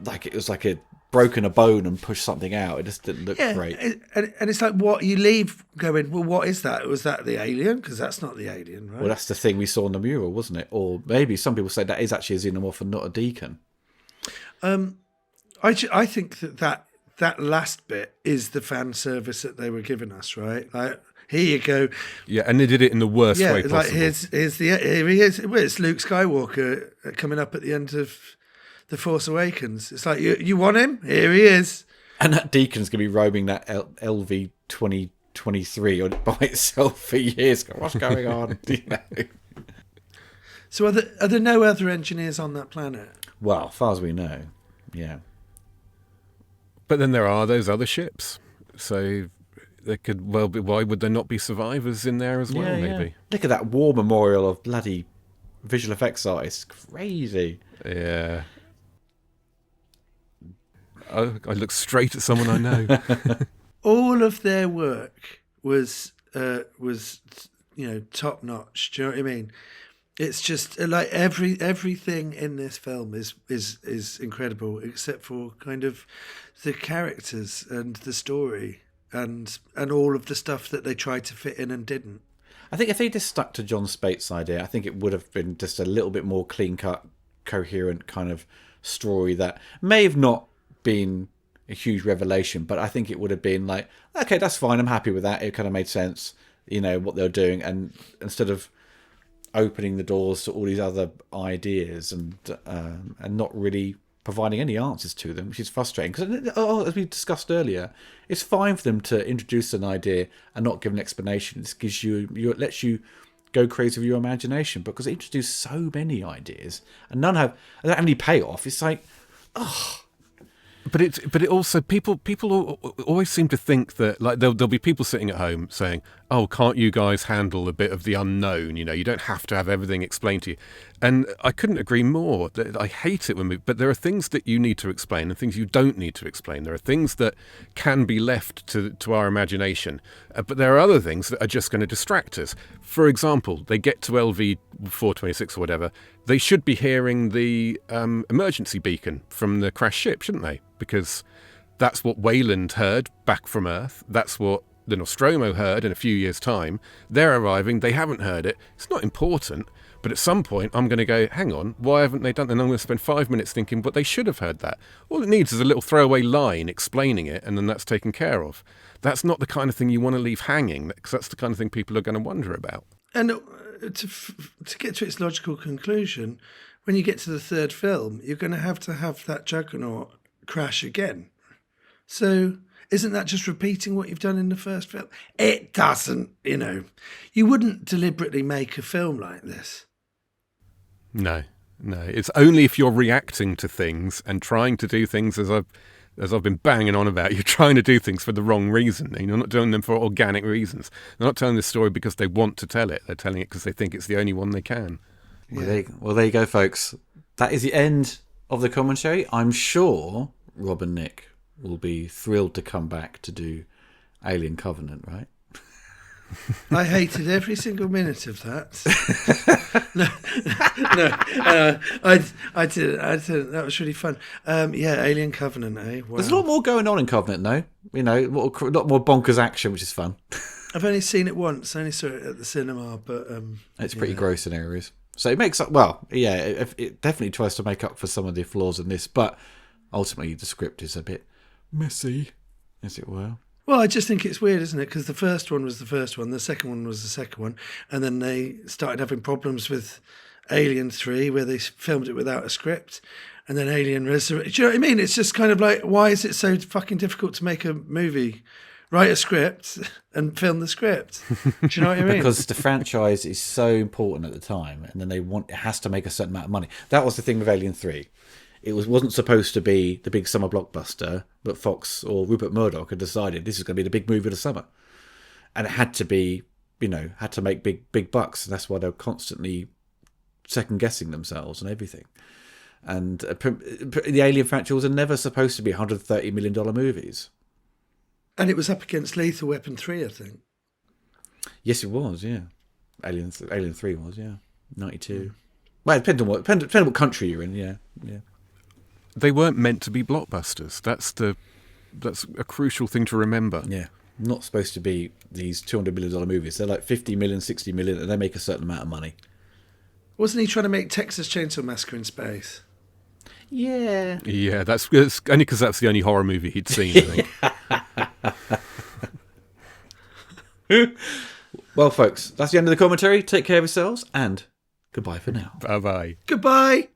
like it was like a broken a bone and pushed something out. It just didn't look great. And it's like, what you leave going, well, what is that? Was that the alien? Because that's not the alien, right? Well, that's the thing we saw in the mural, wasn't it? Or maybe some people say that is actually a xenomorph and not a deacon. I think that last bit is the fan service that they were giving us, right? Like, here you go. Yeah, and they did it in the worst way possible. Like here he is. Well, it's Luke Skywalker coming up at the end of The Force Awakens. It's like, you want him? Here he is. And that deacon's going to be roaming that LV 2023 by itself for years. What's going on? So are there no other engineers on that planet? Well, as far as we know, yeah. But then there are those other ships. So there could well be, why would there not be survivors in there as well, maybe? Yeah. Look at that war memorial of bloody visual effects artists. Crazy. Yeah. I look straight at someone I know. All of their work was top notch. Do you know what I mean? It's just like everything in this film is incredible, except for kind of the characters and the story and all of the stuff that they tried to fit in and didn't. I think if they just stuck to John Spate's idea, I think it would have been just a little bit more clean-cut, coherent kind of story that may have not been a huge revelation, but I think it would have been like, okay, that's fine, I'm happy with that. It kind of made sense, what they were doing, and instead of opening the doors to all these other ideas and not really providing any answers to them, which is frustrating. Because as we discussed earlier, it's fine for them to introduce an idea and not give an explanation. It gives it lets you go crazy with your imagination, because it introduced so many ideas and none don't have any payoff. It's like, But it also people always seem to think that, like, there'll be people sitting at home saying, "Oh, can't you guys handle a bit of the unknown? You don't have to have everything explained to you." And I couldn't agree more. I hate it but there are things that you need to explain and things you don't need to explain. There are things that can be left to our imagination, but there are other things that are just going to distract us. For example, they get to LV 426 or whatever. They should be hearing the emergency beacon from the crashed ship, shouldn't they? Because that's what Wayland heard back from Earth. That's what the Nostromo heard in a few years' time. They're arriving, they haven't heard it. It's not important, but at some point I'm going to go, hang on, why haven't they done it? And I'm going to spend 5 minutes thinking, but they should have heard that. All it needs is a little throwaway line explaining it, and then that's taken care of. That's not the kind of thing you want to leave hanging, because that's the kind of thing people are going to wonder about. And to get to its logical conclusion, when you get to the third film, you're going to have that juggernaut crash again. So isn't that just repeating what you've done in the first film? It doesn't, You wouldn't deliberately make a film like this. No. It's only if you're reacting to things and trying to do things, as I've been banging on about, you're trying to do things for the wrong reason. You're not doing them for organic reasons. They're not telling this story because they want to tell it. They're telling it because they think it's the only one they can. Yeah. Well, there you go, folks. That is the end of the commentary. I'm sure Rob and Nick will be thrilled to come back to do Alien Covenant, right? I hated every single minute of that. I did. That was really fun. Alien Covenant, eh? Wow. There's a lot more going on in Covenant, though. A lot more bonkers action, which is fun. I've only seen it once. I only saw it at the cinema, but it's pretty gross in areas. So it makes up. Well, yeah, it definitely tries to make up for some of the flaws in this, but ultimately the script is a bit messy, as it were. Well, I just think it's weird, isn't it? Because the first one was the first one, the second one was the second one, and then they started having problems with Alien 3, where they filmed it without a script, and then Alien Resurrection. Do you know what I mean? It's just kind of like, why is it so fucking difficult to make a movie? Write a script and film the script. Do you know what I mean? Because the franchise is so important at the time, and then it has to make a certain amount of money. That was the thing with Alien 3. It wasn't supposed to be the big summer blockbuster, but Fox or Rupert Murdoch had decided this is going to be the big movie of the summer. And it had to be, had to make big bucks. And that's why they were constantly second-guessing themselves and everything. And the Alien franchise are never supposed to be $130 million movies. And it was up against Lethal Weapon 3, I think. Yes, it was, yeah. Alien 3 was, yeah. 92. Well, it depends on what country you're in, yeah. They weren't meant to be blockbusters. That's a crucial thing to remember. Yeah. Not supposed to be these $200 million movies. They're like 50 million, 60 million, and they make a certain amount of money. Wasn't he trying to make Texas Chainsaw Massacre in space? Yeah. Yeah, that's only because that's the only horror movie he'd seen, I think. Well, folks, that's the end of the commentary. Take care of yourselves, and goodbye for now. Bye-bye. Goodbye.